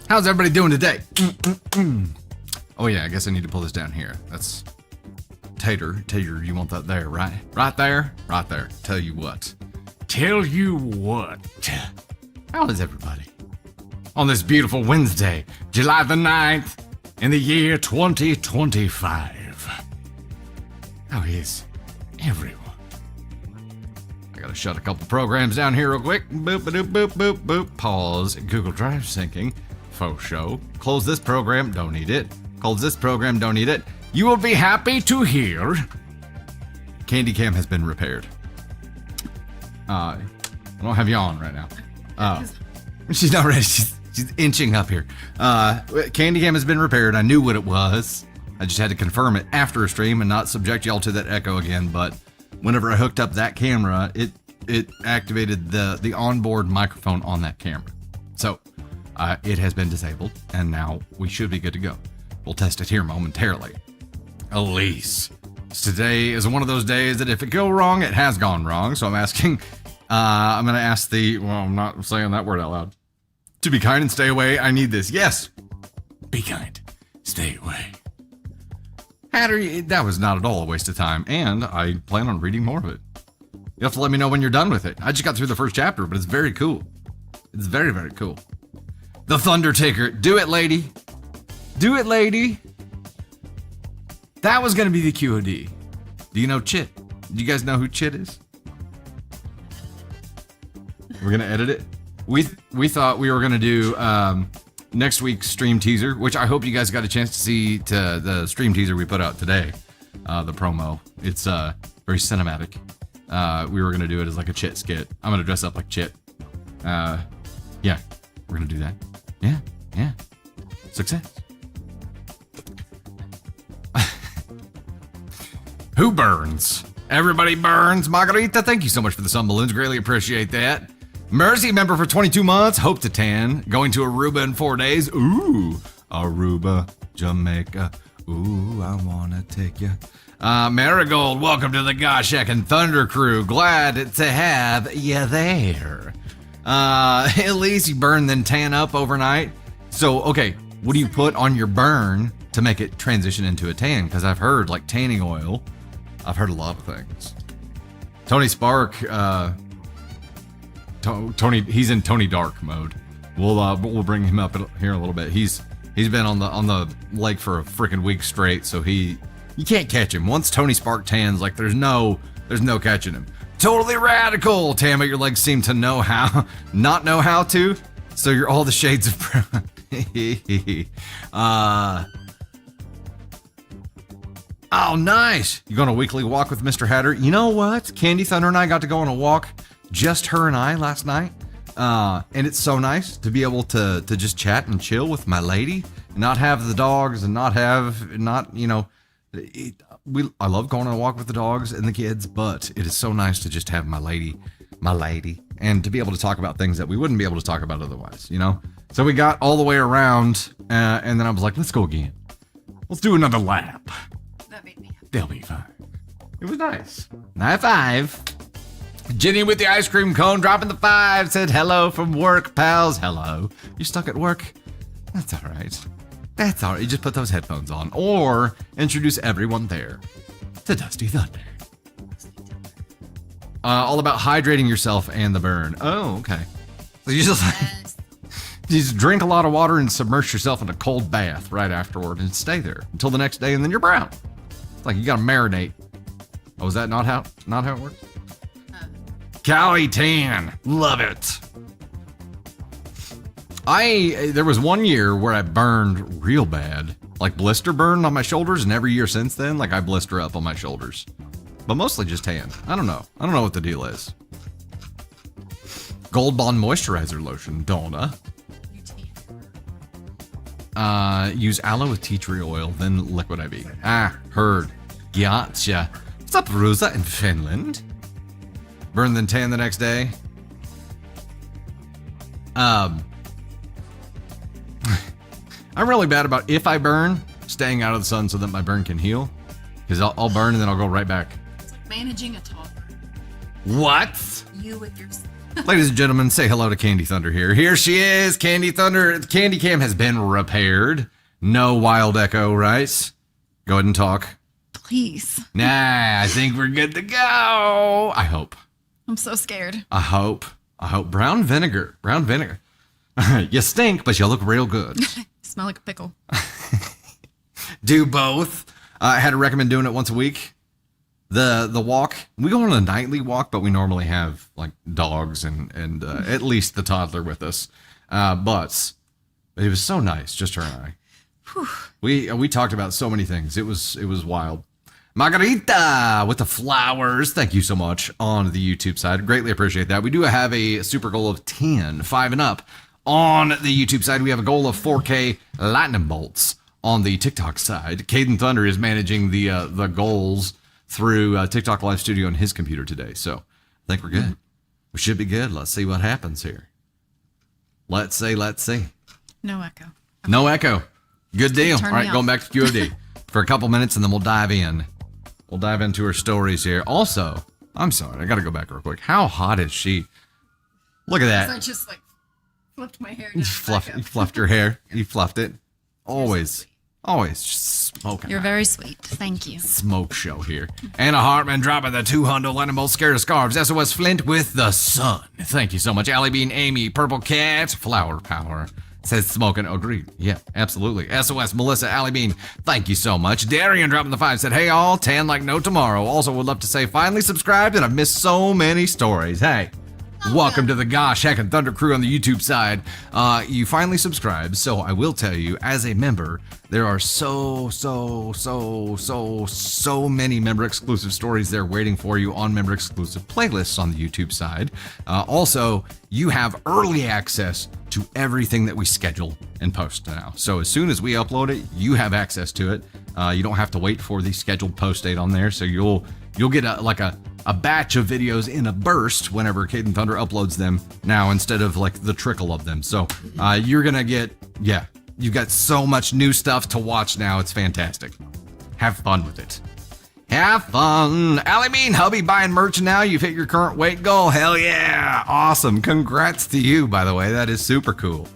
How's everybody doing today? Oh yeah, I guess I need to pull this down here. That's Tater, you want that there, right? Right there? Right there. Tell you what. How is everybody? On this beautiful Wednesday, July the 9th, in the year 2025. How is everyone? I gotta shut a couple programs down here real quick. Boop, boop, boop, boop, boop. Pause. Google Drive syncing. Faux show. Close this program. Don't need it. Close this program. Don't need it. You will be happy to hear Candy Cam has been repaired. I don't have you on right now. She's not ready. She's inching up here. Candy Cam has been repaired. I knew what it was. I just had to confirm it after a stream and not subject y'all to that echo again. But whenever I hooked up that camera, it activated the onboard microphone on that camera. So it has been disabled, and now we should be good to go. We'll test it here momentarily. Elise. Today is one of those days that if it go wrong, it has gone wrong. So I'm asking, I'm going to ask I'm not saying that word out loud. To be kind and stay away, I need this. Yes. Be kind. Stay away. Hatter, that was not at all a waste of time, and I plan on reading more of it. You have to let me know when you're done with it. I just got through the first chapter, but it's very cool. It's very, very cool. The Thunder Taker. Do it, lady. Do it, lady. That was going to be the QOD. Do you know Chit? Do you guys know who Chit is? We're going to edit it. We thought we were going to do next week's stream teaser, which I hope you guys got a chance to see to the stream teaser we put out today. The promo. It's very cinematic. We were going to do it as like a Chit skit. I'm going to dress up like Chit. Yeah, we're going to do that. Yeah. Success. Who burns? Everybody burns. Margarita, thank you so much for the sun balloons. Greatly appreciate that. Mercy member for 22 months. Hope to tan. Going to Aruba in 4 days. Ooh, Aruba, Jamaica. Ooh, I wanna take you. Marigold, welcome to the Kaden Thunder crew. Glad to have you there. At least you burn then tan up overnight. So, okay, what do you put on your burn to make it transition into a tan? Because I've heard like tanning oil. I've heard a lot of things. Tony Spark, Tony, he's in Tony Dark mode. We'll bring him up here in a little bit. He's been on the lake for a freaking week straight, so you can't catch him. Once Tony Spark tans, like there's no catching him. Totally radical. Tam, your legs seem to not know how to. So you're all the shades of brown. Oh, nice. You go on a weekly walk with Mr. Hatter. You know what? Candy Thunder and I got to go on a walk, just her and I last night. And it's so nice to be able to just chat and chill with my lady and not have the dogs and I love going on a walk with the dogs and the kids, but it is so nice to just have my lady, and to be able to talk about things that we wouldn't be able to talk about otherwise, you know? So we got all the way around, and then I was like, let's go again. Let's do another lap. That made me happy. They'll be fine. It was nice. High five. Jenny with the ice cream cone dropping the 5 said hello from work, pals. Hello. You stuck at work? That's all right. That's all right. You just put those headphones on or introduce everyone there to Dusty Thunder. All about hydrating yourself and the burn. Oh, okay. So you just you just drink a lot of water and submerge yourself in a cold bath right afterward and stay there until the next day and then you're brown. It's like you gotta marinate. Oh, is that not how it works? Cali tan, love it. There was one year where I burned real bad, like blister burn on my shoulders, and every year since then, like I blister up on my shoulders, but mostly just tan. I don't know what the deal is. Gold Bond moisturizer lotion, Donna. Use aloe with tea tree oil, then liquid IV. Heard. Gotcha. What's up, Rosa in Finland? Burn then tan the next day. I'm really bad about if I burn, staying out of the sun so that my burn can heal. Because I'll burn and then I'll go right back. It's like managing a toddler. What? You with your Ladies and gentlemen, say hello to Candy Thunder here. Here she is, Candy Thunder. The Candy Cam has been repaired. No wild echo, right? Go ahead and talk. Please. Nah, I think we're good to go. I hope. I'm so scared. I hope. Brown vinegar. You stink, but you look real good. Smell like a pickle. Do both. I had to recommend doing it once a week. The walk, we go on a nightly walk, but we normally have like dogs and at least the toddler with us. But it was so nice, just her and I. Whew. We talked about so many things. It was wild. Margarita with the flowers. Thank you so much on the YouTube side. Greatly appreciate that. We do have a super goal of 10, 5 and up on the YouTube side. We have a goal of 4K lightning bolts on the TikTok side. Kaden Thunder is managing the goals through TikTok Live Studio on his computer today. So I think we're good. We should be good. Let's see what happens here. Let's see. No echo. No echo. Good deal. All right, going back to QOD for a couple minutes and then we'll dive in. We'll dive into her stories here. Also, I'm sorry, I got to go back real quick. How hot is she? Look at that. I just like flipped my hair down. You fluffed your hair. You fluffed it. Always just smoking. You're very sweet. Thank you. Smoke show here. Anna Hartman dropping the 200 lightning bolt scared of scarves. SOS Flint with the sun. Thank you so much. Allie Bean, Amy, Purple Cat, Flower Power. Says smoking. Agreed. Yeah, absolutely. SOS Melissa, Allie Bean. Thank you so much. Darian dropping the 5 said, hey all, tan like no tomorrow. Also would love to say finally subscribed and I've missed so many stories. Hey. Welcome to the Gosh Heckin' Thunder crew on the YouTube side. You finally subscribed, so I will tell you, as a member, there are so many member-exclusive stories there waiting for you on member-exclusive playlists on the YouTube side. Also, you have early access to everything that we schedule and post now. So as soon as we upload it, you have access to it. You don't have to wait for the scheduled post date on there, so you'll get a batch of videos in a burst whenever Kaden Thunder uploads them now instead of like the trickle of them. So you're gonna get, you've got so much new stuff to watch now. It's fantastic. Have fun with it. Have fun. Allie Bean, hubby buying merch now. You've hit your current weight goal. Hell yeah. Awesome. Congrats to you, by the way. That is super cool.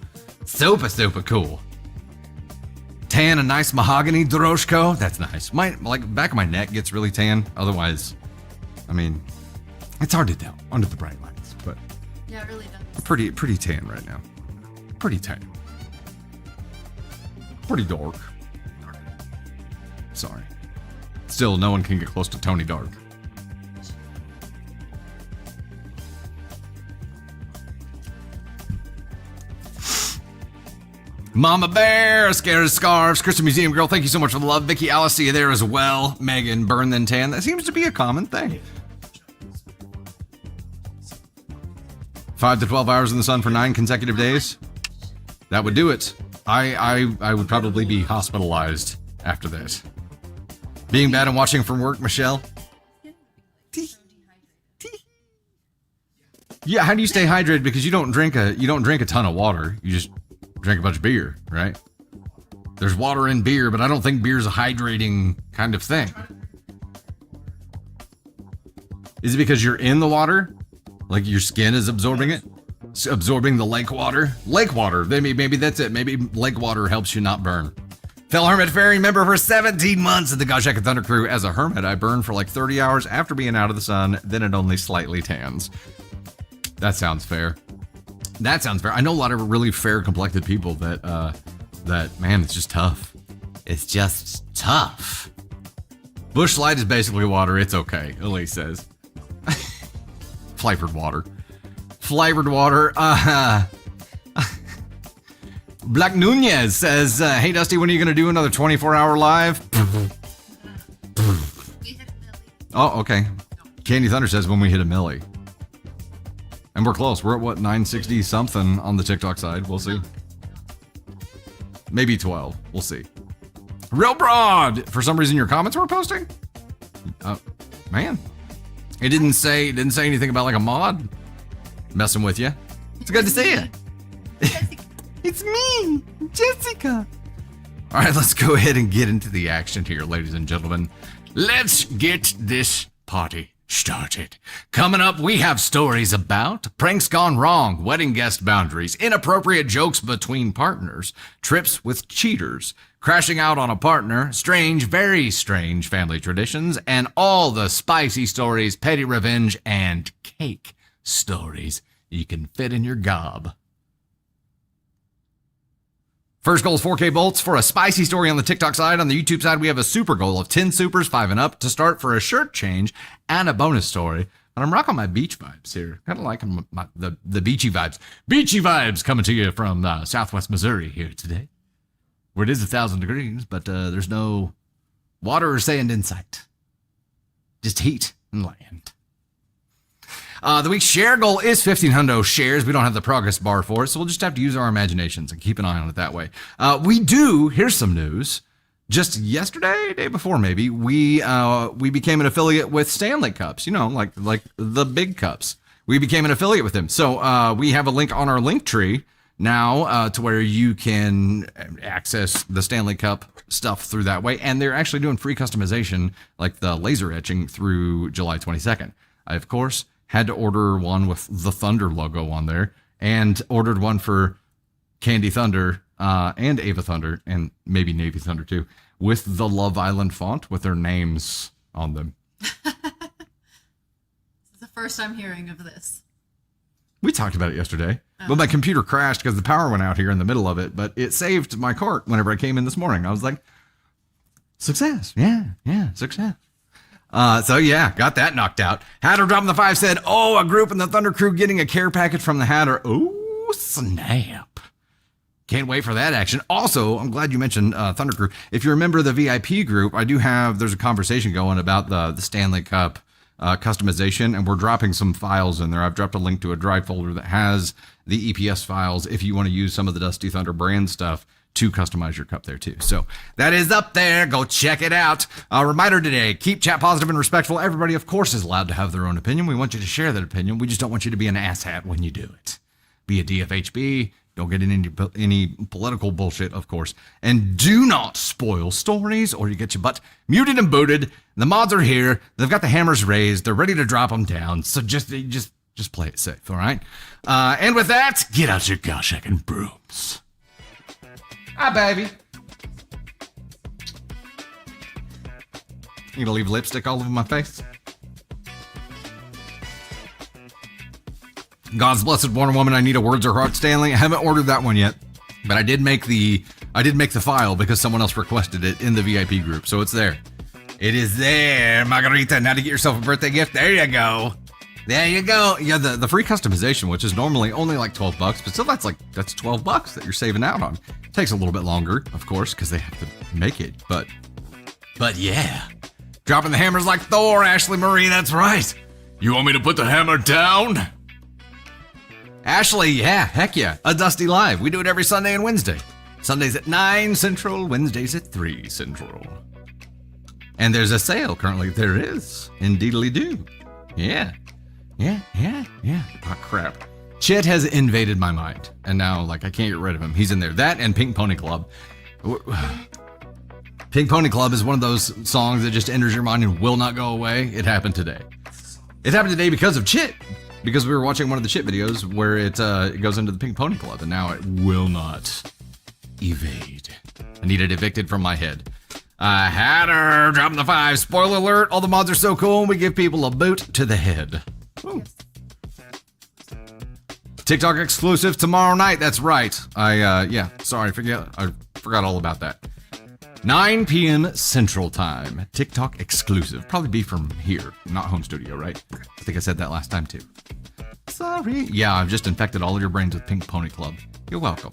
Super cool. Tan a nice mahogany droshko. That's nice. My back of my neck gets really tan. Otherwise, I mean, it's hard to tell under the bright lights, but yeah, it really does. Pretty tan right now. Pretty tan. Pretty dark. Sorry. Still, no one can get close to Tony Dark. Mama Bear, Scared of Scarves, Christian Museum Girl, thank you so much for the love. Vicky, Alice, see you there as well. Megan, Burn Then Tan. That seems to be a common thing. 5 to 12 hours in the sun for 9 consecutive days. That would do it. I would probably be hospitalized after this. Being bad and watching from work, Michelle. Yeah, how do you stay hydrated? Because you don't drink a ton of water. You just drink a bunch of beer, right? There's water in beer, but I don't think beer's a hydrating kind of thing. Is it because you're in the water? Like your skin is absorbing it? It's absorbing the lake water? Lake water. Maybe that's it. Maybe lake water helps you not burn. Fellow Hermit Fairy member for 17 months at the Gosh Heckin' Thunder crew. As a hermit, I burn for like 30 hours after being out of the sun, then it only slightly tans. That sounds fair. That sounds fair. I know a lot of really fair complected people that man, it's just tough. It's just tough. Bush Light is basically water. It's okay, Elise says. Flavored water. Flavored water. Black Nunez says, hey Dusty, when are you going to do another 24-hour live? Oh, okay. Candy Thunder says when we hit a milli. And we're close. We're at what, 960 something on the TikTok side. We'll see. Maybe 12. We'll see. Real Broad. For some reason, your comments were posting. Man, it didn't say anything about like a mod messing with you. It's good to see you. It's me, Jessica. All right, let's go ahead and get into the action here, ladies and gentlemen. Let's get this party started. Coming up, we have stories about pranks gone wrong, wedding guest boundaries, inappropriate jokes between partners, trips with cheaters, crashing out on a partner, strange, very strange family traditions, and all the spicy stories, petty revenge, and cake stories you can fit in your gob. First goal is 4K bolts for a spicy story on the TikTok side. On the YouTube side, we have a super goal of 10 supers, 5 and up to start for a shirt change and a bonus story. But I'm rocking my beach vibes here. Kind of liking the beachy vibes. Beachy vibes coming to you from Southwest Missouri here today, where it is 1,000 degrees, but there's no water or sand in sight. Just heat and land. The week's share goal is 1,500 shares. We don't have the progress bar for it, so we'll just have to use our imaginations and keep an eye on it that way. Here's some news. Just yesterday, day before maybe, we became an affiliate with Stanley cups, like the big cups. We became an affiliate with them. So we have a link on our link tree now to where you can access the Stanley Cup stuff through that way. And they're actually doing free customization, like the laser etching, through July 22nd. I, of course, had to order one with the Thunder logo on there, and ordered one for Kaden Thunder and Ava Thunder, and maybe Navy Thunder too, with the Love Island font with their names on them. This is the first I'm hearing of this. We talked about it yesterday, but my computer crashed because the power went out here in the middle of it, but it saved my cart whenever I came in this morning. I was like, success. Yeah, success. Got that knocked out. Hatter dropping the 5 said, a group in the Thunder crew getting a care package from the Hatter. Oh, snap. Can't wait for that action. Also, I'm glad you mentioned Thunder crew. If you remember the VIP group, there's a conversation going about the Stanley Cup customization, and we're dropping some files in there. I've dropped a link to a drive folder that has the EPS files if you want to use some of the Dusty Thunder brand stuff to customize your cup there too. So that is up there. Go check it out. Reminder today, keep chat positive and respectful. Everybody, of course, is allowed to have their own opinion. We want you to share that opinion. We just don't want you to be an asshat when you do it. Be a DFHB. Don't get in any political bullshit, of course. And do not spoil stories or you get your butt muted and booted. The mods are here. They've got the hammers raised. They're ready to drop them down. So just play it safe, all right? And with that, get out your gosh-ecking brooms. Hi, baby. You gonna leave lipstick all over my face? God's blessed Wonder Woman, I need a Words or Heart Stanley. I haven't ordered that one yet, but I did make the file because someone else requested it in the VIP group, so it's there. It is there, Margarita. Now to get yourself a birthday gift. There you go. There you go. Yeah, the free customization, which is normally only like $12, but still that's $12 that you're saving out on. It takes a little bit longer, of course, because they have to make it. But yeah, dropping the hammers like Thor, Ashley Marie. That's right. You want me to put the hammer down? Ashley, yeah, heck yeah. A Dusty Live. We do it every Sunday and Wednesday. Sundays at 9 Central, Wednesdays at 3 Central. And there's a sale currently. There is. Indeedly-do. Yeah. Oh, crap. Chet has invaded my mind. And now, I can't get rid of him. He's in there. That and Pink Pony Club. Pink Pony Club is one of those songs that just enters your mind and will not go away. It happened today. It happened today because of Chit. Because we were watching one of the Chit videos where it goes into the Pink Pony Club, and now it will not evade. I need it evicted from my head. Hatter, dropping the 5. Spoiler alert, all the mods are so cool, we give people a boot to the head. Ooh. TikTok exclusive tomorrow night, that's right. I forgot all about that. 9 p.m. Central Time. TikTok exclusive. Probably be from here, not home studio, right? I think I said that last time, too. Sorry. Yeah, I've just infected all of your brains with Pink Pony Club. You're welcome.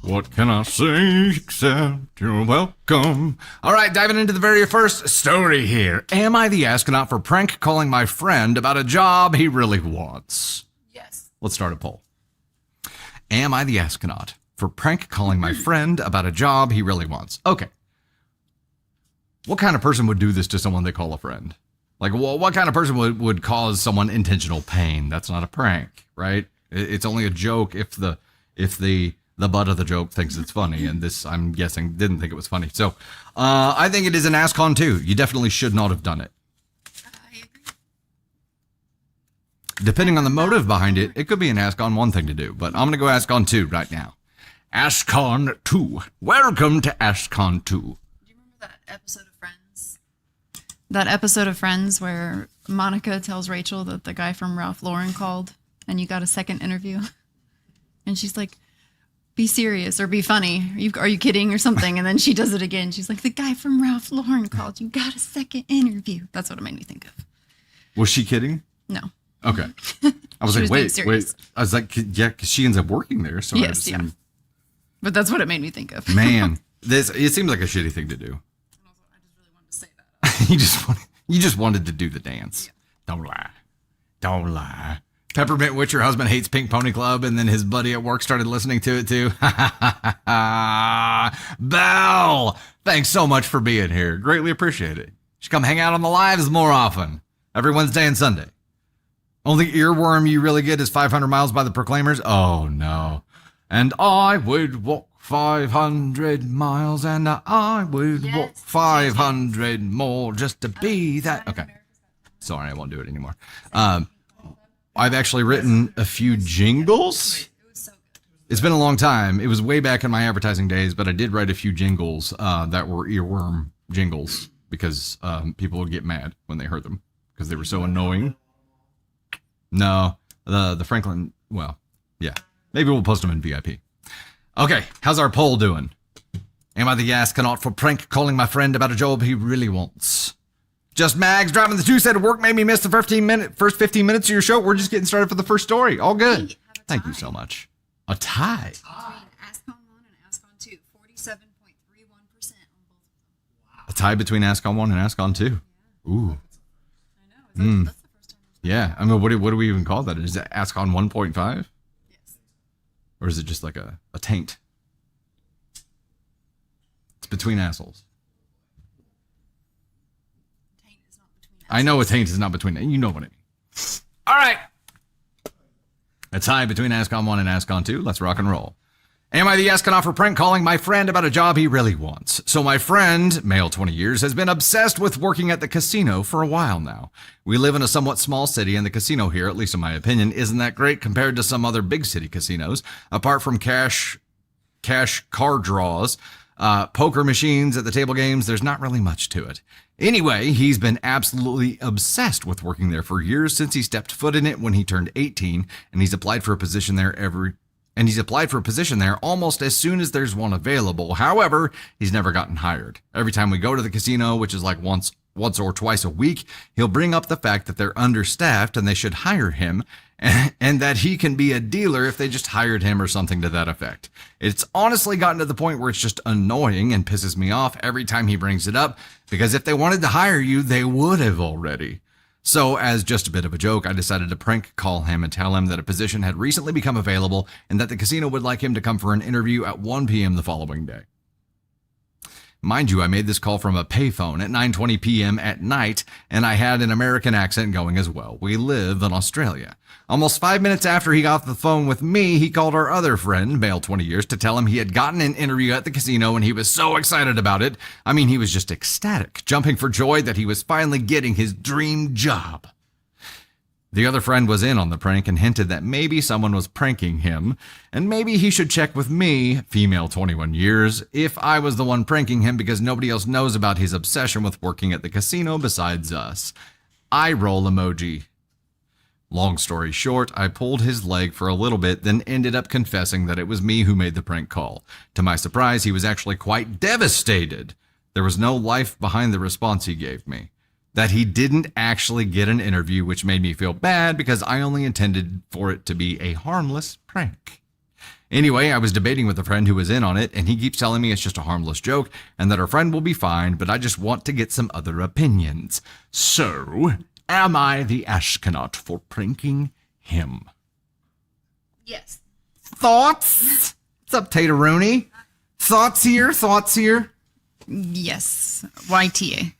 What can I say except you're welcome? All right, diving into the very first story here. Am I the astronaut for prank calling my friend about a job he really wants? Yes. Let's start a poll. Am I the astronaut for prank calling my friend about a job he really wants? Okay. What kind of person would do this to someone they call a friend? What kind of person would cause someone intentional pain? That's not a prank, right? It's only a joke if the butt of the joke thinks it's funny, and this, I'm guessing, didn't think it was funny. So I think it is an ass con too. You definitely should not have done it. I Depending on the motive behind it, it could be an Ask On 1 thing to do, but I'm going to go Ask On 2 right now. Ask On 2. Welcome to Ask On 2. Do you remember that episode of Friends? That episode of Friends where Monica tells Rachel that the guy from Ralph Lauren called and you got a second interview? And she's like, be serious or be funny. Are you kidding or something? And then she does it again. She's like, the guy from Ralph Lauren called. You got a second interview. That's what it made me think of. Was she kidding? No. Okay. I was like, wait. I was like, yeah, because she ends up working there. So yes, yeah. But that's what it made me think of. Man, it seems like a shitty thing to do. I just really wanted to say that. you just wanted to do the dance. Yeah. Don't lie. Peppermint Witch, your husband hates Pink Pony Club, and then his buddy at work started listening to it too. Belle, thanks so much for being here. Greatly appreciate it. You should come hang out on the lives more often. Every Wednesday and Sunday. Only earworm you really get is 500 miles by the Proclaimers. Oh, no. And I would walk 500 miles, and I would walk 500 more just to be that. Okay. Sorry, I won't do it anymore. I've actually written a few jingles. It's been a long time. It was way back in my advertising days, but I did write a few jingles that were earworm jingles because people would get mad when they heard them because they were so annoying. No, the Franklin, well, yeah. Maybe we'll post them in VIP. Okay, how's our poll doing? Am I the astronaut for prank calling my friend about a job he really wants? Just Mags driving the 2 said work made me miss the first 15 minutes of your show. We're just getting started for the first story. All good. Thank you so much. A tie. Between Ask On 1 and Ask On 2, 47.31% on both of them. A tie between Ask On 1 and Ask On 2. Ooh. I know. That's the first time. Yeah. I mean, what do we even call that? Is it Ask On 1.5? Yes. Or is it just like a taint? It's between assholes. Taint is not between I know a taint is not between. You know what I mean. All right. A tie between Ask On 1 and Ask On 2. Let's rock and roll. Am I the astronaut for prank calling my friend about a job he really wants? So my friend, male 20 years, has been obsessed with working at the casino for a while now. We live in a somewhat small city, and the casino here, at least in my opinion, isn't that great compared to some other big city casinos. Apart from cash card draws, poker machines at the table games, there's not really much to it. Anyway, he's been absolutely obsessed with working there for years since he stepped foot in it when he turned 18, and he's applied for a position there almost as soon as there's one available. However, he's never gotten hired. Every time we go to the casino, which is like once or twice a week, he'll bring up the fact that they're understaffed and they should hire him, and that he can be a dealer if they just hired him or something to that effect. It's honestly gotten to the point where it's just annoying and pisses me off every time he brings it up, because if they wanted to hire you, they would have already. So, as just a bit of a joke, I decided to prank call him and tell him that a position had recently become available and that the casino would like him to come for an interview at 1 p.m. the following day. Mind you, I made this call from a payphone at 9:20 p.m. at night, and I had an American accent going as well. We live in Australia. Almost 5 minutes after he got off the phone with me, he called our other friend, male 20 years, to tell him he had gotten an interview at the casino and he was so excited about it. I mean, he was just ecstatic, jumping for joy that he was finally getting his dream job. The other friend was in on the prank and hinted that maybe someone was pranking him, and maybe he should check with me, female 21 years, if I was the one pranking him because nobody else knows about his obsession with working at the casino besides us. Eye roll emoji. Long story short, I pulled his leg for a little bit, then ended up confessing that it was me who made the prank call. To my surprise, he was actually quite devastated. There was no life behind the response he gave me. That he didn't actually get an interview, which made me feel bad because I only intended for it to be a harmless prank. Anyway, I was debating with a friend who was in on it, and he keeps telling me it's just a harmless joke and that our friend will be fine, but I just want to get some other opinions. So, am I the astronaut for pranking him? Yes. Thoughts? What's up, Tater-Rooney? Thoughts here? Yes. YTA.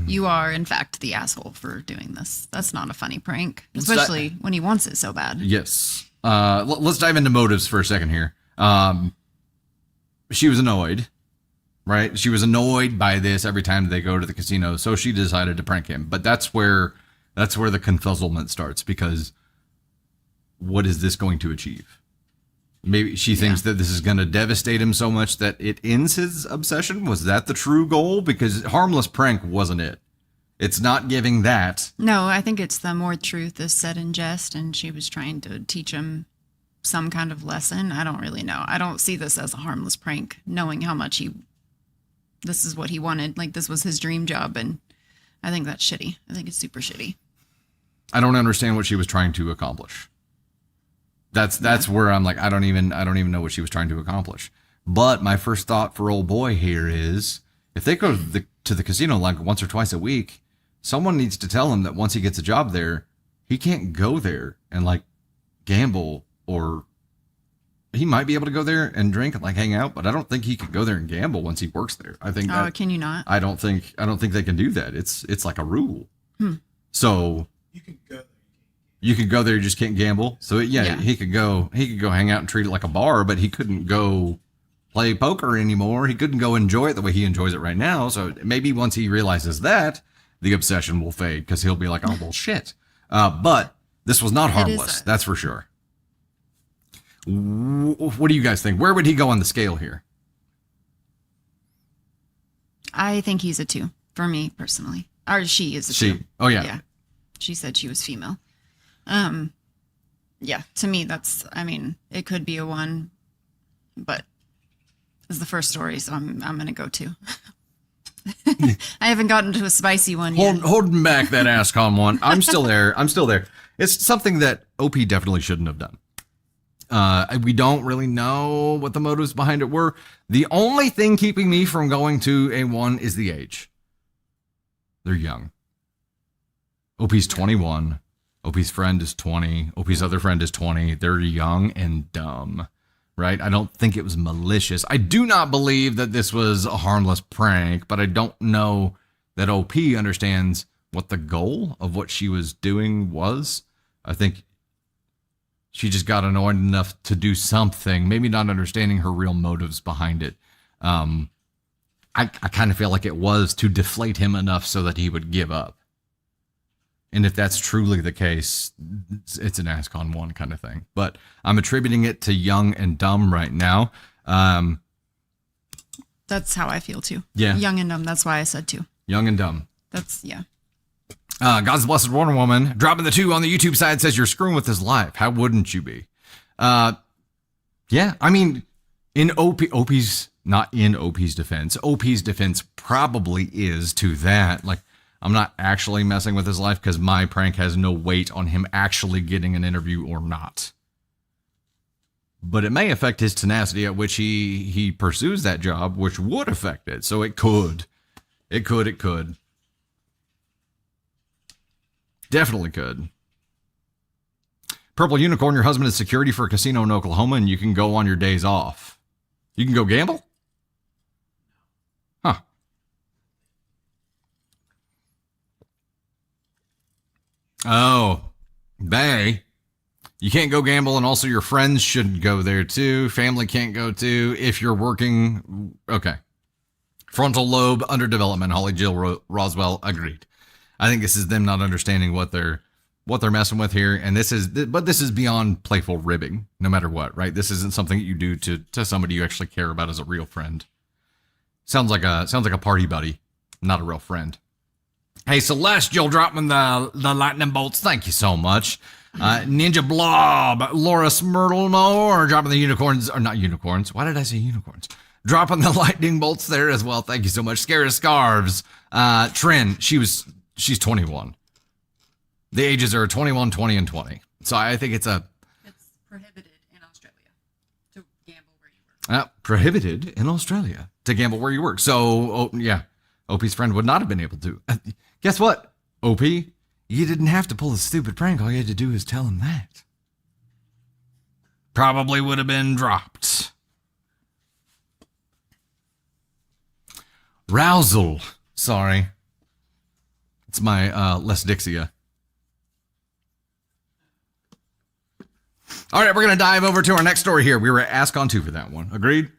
You are, in fact, the asshole for doing this. That's not a funny prank, especially when he wants it so bad. Yes. Let's dive into motives for a second here. She was annoyed, right? She was annoyed by this every time they go to the casino, so she decided to prank him. But that's where That's where the confuzzlement starts, because what is this going to achieve? Maybe she thinks that this is going to devastate him so much that it ends his obsession. Was that the true goal? Because harmless prank wasn't it. It's not giving that. No, I think it's the more truth is said in jest, and she was trying to teach him some kind of lesson. I don't really know. I don't see this as a harmless prank, knowing how much this is what he wanted. Like, this was his dream job, and I think that's shitty. I think it's super shitty. I don't understand what she was trying to accomplish. That's where I'm like, I don't even know what she was trying to accomplish. But my first thought for old boy here is, if they go to the casino like once or twice a week, someone needs to tell him that once he gets a job there, he can't go there and like gamble, or he might be able to go there and drink and like hang out, but I don't think he can go there and gamble once he works there. I think can you not? I don't think they can do that. It's like a rule. So You can go there. you could go there, you just can't gamble. So he could go hang out and treat it like a bar, but he couldn't go play poker anymore. He couldn't go enjoy it the way he enjoys it right now. So maybe once he realizes that, the obsession will fade, because he'll be like, oh, well, shit. But this was not harmless. That's for sure. What do you guys think? Where would he go on the scale here? I think he's a 2 for me personally. Or she is a 2. Oh, yeah. Yeah. She said she was female. Yeah, to me, it could be a 1, but it's the first story, so I'm going to go 2. I haven't gotten to a spicy one yet. Holding back that ASCON one. I'm still there. It's something that OP definitely shouldn't have done. We don't really know what the motives behind it were. The only thing keeping me from going to a 1 is the age. They're young. OP's 21. OP's friend is 20. OP's other friend is 20. They're young and dumb, right? I don't think it was malicious. I do not believe that this was a harmless prank, but I don't know that OP understands what the goal of what she was doing was. I think she just got annoyed enough to do something, maybe not understanding her real motives behind it. I kind of feel like it was to deflate him enough so that he would give up. And if that's truly the case, it's an ASCON 1 kind of thing. But I'm attributing it to young and dumb right now. That's how I feel too. Yeah. Young and dumb. That's why I said 2. Young and dumb. Yeah. God's Blessed Wonder Woman, dropping the 2 on the YouTube side, says you're screwing with his life. How wouldn't you be? Yeah, I mean, OP's not in OP's defense. OP's defense probably is to that. Like, I'm not actually messing with his life because my prank has no weight on him actually getting an interview or not. But it may affect his tenacity at which he pursues that job, which would affect it. So it could. It could. Definitely could. Purple Unicorn, your husband is security for a casino in Oklahoma, and you can go on your days off. You can go gamble? Huh. Oh, you can't go gamble, and also your friends shouldn't go there too. Family can't go too. If you're working, okay. Frontal lobe underdevelopment. Holly Jill Roswell agreed. I think this is them not understanding what they're messing with here, and this is beyond playful ribbing. No matter what, right? This isn't something that you do to somebody you actually care about as a real friend. Sounds like a party buddy, not a real friend. Hey, Celestial dropping the lightning bolts. Thank you so much. Ninja Blob, Laura Smurtle dropping the unicorns, or not unicorns. Why did I say unicorns? Dropping the lightning bolts there as well. Thank you so much. Scary Scarves. Trin, she's 21. The ages are 21, 20, and 20. So I think it's prohibited in Australia to gamble where you work. Prohibited in Australia to gamble where you work. So, yeah, OP's friend would not have been able to. Guess what, OP? You didn't have to pull a stupid prank. All you had to do is tell him that. Probably would have been dropped. Rousal. Sorry. It's my Les Dixia. All right, we're going to dive over to our next story here. We were at AskOn 2 for that one. Agreed?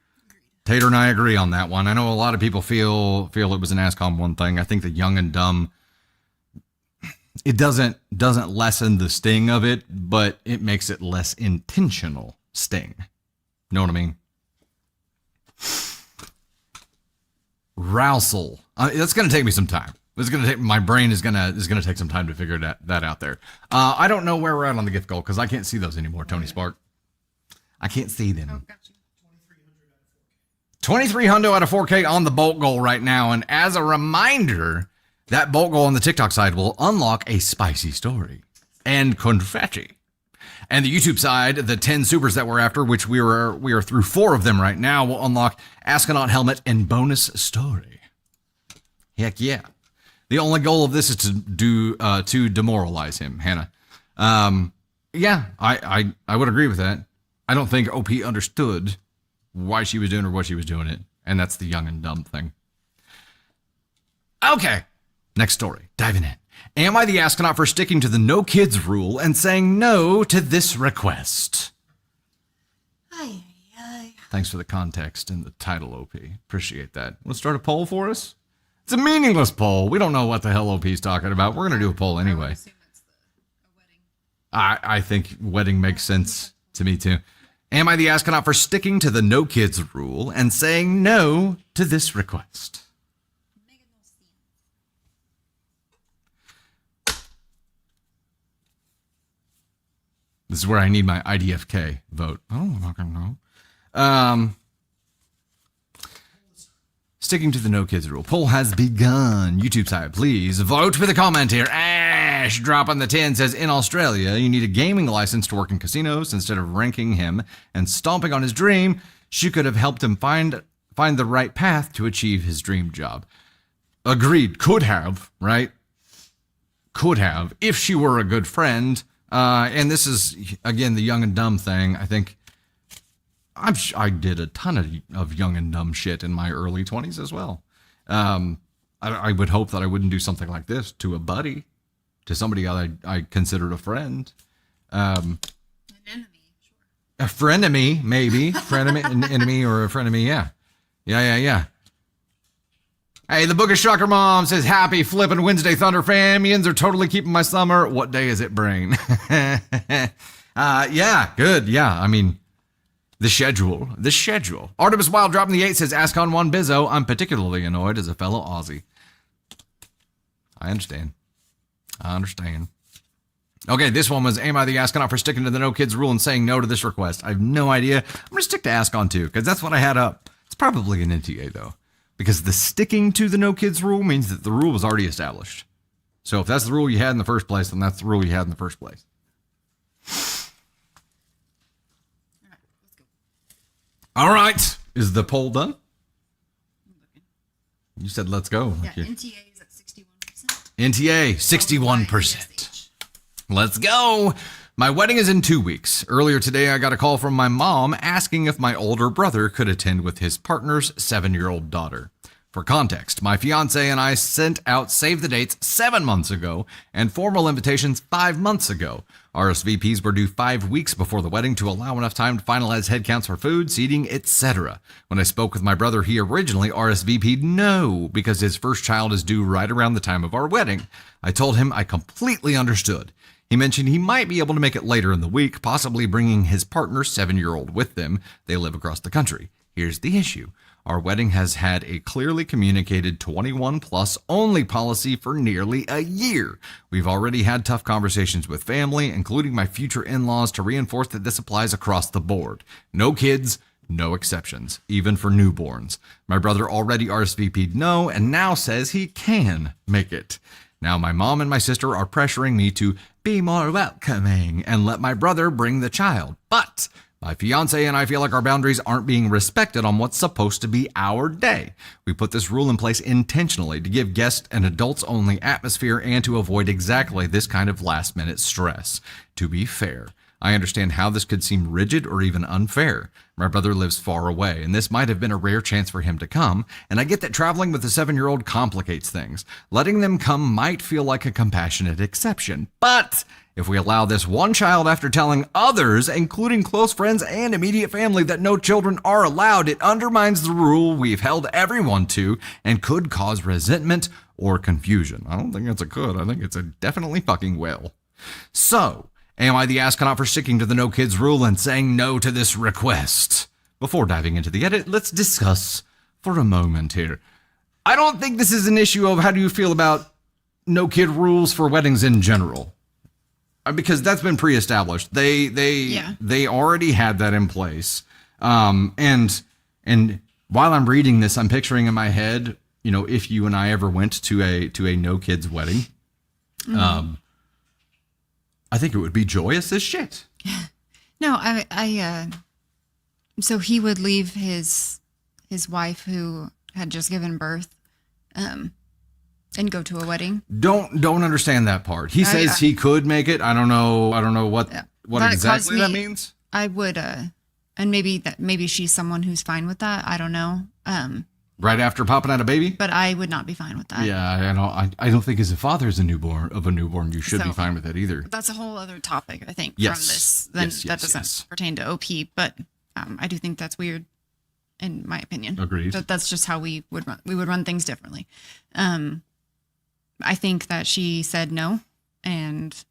Tater and I agree on that one. I know a lot of people feel it was an AskOn 1 thing. I think the young and dumb, it doesn't lessen the sting of it, but it makes it less intentional sting. Know what I mean? Rousel. That's going to take me some time. My brain is gonna take some time to figure that out there. I don't know where we're at on the gift goal because I can't see those anymore, Tony Spark. I can't see them. Oh, gotcha. 2,300 out of 4K on the bulk goal right now. And as a reminder, that bulk goal on the TikTok side will unlock a spicy story and confetti. And the YouTube side, the 10 supers that we're after, which we are through 4 of them right now, will unlock Astronaut Helmet and bonus story. Heck yeah. The only goal of this is to demoralize him, Hannah. Yeah, I would agree with that. I don't think OP understood why she was doing or what she was doing it. And that's the young and dumb thing. Okay, next story. Diving in. Am I the astronaut for sticking to the no kids rule and saying no to this request? Aye, aye. Thanks for the context and the title, OP. Appreciate that. Want to start a poll for us? It's a meaningless poll. We don't know what the hell OP's talking about. We're going to do a poll anyway. I assume it's a wedding. I think wedding makes sense to me too. Am I the astronaut for sticking to the no kids rule and saying no to this request? This is where I need my IDFK vote. Oh, I'm not going to know. Sticking to the no kids rule. Poll has begun. YouTube side, please vote with a comment here. Ash drop on the 10 says, in Australia, you need a gaming license to work in casinos. Instead of ranking him and stomping on his dream, she could have helped him find the right path to achieve his dream job. Agreed. Could have, right? Could have, if she were a good friend. And this is, again, the young and dumb thing. I think I did a ton of young and dumb shit in my early 20s as well. I would hope that I wouldn't do something like this to a buddy, to somebody I considered a friend. An enemy, sure. A frenemy, maybe. An enemy or a frenemy, yeah. Yeah. Hey, the Book of Shocker Mom says, happy flippin' Wednesday, Thunder famians are totally keeping my summer. What day is it, brain? Yeah, good. Yeah, I mean, the schedule. Artemis Wild dropping the 8 says, ask on one Bizzo. I'm particularly annoyed as a fellow Aussie. I understand. Okay, this one was, am I the astronaut for sticking to the no kids rule and saying no to this request? I have no idea. I'm going to stick to ask on too, because that's what I had up. It's probably an NTA though. Because the sticking to the no kids rule means that the rule was already established. So if that's the rule you had in the first place, then that's the rule you had in the first place. All right, let's go. All right. Is the poll done? You said let's go. Yeah, NTA is at 61%. NTA, 61%. Let's go. My wedding is in 2 weeks. Earlier today, I got a call from my mom asking if my older brother could attend with his partner's 7-year-old daughter. For context, my fiance and I sent out save the dates 7 months ago and formal invitations 5 months ago. RSVPs were due 5 weeks before the wedding to allow enough time to finalize headcounts for food, seating, etc. When I spoke with my brother, he originally RSVP'd no because his first child is due right around the time of our wedding. I told him I completely understood. He mentioned he might be able to make it later in the week, possibly bringing his partner's 7-year-old with them. They live across the country. Here's the issue. Our wedding has had a clearly communicated 21 plus only policy for nearly a year. We've already had tough conversations with family, including my future in-laws, to reinforce that this applies across the board. No kids, no exceptions, even for newborns. My brother already RSVP'd no and now says he can make it. Now my mom and my sister are pressuring me to be more welcoming and let my brother bring the child. But my fiance and I feel like our boundaries aren't being respected on what's supposed to be our day. We put this rule in place intentionally to give guests an adults-only atmosphere and to avoid exactly this kind of last-minute stress. To be fair, I understand how this could seem rigid or even unfair. My brother lives far away, and this might have been a rare chance for him to come, and I get that traveling with a 7-year-old complicates things. Letting them come might feel like a compassionate exception, but if we allow this one child after telling others, including close friends and immediate family, that no children are allowed, it undermines the rule we've held everyone to and could cause resentment or confusion. I don't think it's a could. I think it's a definitely fucking will. So, am I the astronaut for sticking to the no kids rule and saying no to this request? Before diving into the edit, let's discuss for a moment here. I don't think this is an issue of how do you feel about no kid rules for weddings in general. Because that's been pre-established. They already had that in place. And while I'm reading this, I'm picturing in my head, you know, if you and I ever went to a no kids wedding, I think it would be joyous as shit. No, so he would leave his wife who had just given birth, and go to a wedding. Don't understand that part. He says he could make it. I don't know what exactly that means. I would, and maybe she's someone who's fine with that. I don't know. Right after popping out a baby? But I would not be fine with that. Yeah, I don't think as a father of a newborn, you should be fine with that either. That's a whole other topic, I think, yes. from this. That doesn't pertain to OP, but I do think that's weird, in my opinion. Agreed. That's just how we would run. We would run things differently. I think that she said no and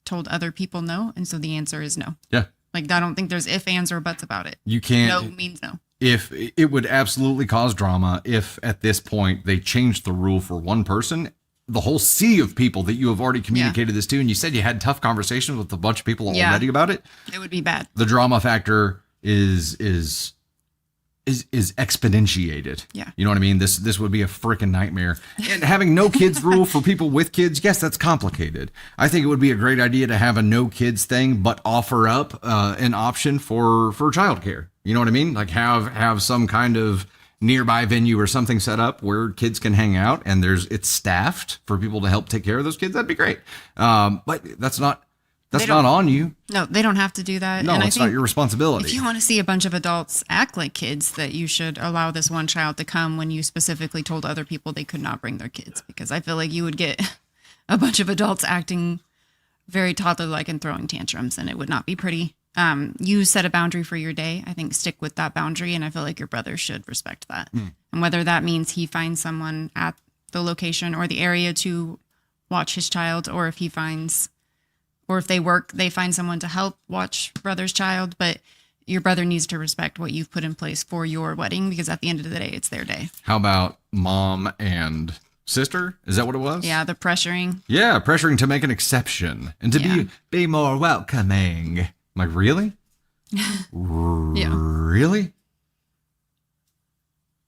told other people no, and so the answer is no. Yeah. Like, I don't think there's ifs, ands, or buts about it. You can't. No means no. If it would absolutely cause drama if at this point they changed the rule for one person, the whole sea of people that you have already communicated this to, and you said you had tough conversations with a bunch of people already about it. It would be bad. The drama factor is exponentiated. Yeah. You know what I mean? This would be a freaking nightmare. And having no kids rule for people with kids, yes, that's complicated. I think it would be a great idea to have a no kids thing, but offer up an option for childcare. You know what I mean? Like have some kind of nearby venue or something set up where kids can hang out and it's staffed for people to help take care of those kids. That'd be great. But that's not on you. No, they don't have to do that. No, and it's not your responsibility. If you want to see a bunch of adults act like kids, that you should allow this one child to come when you specifically told other people they could not bring their kids. Because I feel like you would get a bunch of adults acting very toddler-like and throwing tantrums, and it would not be pretty. You set a boundary for your day. I think stick with that boundary, and I feel like your brother should respect that. And whether that means he finds someone at the location or the area to watch his child, or if they find someone to help watch brother's child, but your brother needs to respect what you've put in place for your wedding, because at the end of the day, it's their day. How about mom and sister? Is that what it was? Yeah, the pressuring. Yeah, pressuring to make an exception and to be more welcoming. I'm like, really? Really?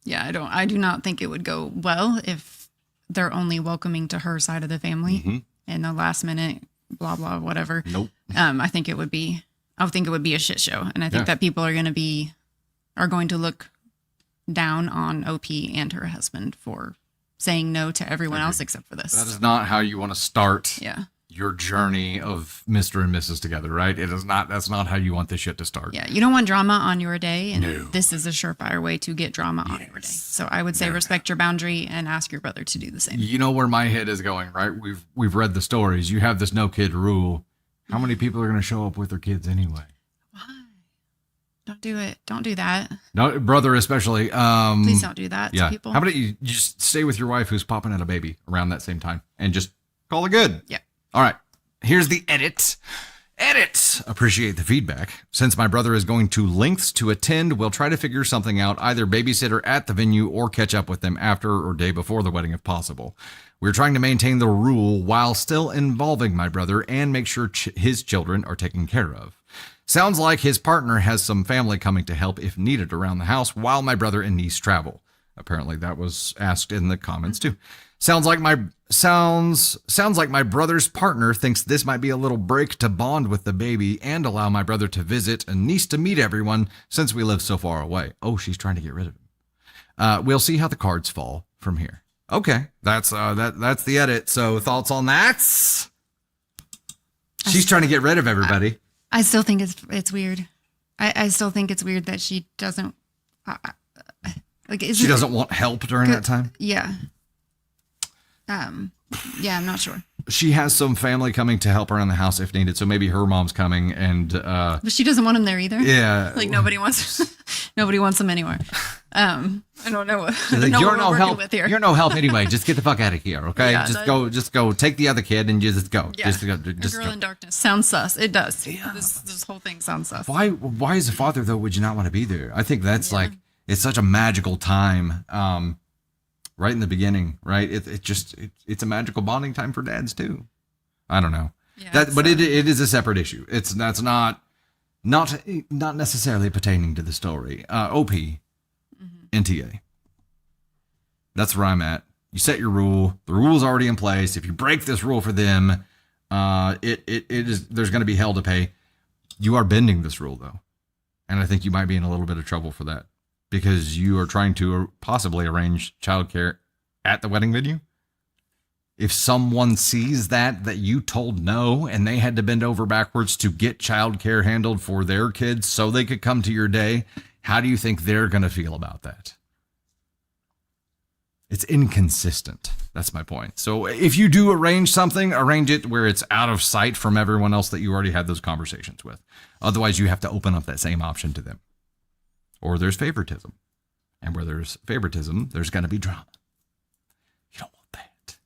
Yeah, I do not think it would go well if they're only welcoming to her side of the family in the last minute, blah, blah, whatever. Nope. I think it would be a shit show. And I think that people are going to look down on OP and her husband for saying no to everyone else except for this. That is not how you want to start your journey of Mr. and Mrs. together, right? That's not how you want this shit to start. Yeah, you don't want drama on your day, and this is a surefire way to get drama on your day. So I would say respect your boundary and ask your brother to do the same. You know where my head is going, right? We've read the stories. You have this no kid rule. How many people are going to show up with their kids anyway? Why? Don't do it. Don't do that. No, brother especially. Please don't do that to people. How about you just stay with your wife who's popping out a baby around that same time and just call it good? Yeah. All right, here's the edit. Appreciate the feedback. Since my brother is going to lengths to attend, we'll try to figure something out, either babysitter at the venue or catch up with them after or day before the wedding if possible. We're trying to maintain the rule while still involving my brother and make sure his children are taken care of. Sounds like his partner has some family coming to help if needed around the house while my brother and niece travel. Apparently that was asked in the comments too. Sounds like my brother's partner thinks this might be a little break to bond with the baby and allow my brother to visit and niece to meet everyone since we live so far away. Oh, she's trying to get rid of him. We'll see how the cards fall from here. Okay, that's the edit. So thoughts on that? She's trying to get rid of everybody. I still think it's weird. I still think it's weird that she doesn't she doesn't want help during that time. Yeah. Yeah, I'm not sure. She has some family coming to help around the house if needed. So maybe her mom's coming and but she doesn't want him there either. Yeah. Like nobody wants them anywhere. I don't know what, I Like, don't know you're what no we're help. working with here. You're no help anyway. Just get the fuck out of here, okay? Yeah, just go. Take the other kid and just go. Yeah. Just go. A Just Girl go. in Darkness sounds sus. It does. Yeah. This whole thing sounds sus. Why as a father though would you not want to be there? I think that's like it's such a magical time. Right in the beginning, right? It's a magical bonding time for dads too. I don't know. Yeah, But it is a separate issue. That's not necessarily pertaining to the story. OP, NTA. That's where I'm at. You set your rule. The rule's already in place. If you break this rule for them, there's going to be hell to pay. You are bending this rule though, and I think you might be in a little bit of trouble for that because you are trying to possibly arrange childcare at the wedding venue. If someone sees that you told no and they had to bend over backwards to get childcare handled for their kids so they could come to your day, how do you think they're going to feel about that? It's inconsistent. That's my point. So if you do arrange something, arrange it where it's out of sight from everyone else that you already had those conversations with. Otherwise, you have to open up that same option to them. Or there's favoritism. And where there's favoritism, there's going to be drama. You don't want that.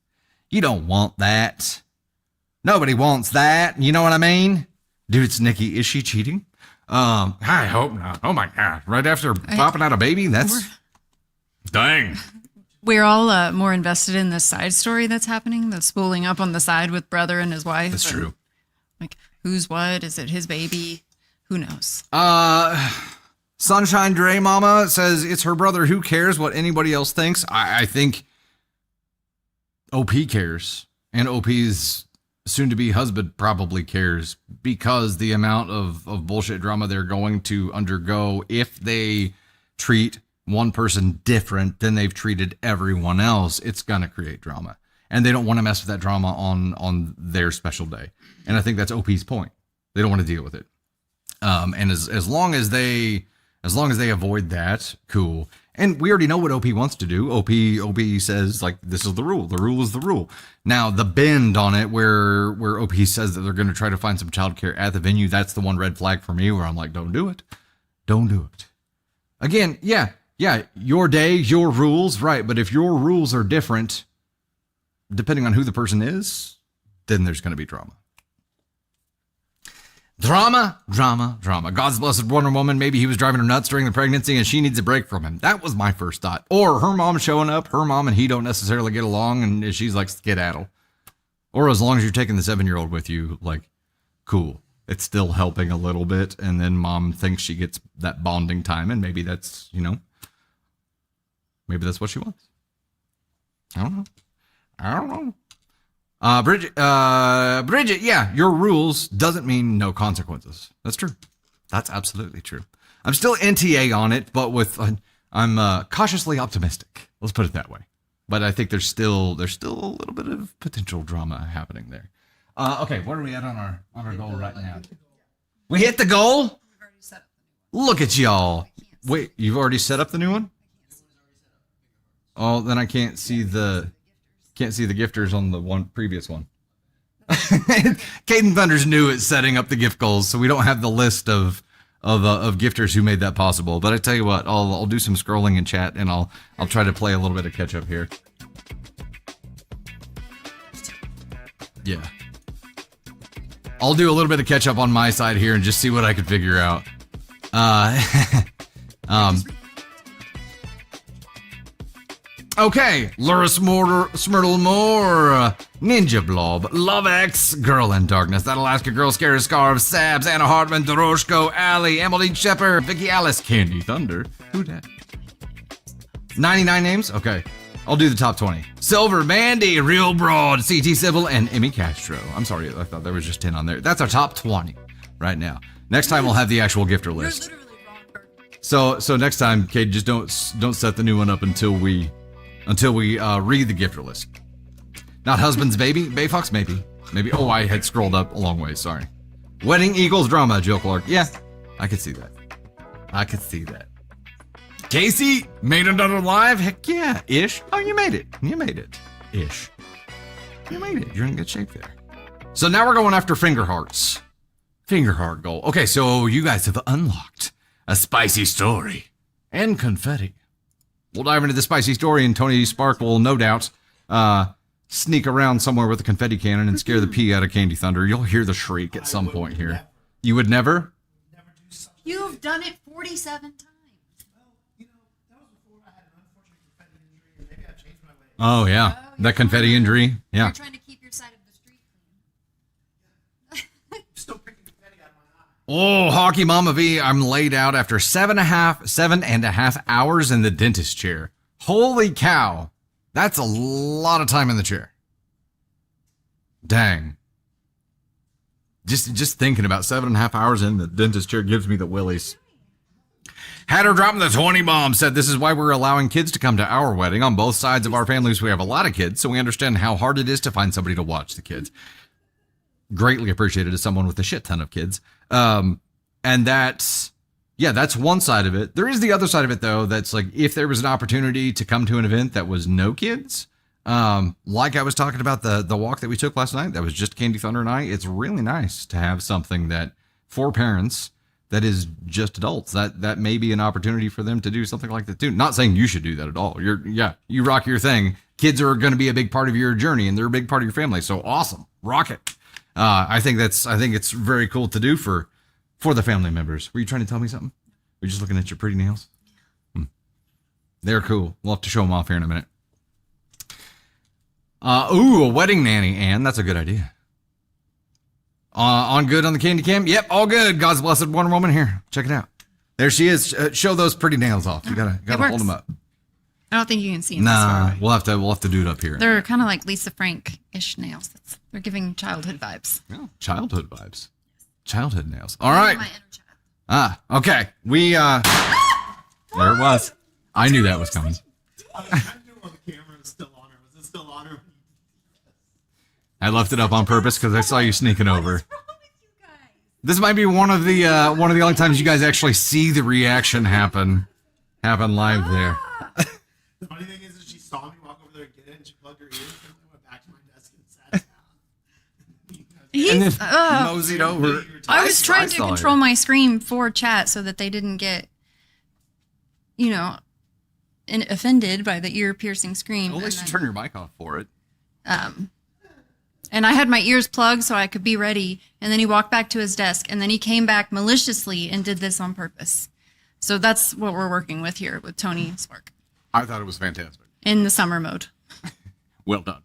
You don't want that. Nobody wants that. You know what I mean? Dude, it's Nikki. Is she cheating? I hope not. Oh my God. Right after popping out a baby? That's... Dang. We're all more invested in this side story that's happening, the spooling up on the side with brother and his wife. That's true. Like, who's what? Is it his baby? Who knows? Sunshine Dre Mama says it's her brother. Who cares what anybody else thinks? I think OP cares. And OP's soon-to-be husband probably cares because the amount of bullshit drama they're going to undergo if they treat one person different than they've treated everyone else, it's going to create drama. And they don't want to mess with that drama on their special day. And I think that's OP's point. They don't want to deal with it. And as long as they avoid that, cool. And we already know what OP wants to do. OP says, like, this is the rule. The rule is the rule. Now, the bend on it where OP says that they're going to try to find some childcare at the venue, that's the one red flag for me where I'm like, don't do it. Don't do it. Again, yeah, your day, your rules, right. But if your rules are different, depending on who the person is, then there's going to be drama. Drama. God's blessed Wonder Woman. Maybe he was driving her nuts during the pregnancy and she needs a break from him. That was my first thought. Or her mom showing up, her mom and he don't necessarily get along and she's like skedaddle. Or as long as you're taking the 7-year-old with you, like, cool. It's still helping a little bit. And then mom thinks she gets that bonding time and maybe that's, maybe that's what she wants. I don't know. Bridget, yeah, your rules doesn't mean no consequences. That's true. That's absolutely true. I'm still NTA on it, but I'm cautiously optimistic. Let's put it that way. But I think there's still a little bit of potential drama happening there. Okay, what are we at on our goal right now? We hit the goal? We've already set up the new one. Look at y'all. Wait, you've already set up the new one? Oh, then I can't see the gifters on the previous one. Kaden Thunder's new at setting up the gift goals, so we don't have the list of gifters who made that possible. But I tell you what, I'll do some scrolling in chat and I'll try to play a little bit of catch up here. Yeah. I'll do a little bit of catch up on my side here and just see what I can figure out. Okay, Luris Smyrtle Moore, Ninja Blob, Love X, Girl in Darkness, That Alaska Girl, Scary Scarf, Sabs, Anna Hartman, Doroshko, Allie, Emily Shepard, Vicky Alice, Candy Thunder. Who dat? 99 names? Okay. I'll do the top 20. Silver, Mandy, Real Broad, CT Sybil, and Emmy Castro. I'm sorry, I thought there was just 10 on there. That's our top 20 right now. Next time we'll have the actual gifter list. You're literally wrong. So next time, Kate, just don't set the new one up until we read the gifter list. Not husband's baby, Bayfox maybe. Oh, I had scrolled up a long way. Sorry. Wedding equals drama, Jill Clark. Yeah, I could see that. Casey made another live. Heck yeah, ish. Oh, you made it. Ish. You made it. You're in good shape there. So now we're going after finger hearts. Finger heart goal. Okay, so you guys have unlocked a spicy story and confetti. We'll dive into the spicy story, and Tony Spark will no doubt sneak around somewhere with a confetti cannon and scare the pee out of Kaden Thunder. You'll hear the shriek at some point here. Never. You would never? Never do something. You've done it 47 times. Well, that was before I had an unfortunate confetti injury, and maybe I've changed my ways. Oh, yeah. That confetti injury. Yeah. You're trying to keep your side of the street clean. Still picking confetti out of my eye. Oh, Hockey Mama V, I'm laid out after 7.5 hours in the dentist chair. Holy cow. That's a lot of time in the chair. Dang. Just thinking about 7.5 hours in the dentist chair gives me the willies. Had her dropping the 20 bomb, said this is why we're allowing kids to come to our wedding. On both sides of our families, we have a lot of kids, so we understand how hard it is to find somebody to watch the kids. Greatly appreciated as someone with a shit ton of kids. And that's one side of it. There is the other side of it, though, that's like if there was an opportunity to come to an event that was no kids, like I was talking about the walk that we took last night, that was just Kaden Thunder and I, it's really nice to have something that for parents that is just adults. That may be an opportunity for them to do something like that too. Not saying you should do that at all. You rock your thing. Kids are going to be a big part of your journey, and they're a big part of your family. So awesome. Rock it. I think it's very cool to do for the family members. Were you trying to tell me something? Were you just looking at your pretty nails? They're cool. We'll have to show them off here in a minute. A wedding nanny, Ann. That's a good idea. On good on the candy cam? Yep, all good. God's blessed Wonder Woman here. Check it out. There she is. Show those pretty nails off. You gotta hold them up. I don't think you can see them. Nah, we'll have to do it up here. They're kind of like Lisa Frank-ish nails. They're giving childhood vibes. Oh, childhood vibes. Childhood nails. All right. My inner child. Okay. We there it was. I knew that was coming. I knew on the camera it was still on her. Was it still on her? I left it up on purpose because I saw you sneaking over. This might be one of the only times you guys actually see the reaction happen live there. The funny thing is she saw me walk over there and get it, and she plugged her ears, and I went back to my desk and sat down. And then moseyed over. I was trying to saw control you. my screen for chat so that they didn't get, offended by the ear-piercing scream. Well, at least you turn your mic off for it. And I had my ears plugged so I could be ready. And then he walked back to his desk, and then he came back maliciously and did this on purpose. So that's what we're working with here with Tony Spark I thought it was fantastic. in the summer mode. Well done.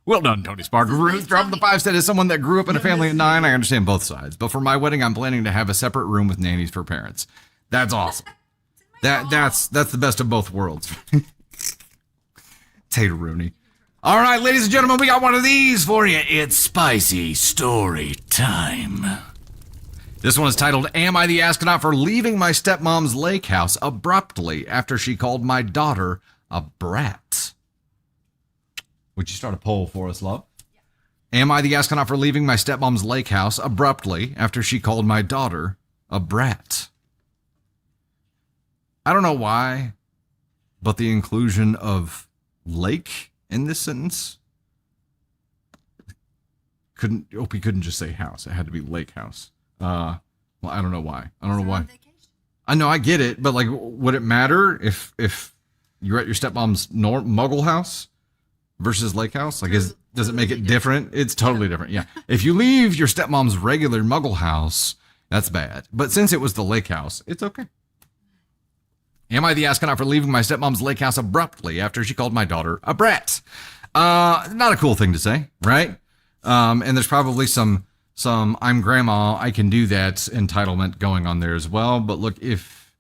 Well done, Tony Spark. Ruth dropping the 5 said, as someone that grew up in a family of 9, I understand both sides. But for my wedding, I'm planning to have a separate room with nannies for parents. That's awesome. That's the best of both worlds. Tater Rooney. All right, ladies and gentlemen, we got one of these for you. It's spicy story time. This one is titled, Am I the Astronaut for Leaving My Stepmom's Lake House Abruptly After She Called My Daughter a Brat? Would you start a poll for us, love? Yeah. Am I the astronaut for leaving my stepmom's lake house abruptly after she called my daughter a brat? I don't know why, but the inclusion of lake in this sentence he couldn't just say house. It had to be lake house. Well, I don't know why. I know, I get it, but like, would it matter if you're at your stepmom's muggle house versus lake house? Like, does it make it different? It's totally different. Yeah. If you leave your stepmom's regular muggle house, that's bad. But since it was the lake house, it's okay. Am I the astronaut for leaving my stepmom's lake house abruptly after she called my daughter a brat? Not a cool thing to say, right? And there's probably some I'm grandma, I can do that entitlement going on there as well. But look, if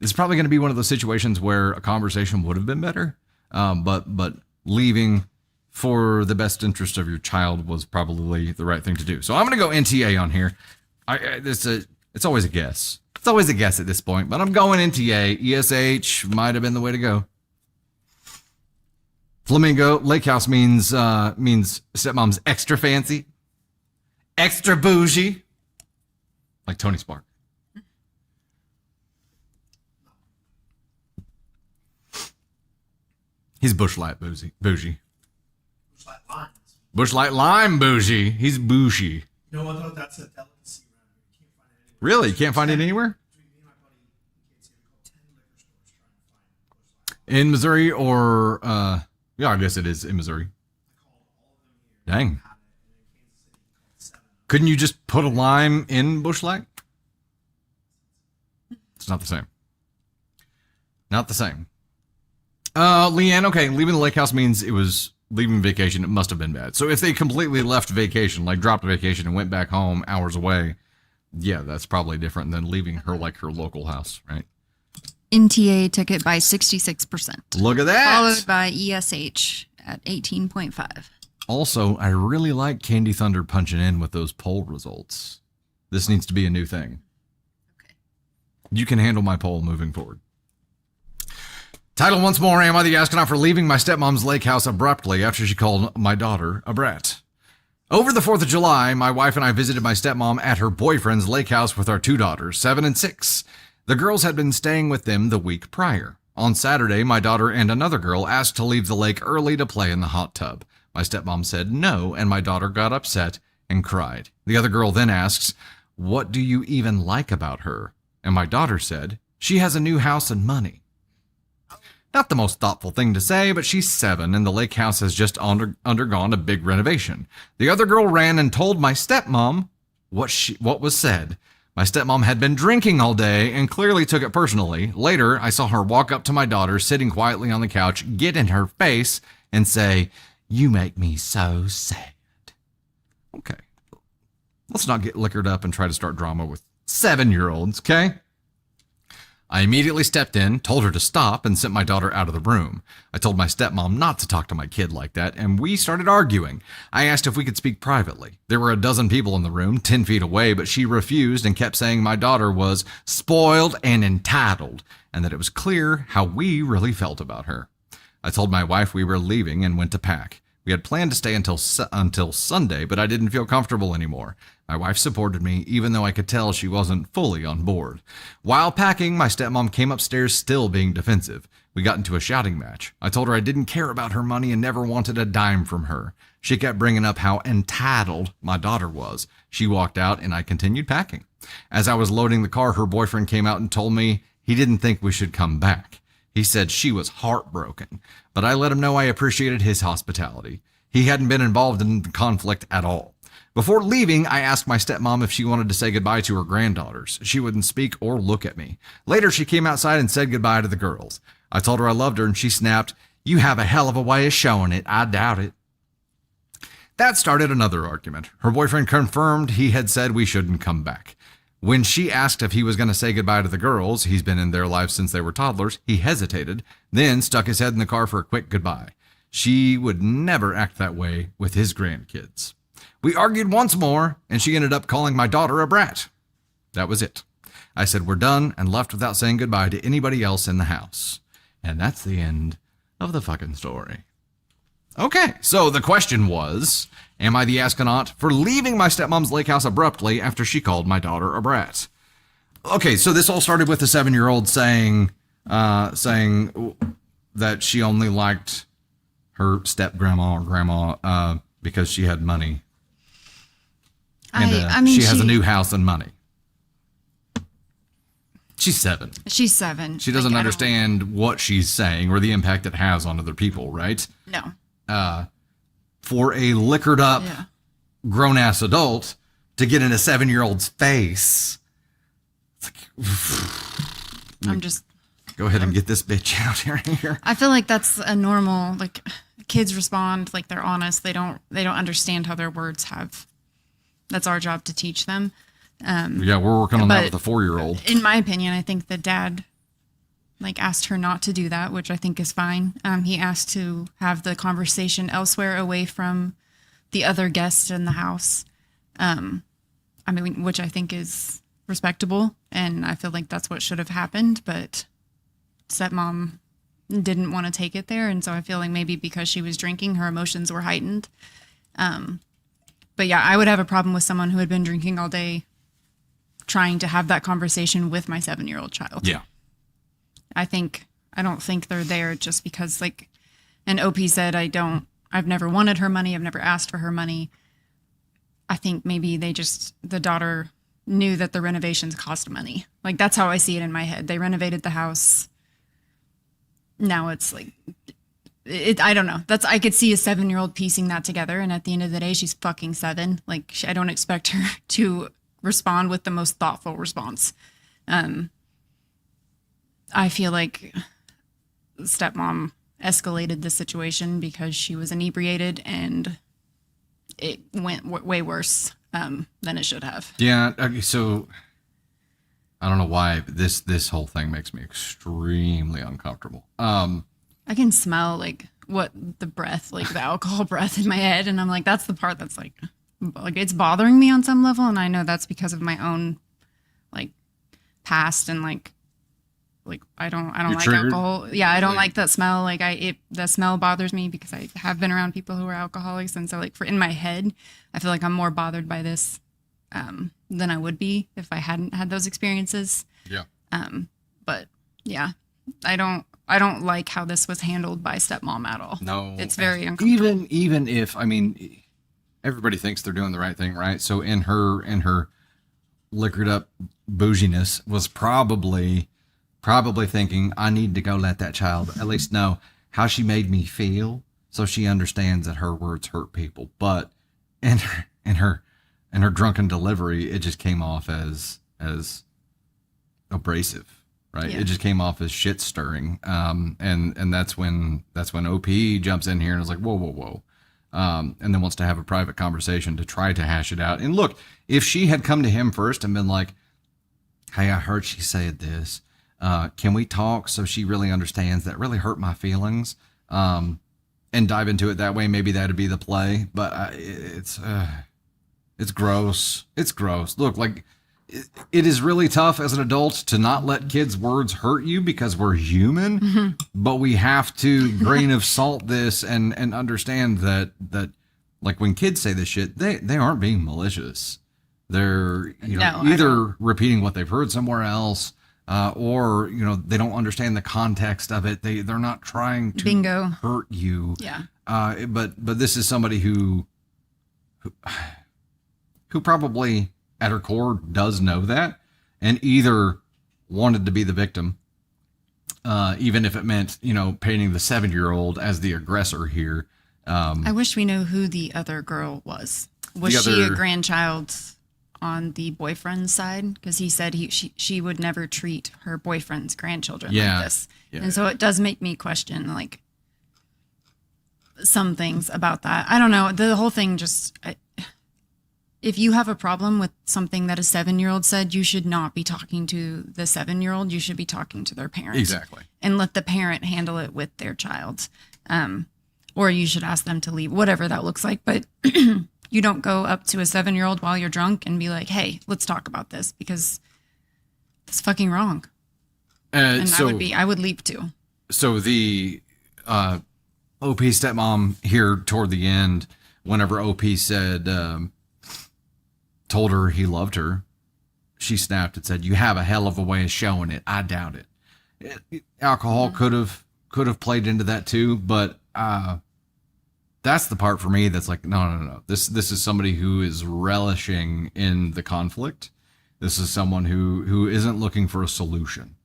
it's probably going to be one of those situations where a conversation would have been better. But leaving for the best interest of your child was probably the right thing to do. So I'm going to go NTA on here. It's always a guess. It's always a guess at this point, but I'm going NTA. ESH might have been the way to go. Flamingo Lake House means stepmom's extra fancy, extra bougie, like Tony Spark. He's Bush Light bougie. Bush Light Lime. Bush Light Lime bougie. He's bougie. You know what though? That's a delicacy around here. You can't find it anywhere. Really? You can't find it anywhere? Between me and my buddy In Missouri or, yeah, I guess it is in Missouri. Dang. Couldn't you just put a lime in Bush Light? It's not the same. Not the same. Leanne, okay, leaving the lake house means it was leaving vacation. It must have been bad. So if they completely left vacation, like dropped vacation and went back home hours away, yeah, that's probably different than leaving her like her local house, right? NTA took it by 66%. Look at that. Followed by ESH at 18.5. Also, I really like Kaden Thunder punching in with those poll results. This needs to be a new thing. Okay. You can handle my poll moving forward. Title once more, am I the astronaut for leaving my stepmom's lake house abruptly after she called my daughter a brat? Over the 4th of July, my wife and I visited my stepmom at her boyfriend's lake house with our 2 daughters, 7 and 6. The girls had been staying with them the week prior. On Saturday, my daughter and another girl asked to leave the lake early to play in the hot tub. My stepmom said no, and my daughter got upset and cried. The other girl then asks, "What do you even like about her?" And my daughter said, "She has a new house and money." Not the most thoughtful thing to say, but she's 7 and the lake house has just undergone a big renovation. The other girl ran and told my stepmom what was said. My stepmom had been drinking all day and clearly took it personally. Later, I saw her walk up to my daughter sitting quietly on the couch, get in her face, and say, "You make me so sad." Okay. Let's not get liquored up and try to start drama with 7-year-olds, okay? I immediately stepped in, told her to stop, and sent my daughter out of the room. I told my stepmom not to talk to my kid like that, and we started arguing. I asked if we could speak privately. There were a dozen people in the room, 10 feet away, but she refused and kept saying my daughter was spoiled and entitled, and that it was clear how we really felt about her. I told my wife we were leaving and went to pack. We had planned to stay until Sunday, but I didn't feel comfortable anymore. My wife supported me, even though I could tell she wasn't fully on board. While packing, my stepmom came upstairs still being defensive. We got into a shouting match. I told her I didn't care about her money and never wanted a dime from her. She kept bringing up how entitled my daughter was. She walked out and I continued packing. As I was loading the car, her boyfriend came out and told me he didn't think we should come back. He said she was heartbroken, but I let him know I appreciated his hospitality. He hadn't been involved in the conflict at all. Before leaving, I asked my stepmom if she wanted to say goodbye to her granddaughters. She wouldn't speak or look at me. Later, she came outside and said goodbye to the girls. I told her I loved her, and she snapped, "You have a hell of a way of showing it. I doubt it." That started another argument. Her boyfriend confirmed he had said we shouldn't come back. When she asked if he was going to say goodbye to the girls, he's been in their lives since they were toddlers, he hesitated, then stuck his head in the car for a quick goodbye. She would never act that way with his grandkids. We argued once more, and she ended up calling my daughter a brat. That was it. I said we're done and left without saying goodbye to anybody else in the house. And that's the end of the fucking story. Okay, so the question was, am I the astronaut for leaving my stepmom's lake house abruptly after she called my daughter a brat? Okay, so this all started with a 7-year-old saying that she only liked her step-grandma or grandma because she had money. And she has a new house and money. She's 7. She's 7. She doesn't understand what she's saying or the impact it has on other people, right? No. For a liquored up, grown-ass adult to get in a 7-year-old's face. It's like, go ahead and get this bitch out here. I feel like that's a normal, like, kids respond like they're honest. They don't understand how their words have. That's our job to teach them. Yeah, we're working on that with a 4-year-old. In my opinion, I think the dad asked her not to do that, which I think is fine. He asked to have the conversation elsewhere away from the other guests in the house. Which I think is respectable. And I feel like that's what should have happened, but stepmom didn't want to take it there. And so I feel like maybe because she was drinking, her emotions were heightened. But yeah, I would have a problem with someone who had been drinking all day trying to have that conversation with my 7-year-old child. Yeah. I don't think they're there just because, like, and OP said, I've never wanted her money. I've never asked for her money. I think maybe the daughter knew that the renovations cost money. Like, that's how I see it in my head. They renovated the house. now it's like, I don't know. I could see a 7-year-old piecing that together. And at the end of the day, she's fucking 7. Like, I don't expect her to respond with the most thoughtful response. I feel like stepmom escalated the situation because she was inebriated and it went way worse than it should have. Yeah. Okay, so I don't know why but this whole thing makes me extremely uncomfortable. I can smell like the breath, like the alcohol breath in my head. And I'm like, that's the part that's like it's bothering me on some level. And I know that's because of my own like past and like I don't like triggered? alcohol. Yeah. I don't like that smell. Like the smell bothers me because I have been around people who are alcoholics. And so like in my head, I feel like I'm more bothered by this than I would be if I hadn't had those experiences. Yeah. But yeah, I don't like how this was handled by stepmom at all. No, it's very uncomfortable. Even if, I mean, everybody thinks they're doing the right thing, right? So in her liquored up bouginess was probably thinking, I need to go let that child at least know how she made me feel, so she understands that her words hurt people. But in her drunken delivery, it just came off as abrasive. Right. Yeah. It just came off as shit stirring. And that's when OP jumps in here and is like, whoa. And then wants to have a private conversation to try to hash it out. And look, if she had come to him first and been like, hey, I heard she said this. Can we talk so she really understands that really hurt my feelings? And dive into it that way. Maybe that'd be the play, but it's gross. It's gross. Look, like, it is really tough as an adult to not let kids' words hurt you because we're human, but we have to grain of salt this and understand that like when kids say this shit, they aren't being malicious. They're either repeating what they've heard somewhere else, or they don't understand the context of it. They're not trying to hurt you. Yeah. But this is somebody who probably at her core does know that, and either wanted to be the victim, even if it meant, painting the 7-year-old as the aggressor here. I wish we knew who the other girl was. Was she a grandchild on the boyfriend's side? Because he said she would never treat her boyfriend's grandchildren like this. Yeah. And so it does make me question, like, some things about that. I don't know. The whole thing just... if you have a problem with something that a 7-year-old said, you should not be talking to the 7-year-old. You should be talking to their parent. Exactly. And let the parent handle it with their child. Or you should ask them to leave, whatever that looks like. But you don't go up to a 7-year-old while you're drunk and be like, hey, let's talk about this, because that's fucking wrong. And I would leave too. So the OP stepmom here toward the end, whenever OP said... told her he loved her, she snapped and said, you have a hell of a way of showing it. I doubt it. Alcohol could have played into that too, but that's the part for me that's like, no. This is somebody who is relishing in the conflict. This is someone who isn't looking for a solution.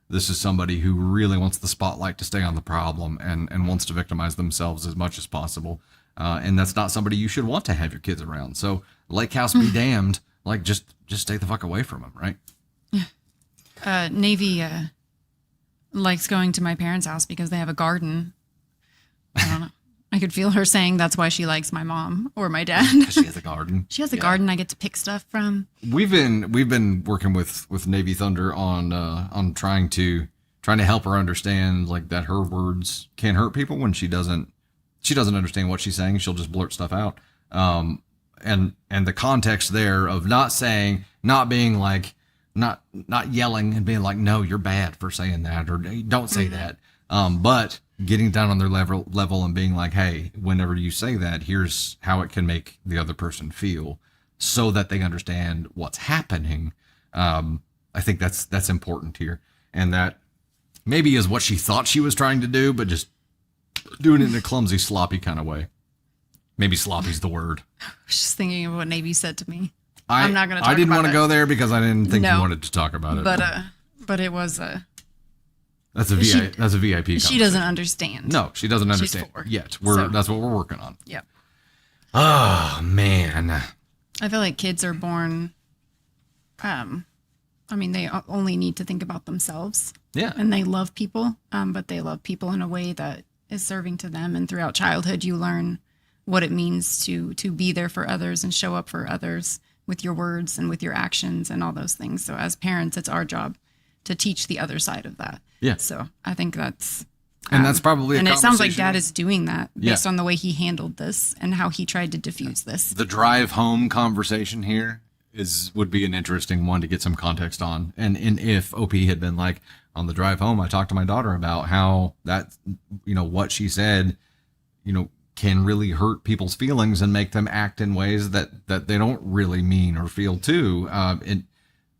This is somebody who really wants the spotlight to stay on the problem and wants to victimize themselves as much as possible. And that's not somebody you should want to have your kids around. So lakehouse be damned. Like, just stay the fuck away from them, right? Navy likes going to my parents' house because they have a garden. I don't know. I could feel her saying that's why she likes my mom or my dad. She has a garden. She has a garden I get to pick stuff from. We've been working with Navy Thunder on trying to help her understand, like, that her words can hurt people when she doesn't understand what she's saying. She'll just blurt stuff out. And the context there of not being like, not yelling and being like, no, you're bad for saying that, or don't say that. But getting down on their level and being like, hey, whenever you say that, here's how it can make the other person feel, so that they understand what's happening. I think that's important here. And that maybe is what she thought she was trying to do, but just doing it in a clumsy, sloppy kind of way. Maybe sloppy's the word. I was just thinking of what Navy said to me. I'm not going to talk about it. I didn't want to go there because I didn't think you wanted to talk about it. But it was That's a VIP She conversation. doesn't understand. No, she doesn't understand 4. yet. So- That's what we're working on. Yep. Oh man. I feel like kids are born. They only need to think about themselves. Yeah. And they love people, but they love people in a way that is serving to them. And throughout childhood, you learn what it means to be there for others and show up for others with your words and with your actions and all those things. So as parents, it's our job to teach the other side of that. Yeah. So I think that's. And that's probably a and it sounds like conversation- Dad is doing that based Yeah. on the way he handled this and how he tried to diffuse this. The drive home conversation here would be an interesting one to get some context on. And if OP had been like, on the drive home, I talked to my daughter about how that, what she said, can really hurt people's feelings and make them act in ways that they don't really mean or feel too.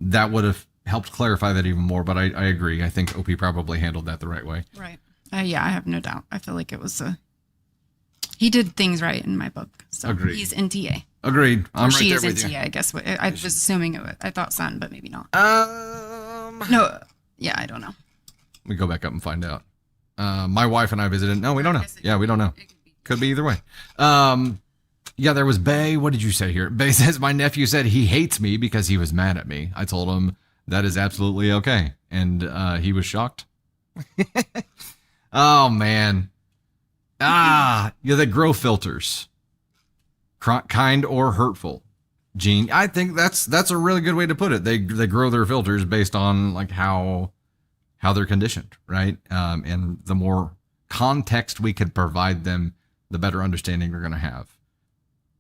That would have helped clarify that even more. But I agree. I think OP probably handled that the right way. Right. Yeah, I have no doubt. I feel like it was he did things right in my book. So Agreed. he's in TA. Agreed. I'm She right is there in with you. TA, I guess. I was assuming I thought son, but maybe not. Let No. Yeah, I don't know. me go back up and find out. My wife and I visited. No, we don't know. Yeah, we don't know. Could be either way. Yeah, there was Bay. What did you say here? Bay says, my nephew said he hates me because he was mad at me. I told him that is absolutely okay. And he was shocked. Oh, man. They grow filters. Kind or hurtful. Gene, I think that's a really good way to put it. They grow their filters based on like how they're conditioned, right? And the more context we could provide them, the better understanding they're going to have.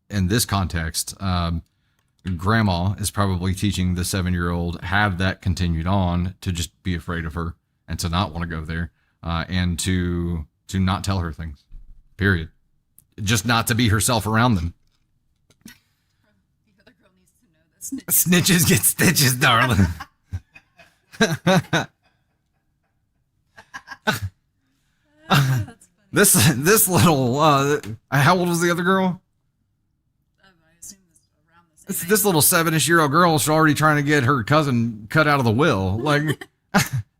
In this context, grandma is probably teaching the 7-year-old, have that continued on, to just be afraid of her and to not want to go there, and to not tell her things, period. Just not to be herself around them. The other girl needs to know that Snitches get stitches, darling. This little how old was the other girl? I assume it's around the same This little 7-ish-year-old girl is already trying to get her cousin cut out of the will. Like,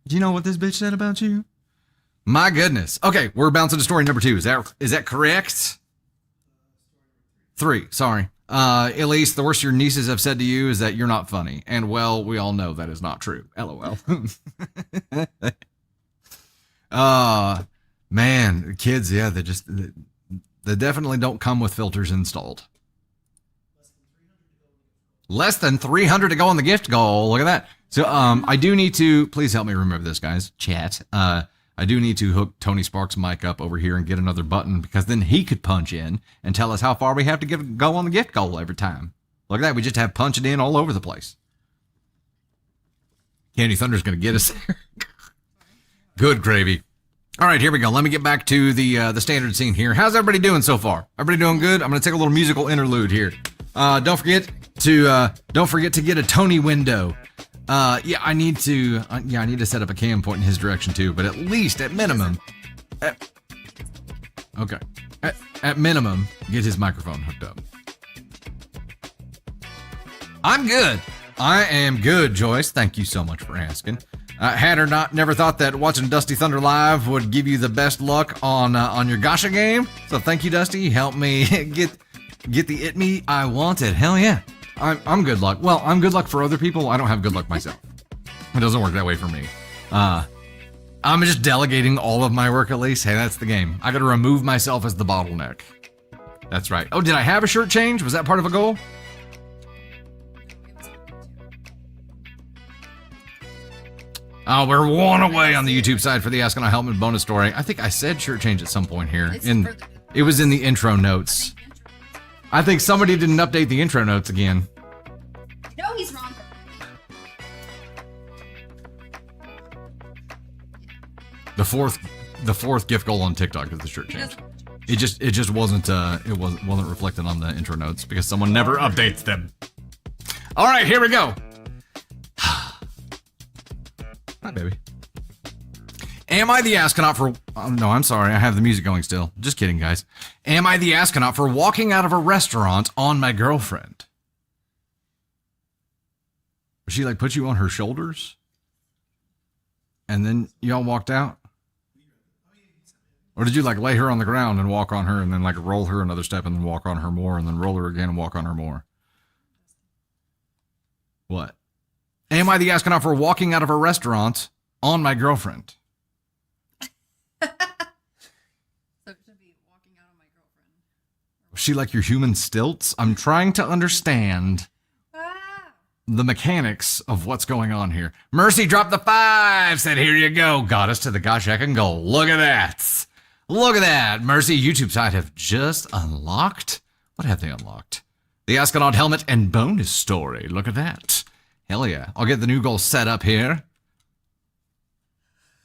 do you know what this bitch said about you? My goodness. Okay, we're bouncing to story number 2. Is that correct? 3. Sorry. Elise, the worst your nieces have said to you is that you're not funny. And well, we all know that is not true. LOL. Man, kids, yeah, they definitely don't come with filters installed. Less than 300 to go on the gift goal. Look at that. So, I do need to, please help me remember this, guys. Chat. I do need to hook Tony Sparks' mic up over here and get another button, because then he could punch in and tell us how far we have to go on the gift goal every time. Look at that. We just have punching in all over the place. Kaden Thunder's going to get us there. Good gravy. All right, here we go. Let me get back to the standard scene here. How's everybody doing so far? Everybody doing good? I'm going to take a little musical interlude here. Don't forget to get a Tony window. I need to set up a cam point in his direction too, but at minimum, at minimum, get his microphone hooked up. I'm good. I am good, Joyce. Thank you so much for asking. Had or not, never thought that watching Dusty Thunder live would give you the best luck on your Gacha game. So thank you, Dusty. Help me get the it me I wanted. Hell yeah. I'm good luck. Well, I'm good luck for other people. I don't have good luck myself. It doesn't work that way for me. I'm just delegating all of my work at least. Hey, that's the game. I got to remove myself as the bottleneck. That's right. Oh, did I have a shirt change? Was that part of a goal? Oh, we're one away on the YouTube side for the Ask and I Help Me bonus story. I think I said shirt change at some point here. It was in the intro notes. I think somebody didn't update the intro notes again. No, he's wrong. The fourth gift goal on TikTok is the shirt change. It just wasn't reflected on the intro notes because someone never updates them. All right, here we go. Hi, baby. Am I the astronaut for... Oh, no, I'm sorry. I have the music going still. Just kidding, guys. Am I the astronaut for walking out of a restaurant on my girlfriend? She, put you on her shoulders? And then y'all walked out? Or did you like lay her on the ground and walk on her and then like roll her another step and then walk on her more and then roll her again and walk on her more? What? Am I the astronaut for walking out of a restaurant on my girlfriend? So it should be walking out on my girlfriend. Was she like your human stilts? I'm trying to understand the mechanics of what's going on here. Mercy dropped the 5, said, here you go. Got us to the gosh heck and goal. Look at that. Look at that. Mercy, YouTube side have just unlocked. What have they unlocked? The astronaut helmet and bonus story. Look at that. Hell yeah. I'll get the new goal set up here.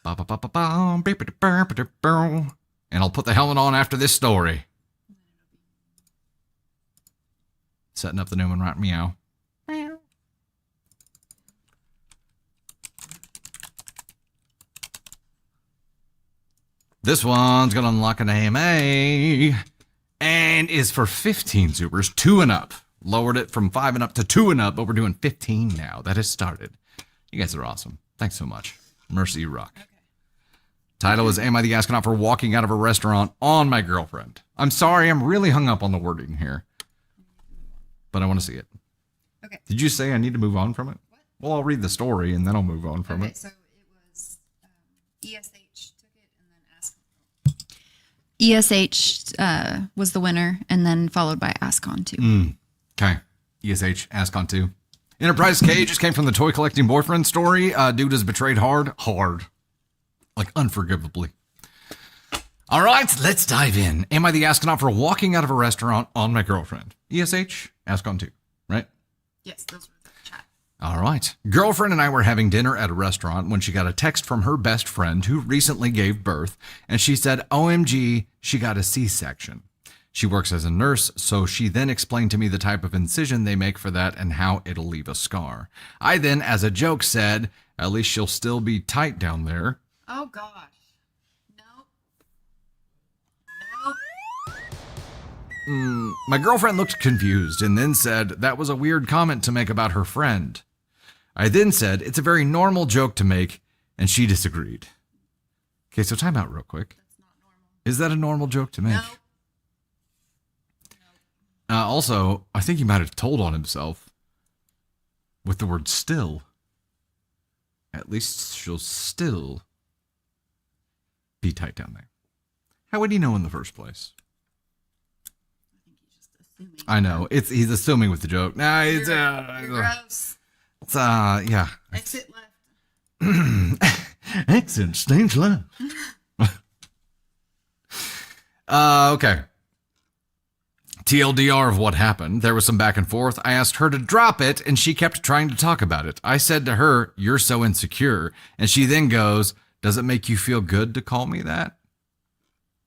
And I'll put the helmet on after this story. Setting up the new one right meow. This one's going to unlock an AMA and is for 15 supers, 2 and up. Lowered it from 5 and up to 2 and up, but we're doing 15 now. That has started. You guys are awesome. Thanks so much. Mercy, you rock. Okay. Title is, Am I the astronaut for walking out of a restaurant on my girlfriend? I'm sorry, I'm really hung up on the wording here. But I want to see it. Okay. Did you say I need to move on from it? What? Well, I'll read the story and then I'll move on from it. So it was ESH took it and then ESH was the winner and then followed by Ascon 2. Okay. ESH, Ascon 2. Enterprise K just came from the toy collecting boyfriend story. Dude is betrayed hard. Like unforgivably. All right, let's dive in. Am I the astronaut for walking out of a restaurant on my girlfriend? ESH, Ascon 2, right? Yes, those were the chat. All right. Girlfriend and I were having dinner at a restaurant when she got a text from her best friend who recently gave birth, and she said, OMG, she got a C-section. She works as a nurse, so she then explained to me the type of incision they make for that and how it'll leave a scar. I then, as a joke, said, at least she'll still be tight down there. Oh, gosh. Nope. My girlfriend looked confused and then said that was a weird comment to make about her friend. I then said it's a very normal joke to make, and she disagreed. Okay, so time out real quick. That's not normal. Is that a normal joke to make? No. Also, I think he might have told on himself with the word still. At least she'll still be tight down there. How would he know in the first place? I think he's just assuming. I know. He's assuming with the joke. Nah, it's You're gross. It's yeah. Exit left. Exit stage left. Okay. TLDR of what happened. There was some back and forth. I asked her to drop it, and she kept trying to talk about it. I said to her, "You're so insecure." And she then goes, "Does it make you feel good to call me that?"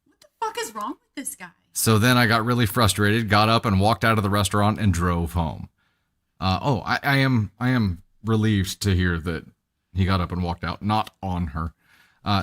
What the fuck is wrong with this guy? So then I got really frustrated, got up and walked out of the restaurant and drove home. I am relieved to hear that he got up and walked out, not on her.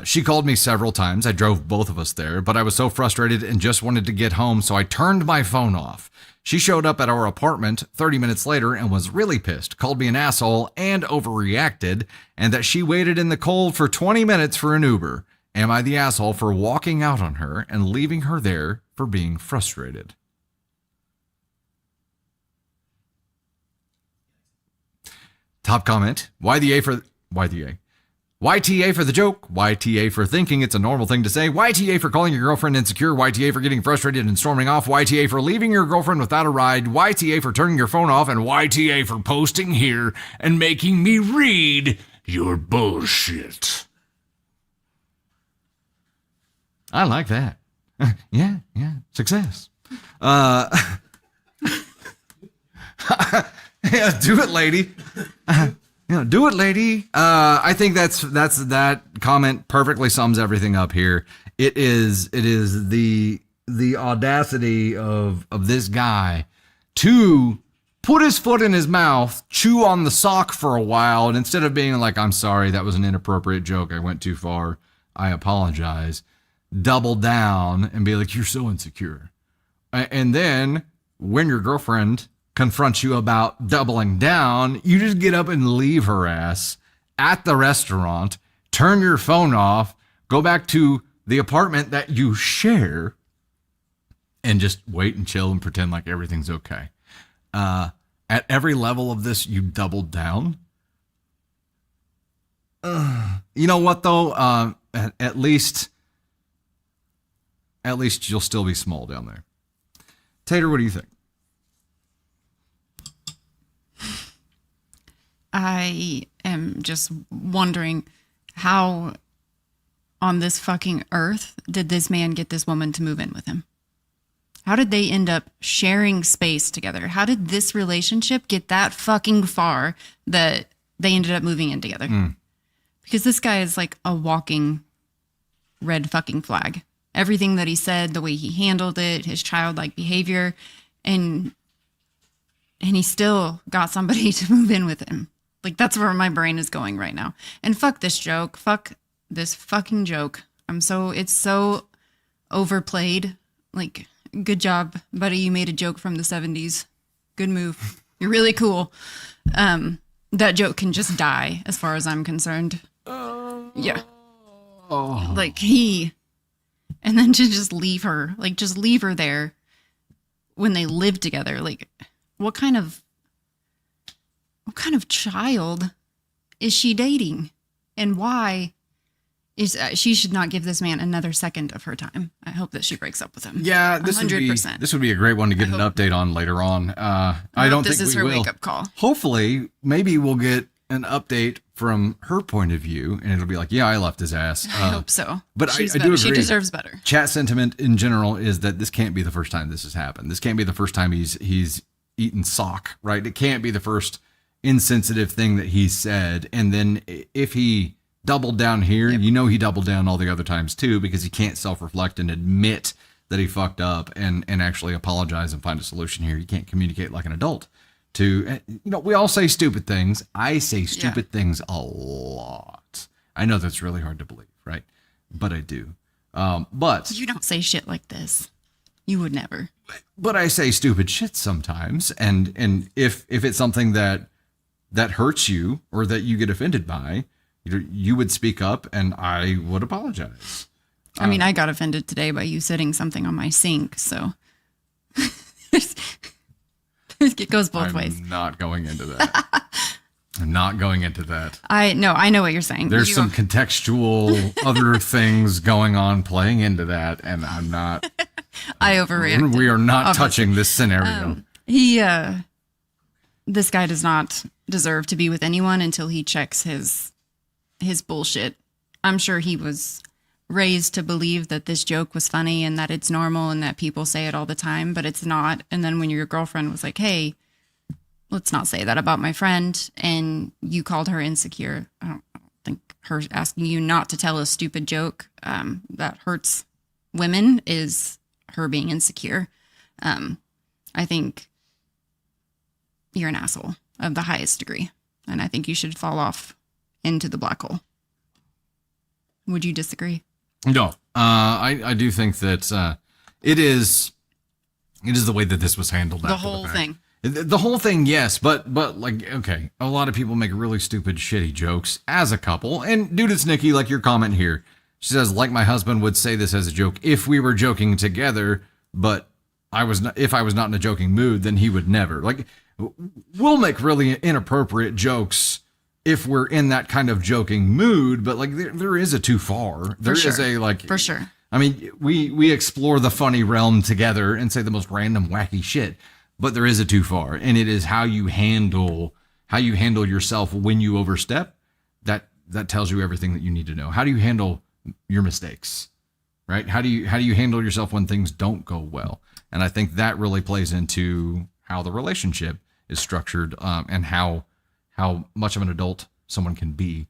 She called me several times. I drove both of us there, but I was so frustrated and just wanted to get home, so I turned my phone off. She showed up at our apartment 30 minutes later and was really pissed, called me an asshole and overreacted, and that she waited in the cold for 20 minutes for an Uber. Am I the asshole for walking out on her and leaving her there for being frustrated? Top comment, YTA for the joke, YTA for thinking it's a normal thing to say, YTA for calling your girlfriend insecure, YTA for getting frustrated and storming off, YTA for leaving your girlfriend without a ride, YTA for turning your phone off, and YTA for posting here and making me read your bullshit. I like that. Yeah, success. Yeah, do it, lady. Do it, lady. I think that comment perfectly sums everything up here. It is the audacity of this guy to put his foot in his mouth, chew on the sock for a while, and instead of being like, "I'm sorry, that was an inappropriate joke. I went too far. I apologize," double down and be like, "You're so insecure." And then when your girlfriend confronts you about doubling down, you just get up and leave her ass at the restaurant, turn your phone off, go back to the apartment that you share, and just wait and chill and pretend like everything's okay. At every level of this, you doubled down. You know what though? At least you'll still be small down there. Tater, what do you think? I am just wondering how on this fucking earth did this man get this woman to move in with him? How did they end up sharing space together? How did this relationship get that fucking far that they ended up moving in together? Because this guy is like a walking red fucking flag. Everything that he said, the way he handled it, his childlike behavior, and he still got somebody to move in with him. Like, that's where my brain is going right now. And fuck this joke. Fuck this fucking joke. It's so overplayed. Like, good job, buddy. You made a joke from the 70s. Good move. You're really cool. That joke can just die as far as I'm concerned. Yeah. Like, and then to just leave her. Like, just leave her there when they live together. Like, what kind of child is she dating? And why is she should not give this man another second of her time. I hope that she breaks up with him. Yeah, this 100%. Would be a great one to get an update on later on. I don't think this is her wake-up call. Hopefully, maybe we'll get an update from her point of view, and it'll be like, yeah, I left his ass. I hope so. But I do agree. She deserves better. Chat sentiment in general is that this can't be the first time this has happened. This can't be the first time he's eaten sock, right? It can't be the first insensitive thing that he said. And then if he doubled down here, he doubled down all the other times too, because he can't self-reflect and admit that he fucked up and actually apologize and find a solution here. He can't communicate like an adult. We all say stupid things. I say stupid things a lot. I know that's really hard to believe, right? But I do. But you don't say shit like this. You would never. But I say stupid shit sometimes. And if it's something that hurts you or that you get offended by, you would speak up and I would apologize. I mean, I got offended today by you setting something on my sink, so it goes both ways. I'm not going into that. I'm not going into that. I know what you're saying. There's some contextual other things going on playing into that, and I'm not. I overreacted. We are not touching this scenario. This guy does not deserve to be with anyone until he checks his bullshit. I'm sure he was raised to believe that this joke was funny and that it's normal and that people say it all the time, but it's not. And then when your girlfriend was like, hey, let's not say that about my friend, and you called her insecure, I don't think her asking you not to tell a stupid joke that hurts women is her being insecure. I think you're an asshole of the highest degree, and I think you should fall off into the black hole. Would you disagree? No, I do think that it is the way that this was handled. The whole thing. The whole thing, yes, but like, okay, a lot of people make really stupid, shitty jokes as a couple. And dude, it's Nikki, like your comment here. She says, like my husband would say this as a joke if we were joking together, but if I was not in a joking mood, then he would never. Like, we'll make really inappropriate jokes if we're in that kind of joking mood, but like there is a too far. There is a like for sure. I mean, we explore the funny realm together and say the most random wacky shit, but there is a too far, and it is how you handle yourself when you overstep. That tells you everything that you need to know. How do you handle your mistakes, right? How do you handle yourself when things don't go well? And I think that really plays into how the relationship is structured, and how much of an adult someone can be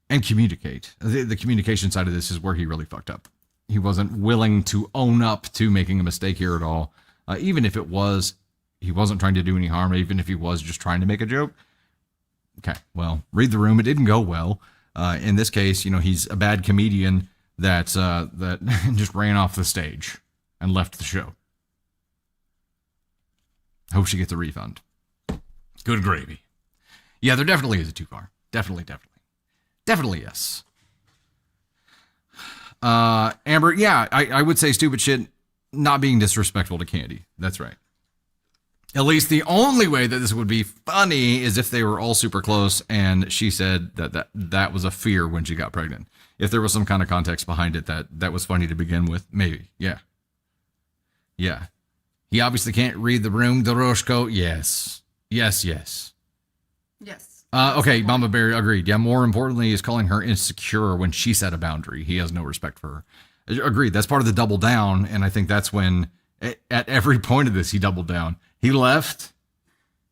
and communicate. The communication side of this is where he really fucked up. He wasn't willing to own up to making a mistake here at all. Even if he wasn't trying to do any harm, even if he was just trying to make a joke. Okay, well, read the room. It didn't go well. In this case, he's a bad comedian that just ran off the stage and left the show. Hope she gets a refund. Good gravy. Yeah, there definitely is a too far. Definitely. Definitely yes. Amber, yeah, I would say stupid shit, not being disrespectful to Candy. That's right. At least the only way that this would be funny is if they were all super close and she said that was a fear when she got pregnant. If there was some kind of context behind it that was funny to begin with, maybe. Yeah. Yeah. He obviously can't read the room, Doroshko. Yes. Yes, yes. Yes. Okay, Mama Bear agreed. Yeah, more importantly is calling her insecure when she set a boundary. He has no respect for her. Agreed. That's part of the double down, and I think that's when, at every point of this, he doubled down. He left,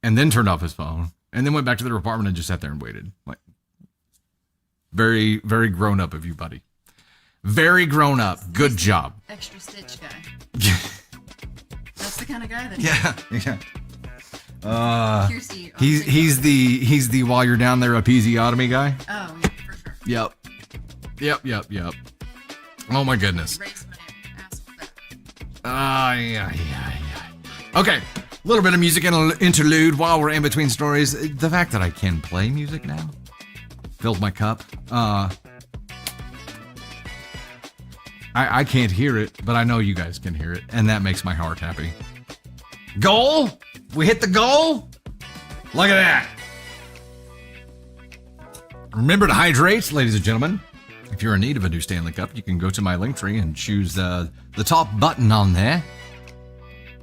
and then turned off his phone, and then went back to their apartment and just sat there and waited. Like, very, very grown up of you, buddy. Very grown up. Good job. Extra stitch guy. That's the kind of guy that. Yeah. Kirsty, He's the while you're down there episiotomy guy. Oh, yeah, for sure. Yep. Oh my goodness. Raise my ass with that. Yeah. Okay. A little bit of music interlude while we're in between stories. The fact that I can play music now fills my cup. I can't hear it, but I know you guys can hear it, and that makes my heart happy. Goal? We hit the goal? Look at that. Remember to hydrate, ladies and gentlemen. If you're in need of a new Stanley Cup, you can go to my Linktree and choose the top button on there.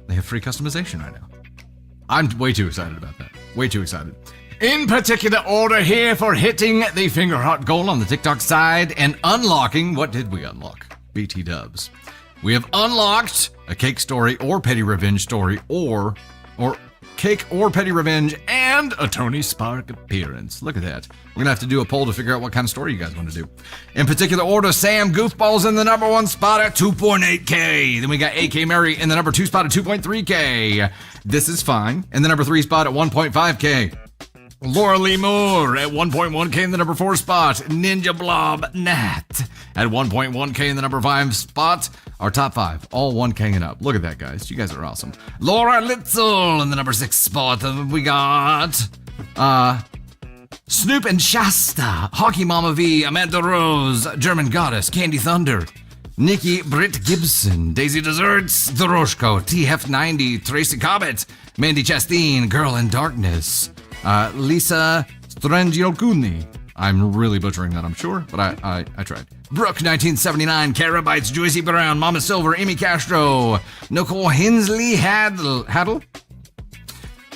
They have free customization right now. I'm way too excited about that. Way too excited. In particular order here for hitting the finger hot goal on the TikTok side and unlocking, what did we unlock? BT dubs. We have unlocked a cake story or petty revenge story or cake or petty revenge and a Tony Spark appearance. Look at that. We're going to have to do a poll to figure out what kind of story you guys want to do. In particular order, Sam Goofball's in the number 1 spot at 2.8K. Then we got AK Mary in the number 2 spot at 2.3K. This is fine. In the number 3 spot at 1.5K. Laura Lee Moore at 1.1K in the number 4 spot. Ninja Blob Nat at 1.1K in the number 5 spot. Our top 5, all 1K and up. Look at that, guys. You guys are awesome. Laura Litzel in the number 6 spot. We got Snoop and Shasta, Hockey Mama V, Amanda Rose, German Goddess, Candy Thunder, Nikki Britt Gibson, Daisy Desserts, Doroshko, TF90, Tracy Cobbett, Mandy Chastain, Girl in Darkness, Lisa Strangiokuni. I'm really butchering that, I'm sure, but I tried. Brooke, 1979, Kara Bites, Joycey Brown, Mama Silver, Amy Castro, Nicole Hensley Haddle,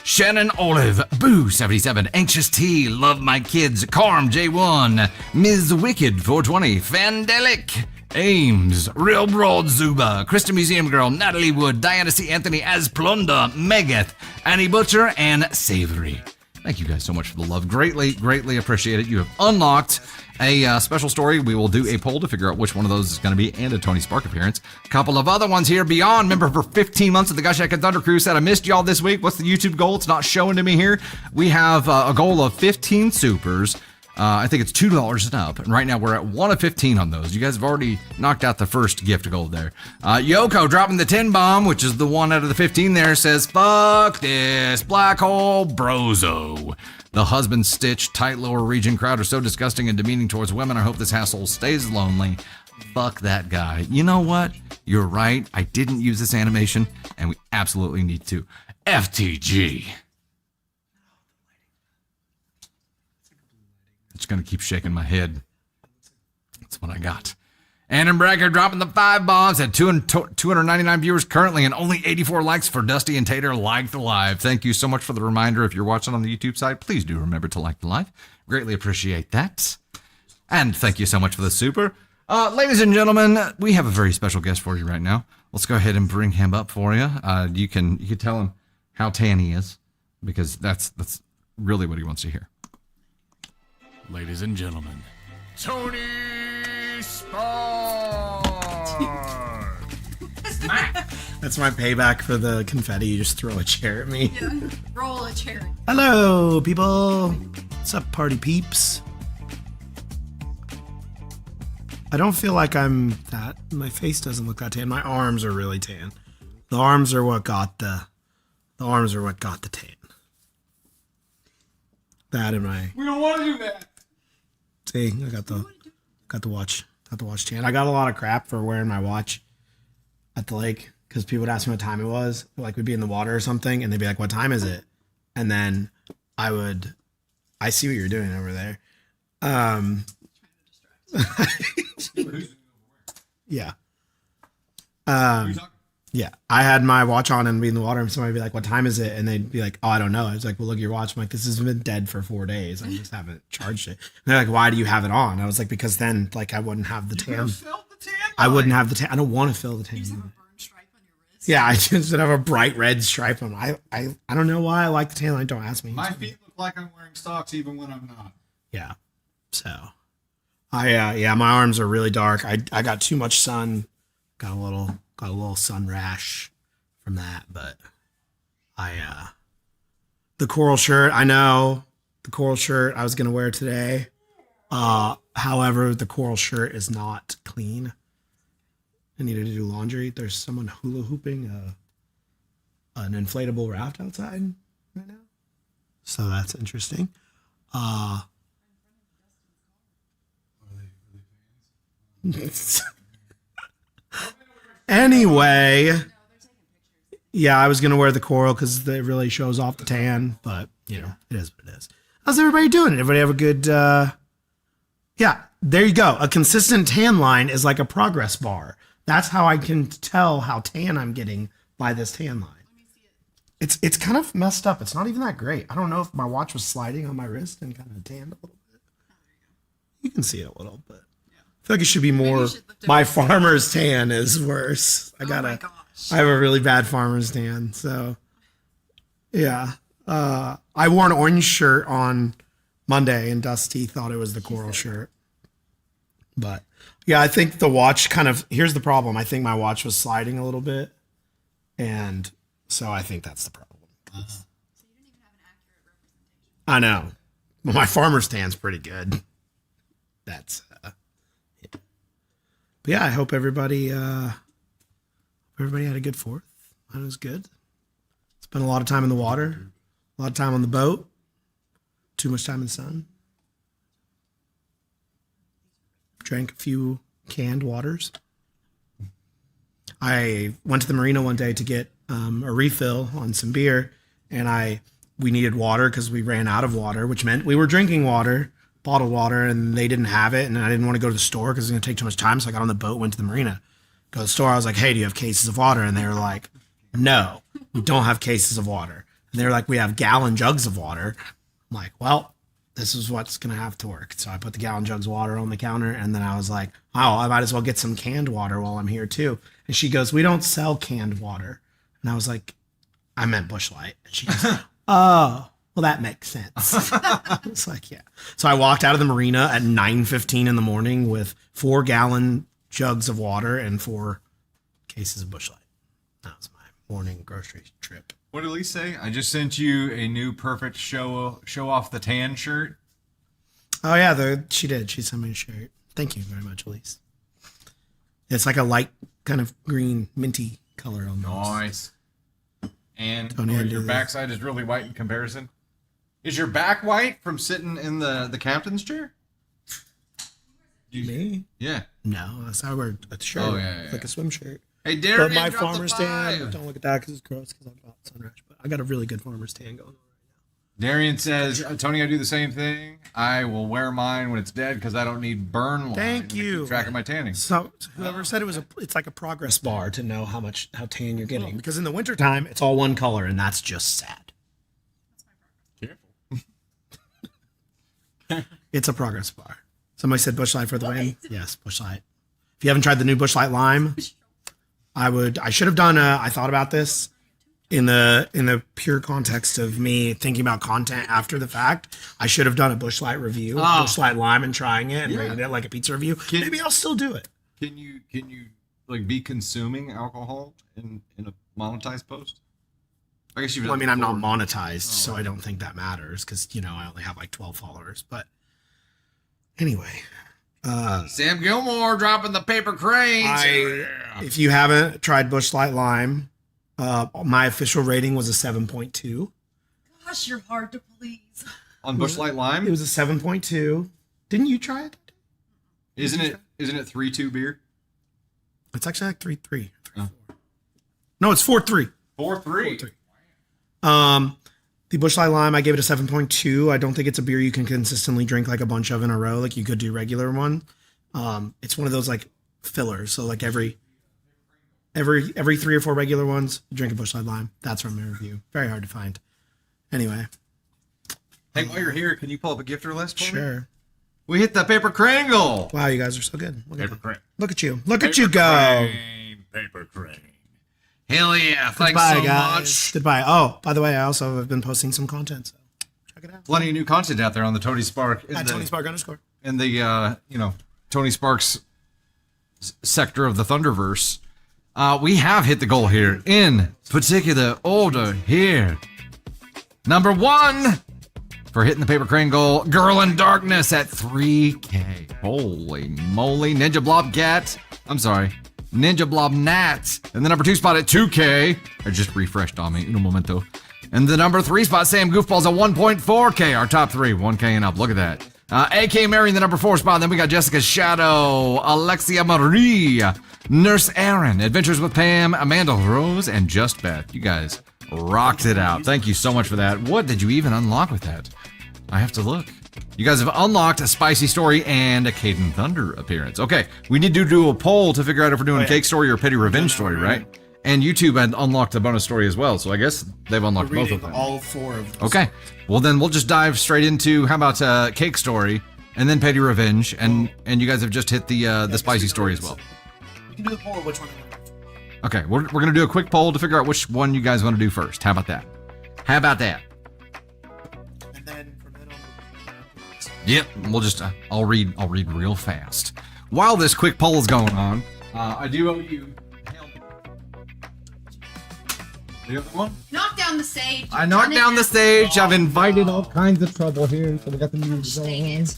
Shannon Olive, Boo, 77, Anxious T, Love My Kids, Carm, J1, Ms. Wicked, 420, Fandelic, Ames, Real Broad Zuba, Kristen Museum Girl, Natalie Wood, Diana C. Anthony as Plunda, Megath, Annie Butcher, and Savory. Thank you guys so much for the love. Greatly appreciate it. You have unlocked a special story. We will do a poll to figure out which one of those is going to be and a Tony Spark appearance. A couple of other ones here. Beyond, member for 15 months of the Kaden Thunder Crew, said, I missed y'all this week. What's the YouTube goal? It's not showing to me here. We have a goal of 15 supers. I think it's $2 and up. And right now we're at 1 of 15 on those. You guys have already knocked out the first gift goal there. Yoko dropping the 10 bomb, which is the one out of the 15 there, says, fuck this black hole brozo. The husband stitch, tight lower region crowd are so disgusting and demeaning towards women. I hope this asshole stays lonely. Fuck that guy. You know what? You're right. I didn't use this animation, and we absolutely need to. FTG. Just gonna keep shaking my head. That's what I got. Ann and Bragger dropping the 5 bombs at 299 viewers currently and only 84 likes for Dusty and Tater like the live. Thank you so much for the reminder. If you're watching on the YouTube side, please do remember to like the live. Greatly appreciate that. And thank you so much for the super. Ladies and gentlemen, we have a very special guest for you right now. Let's go ahead and bring him up for you. You can tell him how tan he is, because that's really what he wants to hear. Ladies and gentlemen, Tony Spark. That's my payback for the confetti. You just throw a chair at me. Yeah, roll a chair. Hello, people. What's up, party peeps? I don't feel like I'm that. My face doesn't look that tan. My arms are really tan. The arms are what got the tan. That and my... We don't want to do that. See, I got the watch. Got the watch tan. I got a lot of crap for wearing my watch at the lake because people would ask me what time it was. Like we'd be in the water or something, and they'd be like, "What time is it?" And then I see what you're doing over there. Yeah. Yeah. I had my watch on and be in the water, and somebody would be like, "What time is it?" And they'd be like, "Oh, I don't know." I was like, "Well, look at your watch." I'm like, "This has been dead for 4 days. I just haven't charged it." And they're like, "Why do you have it on?" I was like, "Because then, like, I wouldn't have the tan. I wouldn't have the tan. I don't want to fill the tan. You just have a burn stripe on your wrist. Yeah, I just have a bright red stripe on. I don't know why I like the tan line. Don't ask me. My feet look like I'm wearing socks even when I'm not. Yeah. So, yeah, my arms are really dark. I got too much sun. Got a little sun rash from that, but the coral shirt. I know the coral shirt I was gonna wear today. However, the coral shirt is not clean. I needed to do laundry. There's someone hula hooping an inflatable raft outside right now. So that's interesting. Anyway, yeah, I was going to wear the coral because it really shows off the tan, but you know, it is what it is. How's everybody doing? Everybody have a good, yeah, there you go. A consistent tan line is like a progress bar. That's how I can tell how tan I'm getting by this tan line. It's kind of messed up. It's not even that great. I don't know if my watch was sliding on my wrist and kind of tanned a little bit. You can see it a little, but I feel like it should be more. My farmer's tan is worse. I have a really bad farmer's tan. So yeah. I wore an orange shirt on Monday and Dusty thought it was the coral shirt. But yeah, I think the watch here's the problem. I think my watch was sliding a little bit. And so I think that's the problem. So you didn't even have an accurate representation. I know. Well, my farmer's tan's pretty good. That's yeah. But yeah, I hope everybody had a good 4th. Mine was good. Spent a lot of time in the water, a lot of time on the boat, too much time in the sun. Drank a few canned waters. I went to the marina one day to get a refill on some beer, and we needed water because we ran out of water, which meant we were drinking water, bottled water, and they didn't have it, and I didn't want to go to the store because it was going to take too much time, so I got on the boat, went to the marina. Go to the store, I was like, "Hey, do you have cases of water?" And they were like, "No, we don't have cases of water." And they were like, "We have gallon jugs of water." I'm like, "Well, this is what's going to have to work." So I put the gallon jugs of water on the counter, and then I was like, "Oh, I might as well get some canned water while I'm here too." And she goes, "We don't sell canned water." And I was like, "I meant Busch Light." And she goes, "Oh, well, that makes sense." It's like, yeah. So I walked out of the marina at 9:15 in the morning with 4-gallon jugs of water and 4 cases of Busch Light. That was my morning grocery trip. What did Elise say? I just sent you a new perfect show off the tan shirt. Oh yeah, she did. She sent me a shirt. Thank you very much, Elise. It's like a light kind of green minty color almost. Nice. And Tony, your backside is really white in comparison. Is your back white from sitting in the captain's chair? Me? Yeah. No, that's how I wear a shirt. Oh, yeah, like a swim shirt. Hey, Darren, But my farmer's tan, don't look at that because it's gross because I've got sunrash. But I got a really good farmer's tan going on right now. Darian says, Tony, I do the same thing. I will wear mine when it's dead because I don't need burn line. Thank to you. keep track of my tanning. So whoever said it's like a progress bar to know how tan you're getting. Because in the wintertime, it's all one color, and that's just sad. Careful. It's a progress bar. Somebody said Busch Light for the win. Yes, Busch Light. If you haven't tried the new Busch Light Lime, I should have done I thought about this in the pure context of me thinking about content after the fact. I should have done a Busch Light review, Busch Light Lime, and trying it and rated it like a pizza review. Maybe I'll still do it. Can you like be consuming alcohol in a monetized post? I guess I'm not monetized, so I don't think that matters because I only have like 12 followers. But anyway, Sam Gilmore dropping the paper cranes. If you haven't tried Busch Light Lime, my official rating was a 7.2. Gosh, you're hard to please. On Busch Light Lime? It was a 7.2. Didn't you try it? Isn't it 3-2 beer? It's actually like 3-3. No, it's 4-3. 4-3. The Busch Light Lime, I gave it a 7.2. I don't think it's a beer you can consistently drink like a bunch of in a row, like you could do regular one. It's one of those like fillers. So like every 3 or 4 regular ones, you drink a Busch Light Lime. That's from my review. Very hard to find. Anyway. Hey, while you're here, can you pull up a gifter list for me? Sure. We hit the paper crangle. Wow, you guys are so good. Look at Paper that. crane. Look at you. Look at you go. Paper crane. Hell yeah. Thanks Goodbye, so guys. much. Goodbye. Oh, by the way, I also have been posting some content, so check it out. Plenty of new content out there on the Tony Spark. At Tony Spark _. In the Tony Sparks sector of the Thunderverse. We have hit the goal here in particular order here. Number 1 for hitting the paper crane goal, Girl in Darkness at 3K. Holy moly. Ninja Blob Nat. And the number 2 spot at 2K. I just refreshed on me. Un momento. And the number 3 spot, Sam Goofball's at 1.4K. Our top 3, 1K and up. Look at that. AK Mary in the number 4 spot. Then we got Jessica Shadow, Alexia Marie, Nurse Aaron, Adventures with Pam, Amanda Rose, and Just Beth. You guys rocked it out. Thank you so much for that. What did you even unlock with that? I have to look. You guys have unlocked a Spicy Story and a Kaden Thunder appearance. Okay, we need to do a poll to figure out if we're doing Cake Story or Petty Revenge Story, right? And YouTube had unlocked a bonus story as well, so I guess they've unlocked both of them. All 4 of those. Okay, well then we'll just dive straight into, how about Cake Story and then Petty Revenge, and you guys have just hit the Spicy Story as well. We can do a poll of which one. Okay, we're gonna do a quick poll to figure out which one you guys want to do first. How about that? And then from then on. Yep, we'll just I'll read real fast. While this quick poll is going on, I do owe you. The other one? Knock down the stage. I knocked down the stage. I've invited all kinds of trouble here, so we got the music Dang on. it.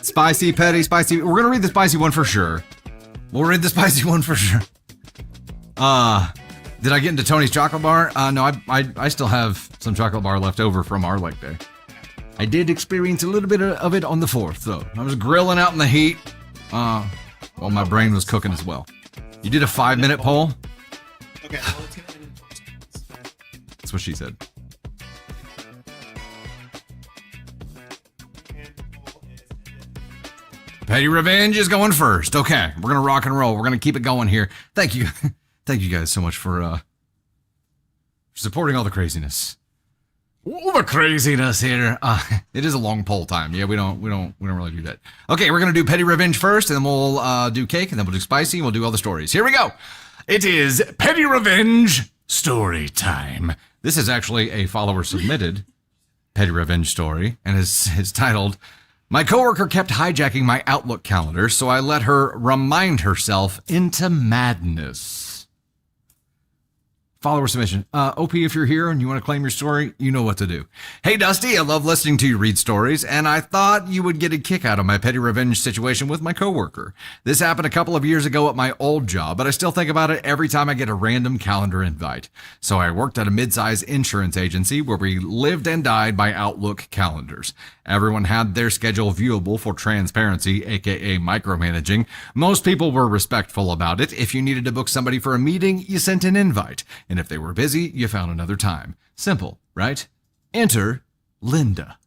Spicy, petty, spicy. We're gonna read the spicy one for sure. We'll read the spicy one for sure. Did I get into Tony's chocolate bar? No, I still have some chocolate bar left over from our leg day. I did experience a little bit of it on the 4th, though. I was grilling out in the heat, while my brain was cooking as well. You did a 5-minute poll? Okay, well, let's get into That's what she said. Petty Revenge is going first. Okay, we're gonna rock and roll. We're gonna keep it going here. Thank you, thank you guys so much for supporting all the craziness. All the craziness here. It is a long poll time. Yeah, we don't really do that. Okay, we're gonna do Petty Revenge first, and then we'll do cake, and then we'll do spicy, and we'll do all the stories. Here we go. It is Petty Revenge story time. This is actually a follower submitted Petty Revenge story, and is titled, "My coworker kept hijacking my Outlook calendar, so I let her remind herself into madness." Follower submission. OP, if you're here and you want to claim your story, you know what to do. Hey, Dusty, I love listening to you read stories, and I thought you would get a kick out of my petty revenge situation with my coworker. This happened a couple of years ago at my old job, but I still think about it every time I get a random calendar invite. So I worked at a mid-size insurance agency where we lived and died by Outlook calendars. Everyone had their schedule viewable for transparency, aka micromanaging. Most people were respectful about it. If you needed to book somebody for a meeting, you sent an invite. And if they were busy, you found another time. Simple, right? Enter Linda.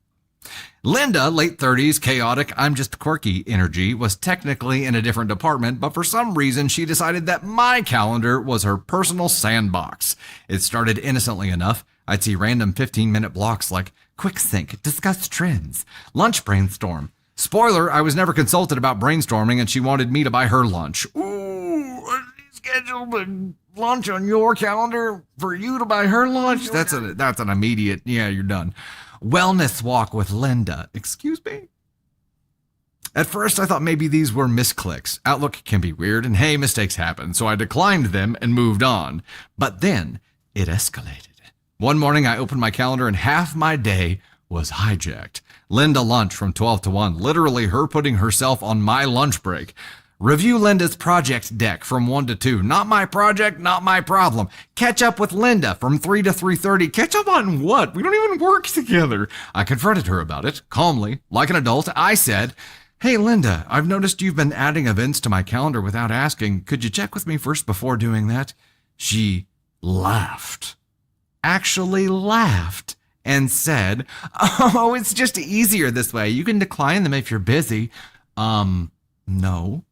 Linda, late 30s, chaotic, I'm just quirky energy, was technically in a different department, but for some reason she decided that my calendar was her personal sandbox. It started innocently enough. I'd see random 15-minute blocks like quick sync, discuss trends, lunch brainstorm. Spoiler, I was never consulted about brainstorming and she wanted me to buy her lunch. Ooh, scheduled a lunch on your calendar for you to buy her lunch? That's an immediate, yeah, you're done. Wellness walk with Linda. Excuse me? At first, I thought maybe these were misclicks. Outlook can be weird, and hey, mistakes happen, so I declined them and moved on. But then it escalated. One morning, I opened my calendar, and half my day was hijacked. Linda lunch from 12 to 1, literally her putting herself on my lunch break. Review Linda's project deck from 1 to 2. Not my project, not my problem. Catch up with Linda from 3 to 3:30. Catch up on what? We don't even work together. I confronted her about it, calmly, like an adult. I said, "Hey, Linda, I've noticed you've been adding events to my calendar without asking. Could you check with me first before doing that?" She laughed. Actually laughed and said, "Oh, it's just easier this way. You can decline them if you're busy." No.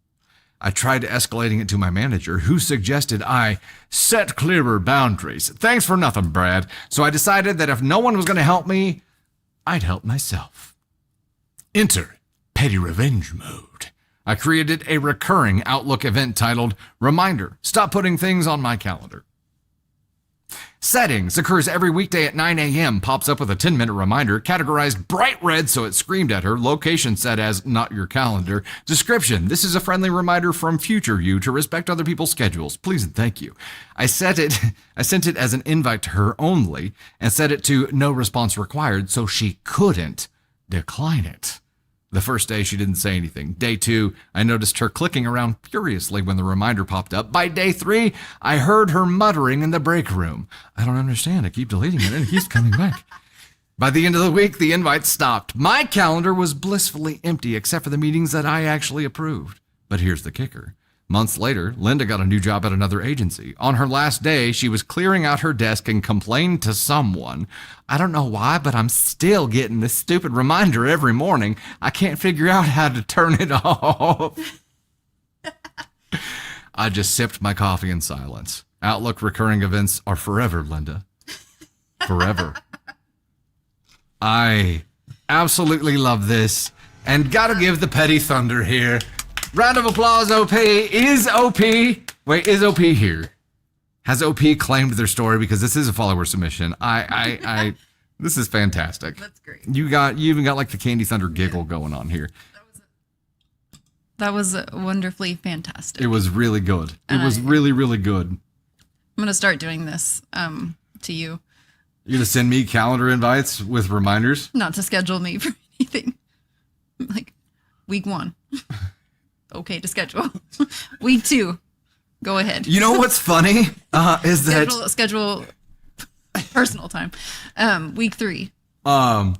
I tried escalating it to my manager, who suggested I set clearer boundaries. Thanks for nothing, Brad. So I decided that if no one was going to help me, I'd help myself. Enter petty revenge mode. I created a recurring Outlook event titled Reminder, Stop Putting Things on My Calendar. Settings occurs every weekday at 9 a.m. Pops up with a 10-minute reminder, categorized bright red so it screamed at her. Location set as not your calendar. Description: this is a friendly reminder from future you to respect other people's schedules. Please and thank you. I sent it as an invite to her only and set it to no response required so she couldn't decline it. The first day, she didn't say anything. Day 2, I noticed her clicking around furiously when the reminder popped up. By day 3, I heard her muttering in the break room. I don't understand. I keep deleting it and it keeps coming back. By the end of the week, the invite stopped. My calendar was blissfully empty except for the meetings that I actually approved. But here's the kicker. Months later, Linda got a new job at another agency. On her last day, she was clearing out her desk and complained to someone. I don't know why, but I'm still getting this stupid reminder every morning. I can't figure out how to turn it off. I just sipped my coffee in silence. Outlook recurring events are forever, Linda. Forever. I absolutely love this. And gotta give the petty thunder here. Round of applause, OP. Is OP here? Has OP claimed their story? Because this is a follower submission. This is fantastic. That's great. You even got like the Candy Thunder giggle going on here. That was wonderfully fantastic. It was really good. It was really, really good. I'm going to start doing this to you. You're going to send me calendar invites with reminders? Not to schedule me for anything. Like, week 1. Okay to schedule. Week 2. Go ahead. You know what's funny? Is that... Schedule personal time. Week 3.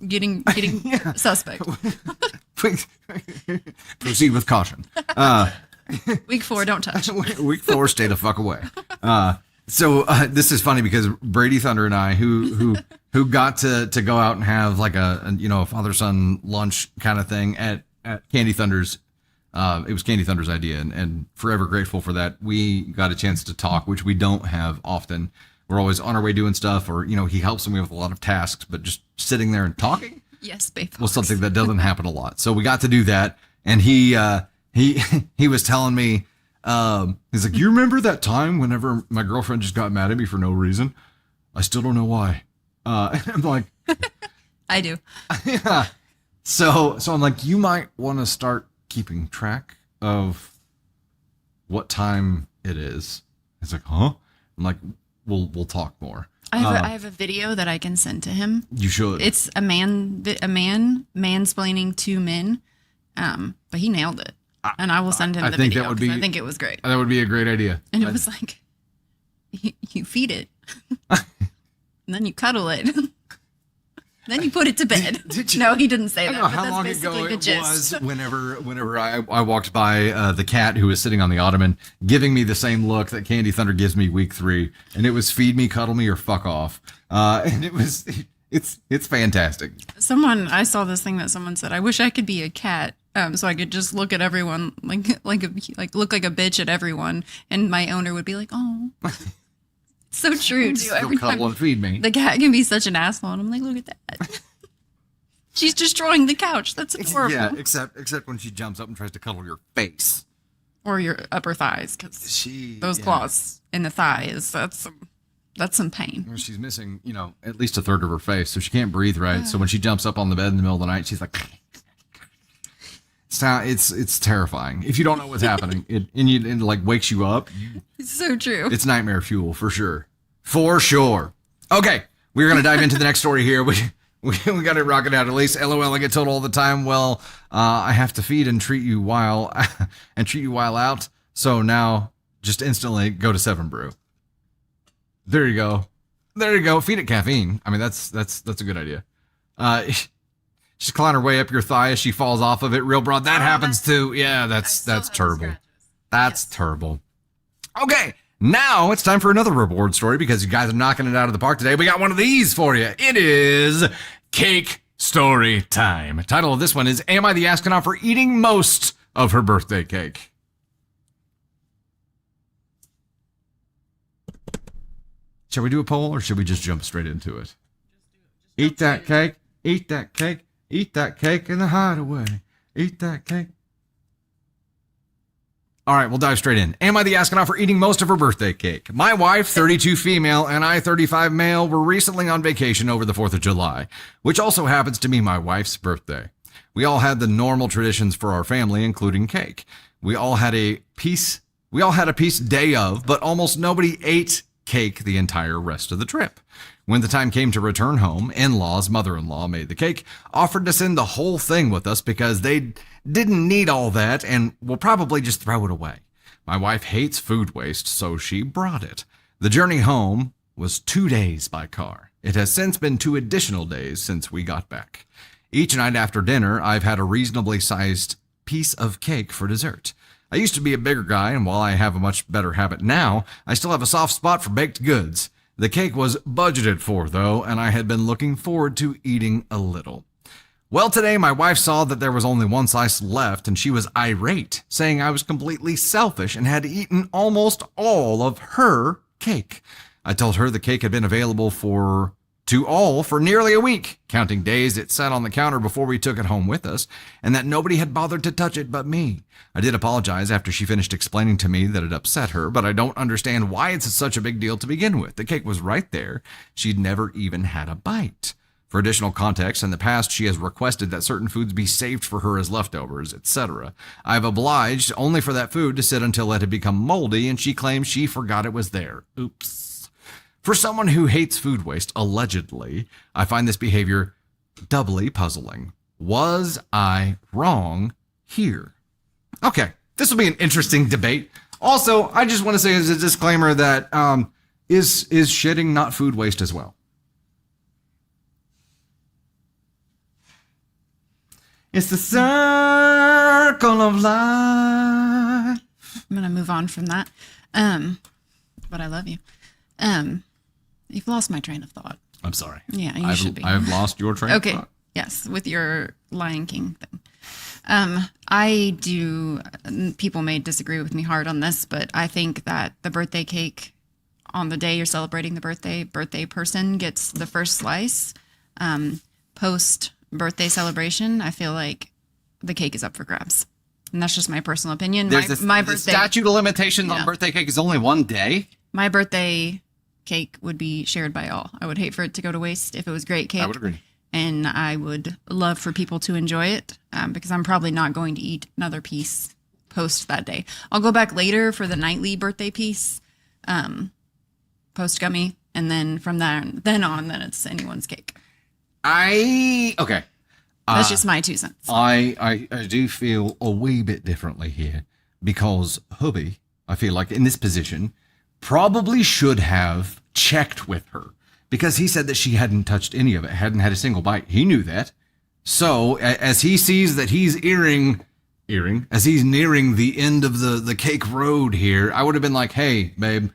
Getting suspect. Proceed with caution. Week 4, don't touch. Week 4, stay the fuck away. So this is funny because Brady Thunder and I, who got to go out and have like a father-son lunch kind of thing at Candy Thunder's. It was Candy Thunder's idea, and forever grateful for that. We got a chance to talk, which we don't have often. We're always on our way doing stuff, or he helps me with a lot of tasks, but just sitting there and talking. Yes, babe. Was something that doesn't happen a lot. So we got to do that, and he was telling me, he's like, "You remember that time whenever my girlfriend just got mad at me for no reason? I still don't know why." And I'm like, I do. Yeah. So I'm like, you might want to start keeping track of what time it is. He's like, huh? I'm like, we'll talk more. I have a video that I can send to him. You should. It's a man mansplaining to men, but he nailed it. And I will send him the video because I think it was great. That would be a great idea. And it was like, you feed it, and then you cuddle it, then you put it to bed. No, he didn't say that. I don't know how long ago it was whenever I walked by the cat who was sitting on the ottoman giving me the same look that Candy Thunder gives me week 3, and it was feed me, cuddle me, or fuck off. And it's fantastic. I saw this thing that someone said, I wish I could be a cat. So I could just look at everyone like look like a bitch at everyone, and my owner would be like, "Oh, so true too." Every cuddle time and feed me. The cat can be such an asshole, and I'm like, "Look at that, she's destroying the couch. That's adorable." Yeah, except when she jumps up and tries to cuddle your face or your upper thighs, because those claws in the thigh that's some pain. She's missing, at least a third of her face, so she can't breathe right. So when she jumps up on the bed in the middle of the night, she's like. It's terrifying. If you don't know what's happening, it like wakes you up. It's so true. It's nightmare fuel for sure. For sure. Okay, we're gonna dive into the next story here. We got it rocking out. At least LOL, I get told all the time. Well, I have to feed and treat you while out. So now just instantly go to 7 Brew. There you go. Feed it caffeine. I mean, that's a good idea. She's clawing her way up your thigh as she falls off of it real broad. That happens too. Yeah, that's terrible. That's terrible. Okay, now it's time for another reward story because you guys are knocking it out of the park today. We got one of these for you. It is cake story time. Title of this one is Am I the Astronaut for Eating Most of Her Birthday Cake? Shall we do a poll or should we just jump straight into it? Eat that cake. Eat that cake. Eat that cake in the hideaway. Eat that cake. All right, we'll dive straight in. Am I the astronaut for eating most of her birthday cake? My wife, 32 female, and I, 35 male, were recently on vacation over the 4th of July, which also happens to be my wife's birthday. We all had the normal traditions for our family, including cake. We all had a piece day of, but almost nobody ate cake the entire rest of the trip. When the time came to return home, in-laws, mother-in-law made the cake, offered to send the whole thing with us because they didn't need all that and will probably just throw it away. My wife hates food waste, so she brought it. The journey home was 2 days by car. It has since been 2 additional days since we got back. Each night after dinner, I've had a reasonably sized piece of cake for dessert. I used to be a bigger guy, and while I have a much better habit now, I still have a soft spot for baked goods. The cake was budgeted for, though, and I had been looking forward to eating a little. Well, today my wife saw that there was only 1 slice left, and she was irate, saying I was completely selfish and had eaten almost all of her cake. I told her the cake had been available to all for nearly a week, counting days it sat on the counter before we took it home with us, and that nobody had bothered to touch it but me. I did apologize after she finished explaining to me that it upset her, but I don't understand why it's such a big deal to begin with. The cake was right there. She'd never even had a bite. For additional context, in the past, she has requested that certain foods be saved for her as leftovers, etc. I've obliged only for that food to sit until it had become moldy, and she claims she forgot it was there. Oops. For someone who hates food waste, allegedly, I find this behavior doubly puzzling. Was I wrong here? Okay, this will be an interesting debate. Also, I just want to say as a disclaimer that is shitting not food waste as well? It's the circle of life. I'm going to move on from that. But I love you. You've lost my train of thought. I'm sorry. Yeah, you should be. I've lost your train of thought. Okay, yes, with your Lion King thing. People may disagree with me hard on this, but I think that the birthday cake on the day you're celebrating the birthday person gets the first slice. Post birthday celebration, I feel like the cake is up for grabs. And that's just my personal opinion. My birthday statute of limitations on birthday cake is only 1 day. My birthday cake would be shared by all. I would hate for it to go to waste if it was great cake. I would agree. And I would love for people to enjoy it because I'm probably not going to eat another piece post that day. I'll go back later for the nightly birthday piece, post gummy, and then from then on, it's anyone's cake. Okay. That's just my 2 cents. I do feel a wee bit differently here because hubby, I feel like in this position, probably should have checked with her because he said that she hadn't touched any of it, hadn't had a single bite. He knew that. So as he sees that he's as he's nearing the end of the cake road here, I would have been like, hey, babe,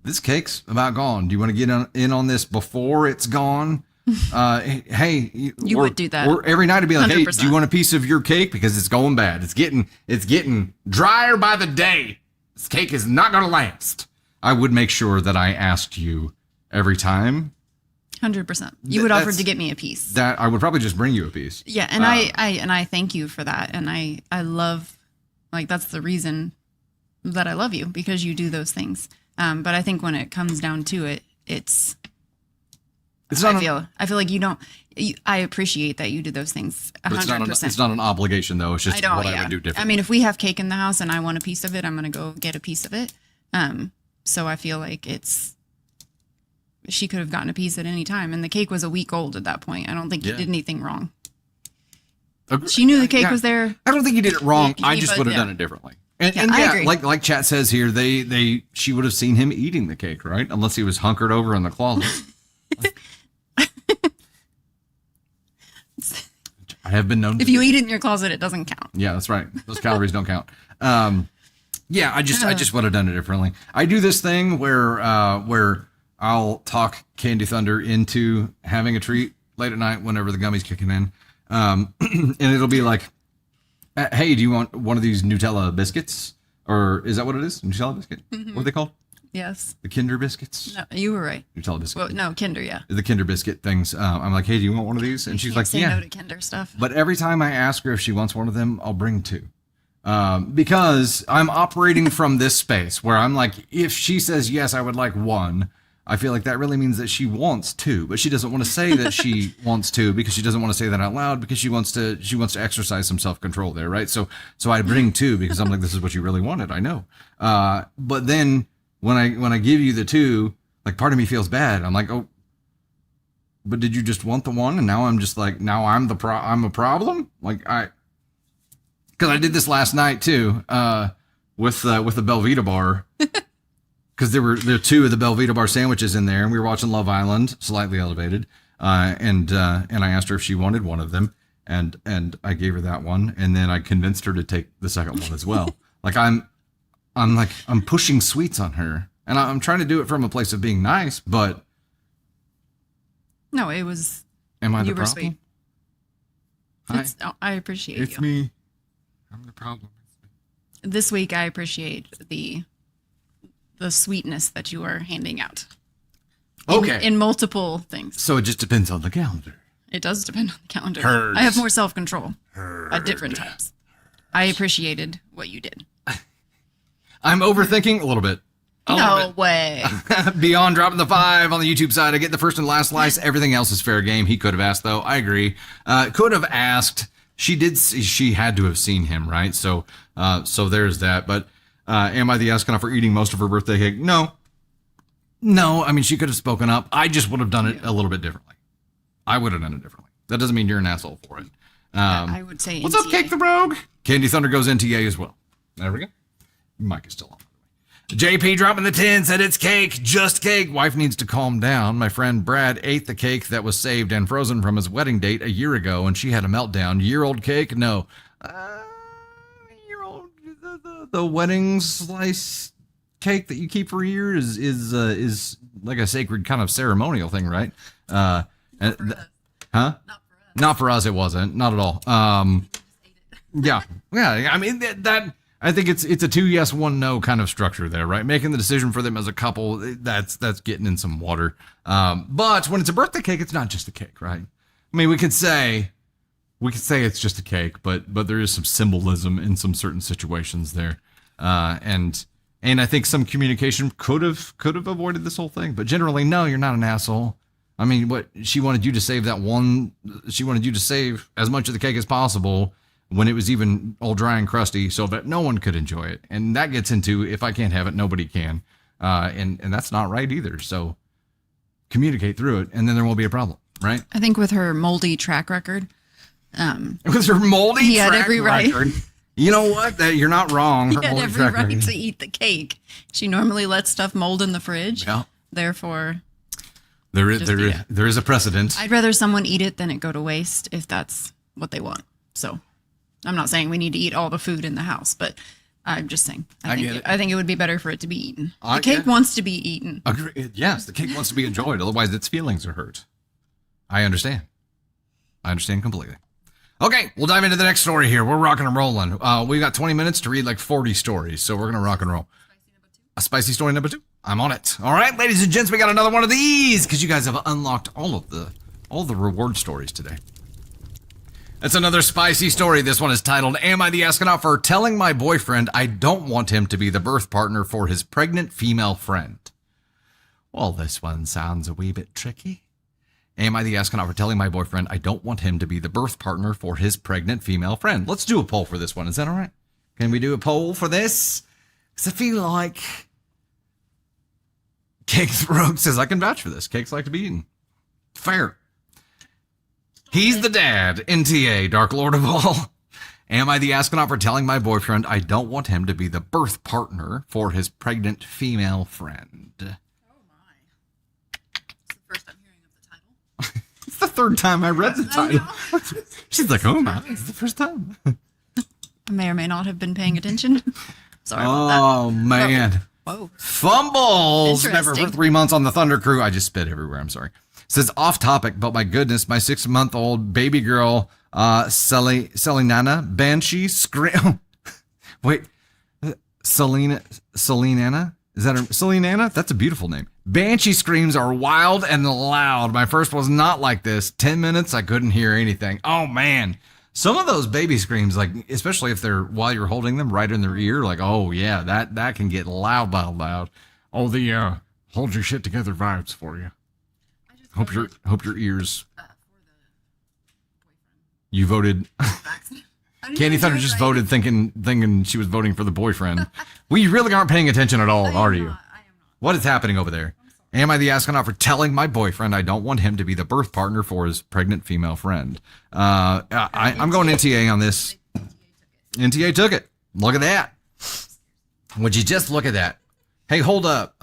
this cake's about gone. Do you want to get in on this before it's gone? Hey, you would do that. Or every night it'd be like, 100%. hey, do you want a piece of your cake? Because it's going bad. It's getting drier by the day. This cake is not going to last. I would make sure that I asked you every time. 100%. You would offer to get me a piece. That I would probably just bring you a piece. Yeah, and I thank you for that. And I love, like, that's the reason that I love you, because you do those things. But I think when it comes down to it, it's It's not I feel like you don't. I appreciate that you do those things. but 100%. it's not an obligation though. It's just what I would do differently. I mean, if we have cake in the house and I want a piece of it, I'm gonna go get a piece of it. So I feel like she could have gotten a piece at any time, and the cake was a week old at that point. I don't think you did anything wrong. She knew the cake was there. I don't think you did it wrong. I just but, would have done it differently. And I agree. like chat says here, she would have seen him eating the cake, right? Unless he was hunkered over in the closet. I have been known. If you eat it in your closet, it doesn't count. Yeah, that's right. Those calories don't count. Yeah, I just would have done it differently. I do this thing where I'll talk Candy Thunder into having a treat late at night whenever the gummy's kicking in. And it'll be like, hey, do you want one of these Nutella biscuits? Or is that what it is? Nutella biscuit? Mm-hmm. What are they called? Yes. The Kinder biscuits? No, you were right. Nutella biscuit. Well, no, Kinder, yeah. The Kinder biscuit things. I'm like, hey, do you want one of these? And she's like, say yeah. no to Kinder stuff. But every time I ask her if she wants one of them, I'll bring two. Because I'm operating from this space where I'm like, if she says, yes, I would like one, I feel like that really means that she wants two, but she doesn't want to say that she wants two because she doesn't want to say that out loud because she wants to exercise some self-control there. Right. So I bring two because I'm like, this is what you really wanted. I know. But then when I give you the two, like part of me feels bad. I'm like, oh, but did you just want the one? And now I'm just like, now I'm a problem. Like cause I did this last night too, with the Belvita bar. Because there were two of the Belvita bar sandwiches in there, and we were watching Love Island, Slightly Elevated, and I asked her if she wanted one of them, and I gave her that one, and then I convinced her to take the second one as well. Like I'm pushing sweets on her, and I'm trying to do it from a place of being nice, but no, it was. Am I the you were problem? Sweet. I appreciate you. It's me. I'm the problem. This week, I appreciate the sweetness that you are handing out. In multiple things. So it just depends on the calendar. It does depend on the calendar. Herds. I have more self-control at different times. I appreciated what you did. I'm overthinking a little bit. No way. Beyond dropping the 5 on the YouTube side, I get the first and last slice. Everything else is fair game. He could have asked, though. I agree. Could have asked. She had to have seen him, right? So there's that. But am I the astronaut for eating most of her birthday cake? No. I mean, she could have spoken up. I just would have done it a little bit differently. I would have done it differently. That doesn't mean you're an asshole for it. I would say what's NTA. up, Cake the Rogue? Candy Thunder goes NTA as well. There we go. Mic is still on. JP dropping the 10 said it's cake, just cake. Wife needs to calm down. My friend Brad ate the cake that was saved and frozen from his wedding date a year ago, and she had a meltdown. Year-old cake? No. Year-old. The wedding slice cake that you keep for a year is like a sacred kind of ceremonial thing, right? Huh? Not for us. It wasn't. Not at all. Yeah. I mean that. I think it's a 2 yes, 1 no kind of structure there, right? Making the decision for them as a couple, that's getting in some water. But when it's a birthday cake, it's not just a cake, right? I mean, we could say it's just a cake, but there is some symbolism in some certain situations there. And I think some communication could have avoided this whole thing. But generally, no, you're not an asshole. I mean, what she wanted you to save she wanted you to save as much of the cake as possible when it was even all dry and crusty so that no one could enjoy it. And that gets into, if I can't have it, nobody can. And that's not right either. So communicate through it and then there won't be a problem, right? I think with her moldy track record. It was her moldy he track had every right. record. You know what? You're not wrong. He Her had moldy every track right record. to eat the cake. She normally lets stuff mold in the fridge. Yeah. Therefore, There is a precedent. I'd rather someone eat it than it go to waste if that's what they want. So I'm not saying we need to eat all the food in the house, but I'm just saying I think it would be better for it to be eaten. The cake wants to be eaten. Yes, the cake wants to be enjoyed. Otherwise, its feelings are hurt. I understand. I understand completely. Okay, we'll dive into the next story here. We're rocking and rolling. We got 20 minutes to read like 40 stories, so we're going to rock and roll. A spicy story number 2. I'm on it. All right, ladies and gents, we got another one of these because you guys have unlocked all the reward stories today. That's another spicy story. This one is titled, Am I the Astronaut for Telling My Boyfriend I Don't Want Him to Be the Birth Partner for His Pregnant Female Friend? Well, this one sounds a wee bit tricky. Am I the astronaut for telling my boyfriend I don't want him to be the birth partner for his pregnant female friend? Let's do a poll for this one. Is that all right? Can we do a poll for this? Because I feel like Cake Throat says I can vouch for this. Cakes like to be eaten. Fair. He's the dad. NTA, Dark Lord of all. Am I the astronaut for telling my boyfriend I don't want him to be the birth partner for his pregnant female friend? Oh my. It's the first I'm hearing of the title. It's the third time I read the title. She's like, oh my, it's the first time. I may or may not have been paying attention. Sorry about that. Oh, man. Whoa. Fumbles. Never for Interesting. 3 months on the Thunder Crew. I just spit everywhere. I'm sorry. Says off topic, but my goodness, my 6-month-old baby girl, Selinana Banshee scream. Wait, Selinana? Is that her? Selinana? That's a beautiful name. Banshee screams are wild and loud. My first was not like this. 10 minutes, I couldn't hear anything. Oh, man. Some of those baby screams, like, especially if they're while you're holding them right in their ear, like, oh, yeah, that can get loud, loud, loud. Oh, the hold your shit together vibes for you. Hope your ears. You voted. Candy Thunder just voted thinking she was voting for the boyfriend. We really aren't paying attention at all, are you? I am not. What is happening over there? Am I the astronaut for telling my boyfriend I don't want him to be the birth partner for his pregnant female friend? I'm going NTA on this. NTA took it. Look at that. Would you just look at that? Hey, hold up.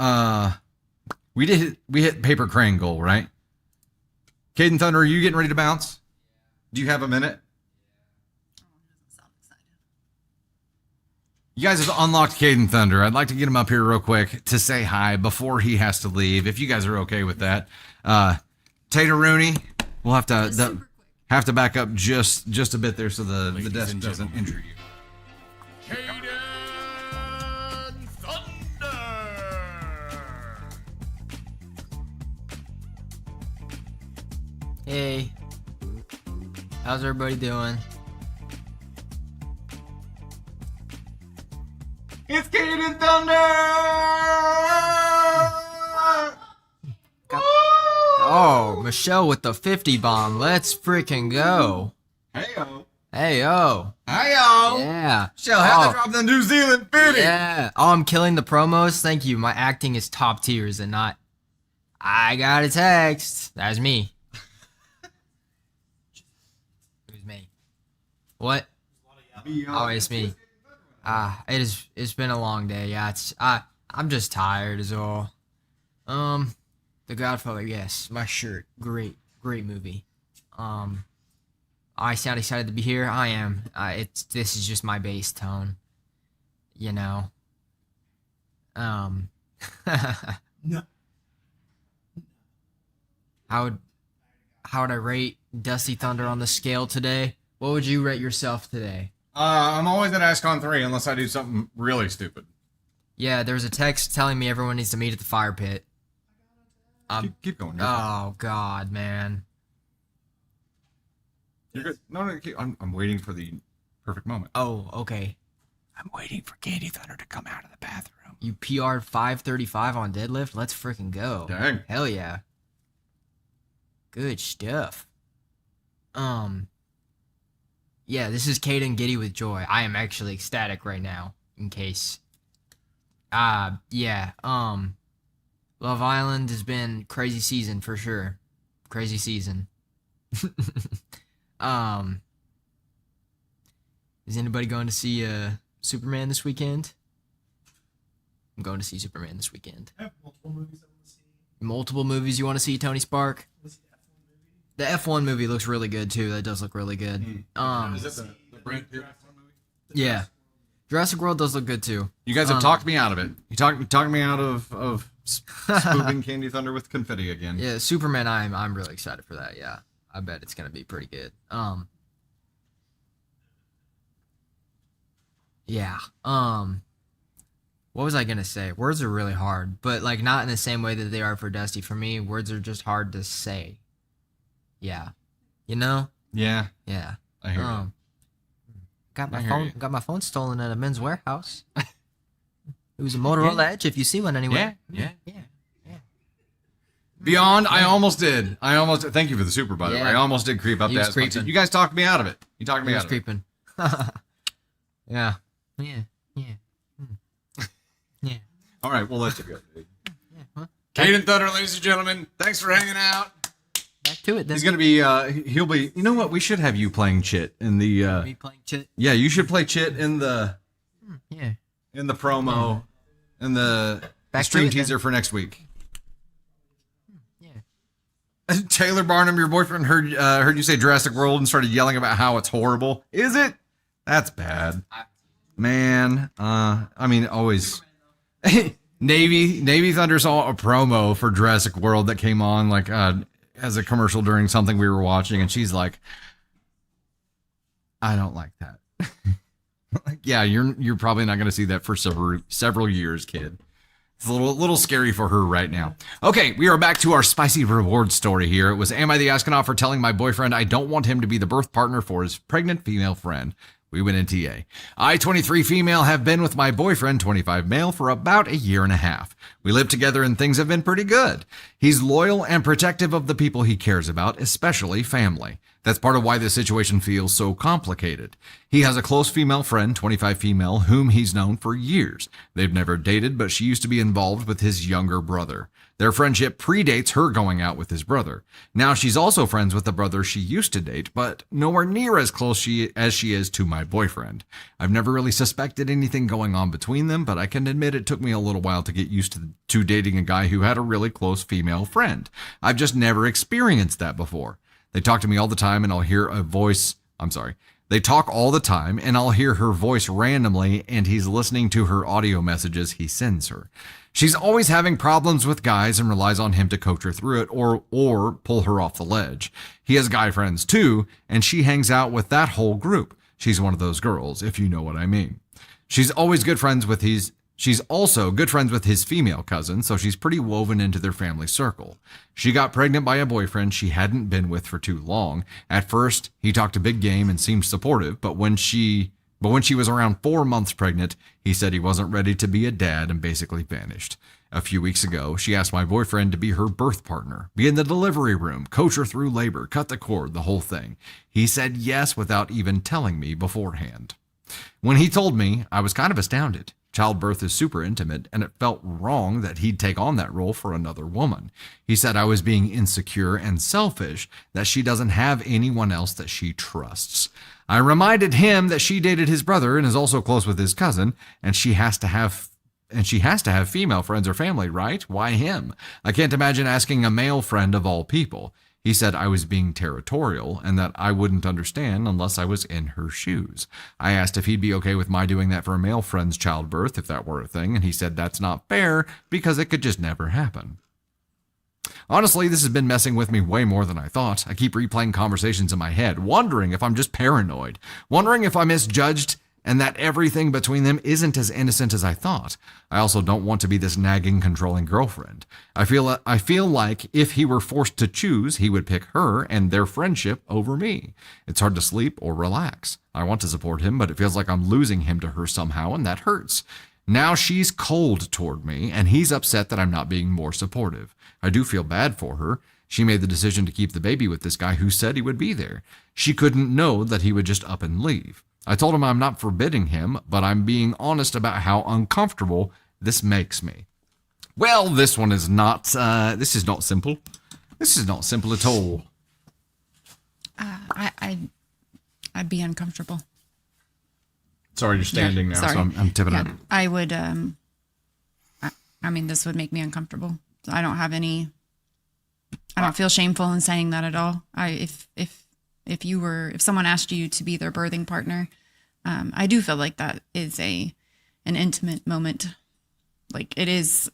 We hit paper crane goal, right? Kaden Thunder, are you getting ready to bounce? Do you have a minute? You guys have unlocked Kaden Thunder. I'd like to get him up here real quick to say hi before he has to leave, if you guys are okay with that. Tater Rooney, we'll have to back up just a bit there so the desk doesn't injure you. Kaden Thunder! Hey, how's everybody doing? It's Kaden Thunder! Oh, Michelle with the 50 bomb. Let's freaking go. Hey-o. Hey, yo. Hey-o. Yeah. Michelle, have to drop the New Zealand 50. Yeah. Oh, I'm killing the promos. Thank you. My acting is top tier, is it not? I got a text. That's me. Who's me? What? Oh, it's me. It's been a long day. Yeah, I'm just tired is all. The Godfather, yes. My shirt. Great movie. I sound excited to be here. I am. This is just my bass tone. You know. No. How would I rate Dusty Thunder on the scale today? What would you rate yourself today? I'm always at ASCON 3 unless I do something really stupid. Yeah, there's a text telling me everyone needs to meet at the fire pit. Keep going. Oh God, man. You're good. No, I'm waiting for the perfect moment. Oh, okay. I'm waiting for Kaden Thunder to come out of the bathroom. You PR'd 535 on deadlift? Let's freaking go. Dang. Hell yeah. Good stuff. Yeah, this is Kaden giddy with joy. I am actually ecstatic right now, in case. Yeah, Love Island has been crazy season for sure. Crazy season. Is anybody going to see Superman this weekend? I'm going to see Superman this weekend. I have multiple movies I want to see. Multiple movies you want to see, Tony Spark? The F1 movie looks really good too. That does look really good. Is that the Brad Pitt movie? Yeah. Jurassic World does look good too. You guys have talked me out of it. You talked me out of spoofing Candy Thunder with confetti again. Yeah, Superman. I'm really excited for that. Yeah, I bet it's gonna be pretty good. Yeah. What was I gonna say? Words are really hard, but like not in the same way that they are for Dusty. For me, words are just hard to say. Yeah. You know? Yeah. Yeah. I hear you. Got my I hear phone. you. Got my phone stolen at a men's warehouse. It was a Motorola Edge. If you see one anywhere. Yeah. Yeah. Beyond, I almost did. Thank you for the super, by the way. Yeah. I almost did creep up He was that. creeping. You guys talked me out of it. You talked me He out was of it. creeping. Yeah. All right, we'll let you go. Well, Kaden Thunder, ladies and gentlemen, thanks for hanging out. back to it then. He's gonna be. He'll be. You know what? We should have you playing Chit in the. Me playing Chit. Yeah, you should play Chit in the Yeah. promo, in the Back to stream it then. teaser for next week. Yeah. Taylor Barnum, your boyfriend heard you say Jurassic World and started yelling about how it's horrible. Is it? That's bad, man. I mean, always. Navy Thunder saw a promo for Jurassic World that came on like as a commercial during something we were watching, and she's like, "I don't like that." Like, yeah, you're probably not going to see that for several years, kid. It's a little scary for her right now. Okay, we are back to our spicy reward story here. It was, am I the astronaut for telling my boyfriend I don't want him to be the birth partner for his pregnant female friend? We went in TA. I, 23 female, have been with my boyfriend, 25 male, for about a year and a half. We live together and things have been pretty good. He's loyal and protective of the people he cares about, especially family. That's part of why this situation feels so complicated. He has a close female friend, 25 female, whom he's known for years. They've never dated, but she used to be involved with his younger brother. Their friendship predates her going out with his brother. Now she's also friends with the brother she used to date, but nowhere near as close as she is to my boyfriend. I've never really suspected anything going on between them, but I can admit it took me a little while to get used to dating a guy who had a really close female friend. I've just never experienced that before. They talk to me all the time and I'll hear a voice. They talk all the time and I'll hear her voice randomly and he's listening to her audio messages he sends her. She's always having problems with guys and relies on him to coach her through it or pull her off the ledge. He has guy friends too, and she hangs out with that whole group. She's one of those girls, if you know what I mean. She's also good friends with his female cousin, so she's pretty woven into their family circle. She got pregnant by a boyfriend she hadn't been with for too long. At first, he talked a big game and seemed supportive, but when she was around 4 months pregnant, he said he wasn't ready to be a dad and basically vanished. A few weeks ago, she asked my boyfriend to be her birth partner, be in the delivery room, coach her through labor, cut the cord, the whole thing. He said yes without even telling me beforehand. When he told me, I was kind of astounded. Childbirth is super intimate, and it felt wrong that he'd take on that role for another woman. He said I was being insecure and selfish, that she doesn't have anyone else that she trusts. I reminded him that she dated his brother and is also close with his cousin, and she has to have female friends or family, right? Why him? I can't imagine asking a male friend of all people. He said I was being territorial and that I wouldn't understand unless I was in her shoes. I asked if he'd be okay with my doing that for a male friend's childbirth, if that were a thing, and he said that's not fair because it could just never happen. Honestly, this has been messing with me way more than I thought. I keep replaying conversations in my head, wondering if I'm just paranoid, wondering if I misjudged and that everything between them isn't as innocent as I thought. I also don't want to be this nagging, controlling girlfriend. I feel like if he were forced to choose, he would pick her and their friendship over me. It's hard to sleep or relax. I want to support him, but it feels like I'm losing him to her somehow, and that hurts. Now she's cold toward me, and he's upset that I'm not being more supportive. I do feel bad for her. She made the decision to keep the baby with this guy who said he would be there. She couldn't know that he would just up and leave. I told him I'm not forbidding him, but I'm being honest about how uncomfortable this makes me. Well, this one is not, this is not simple. This is not simple at all. I'd be uncomfortable. Sorry, you're standing now, sorry. so I'm tipping Yeah, up. I would, I mean, this would make me uncomfortable. I don't feel shameful in saying that at all. If someone asked you to be their birthing partner, I do feel like that is an intimate moment. Like the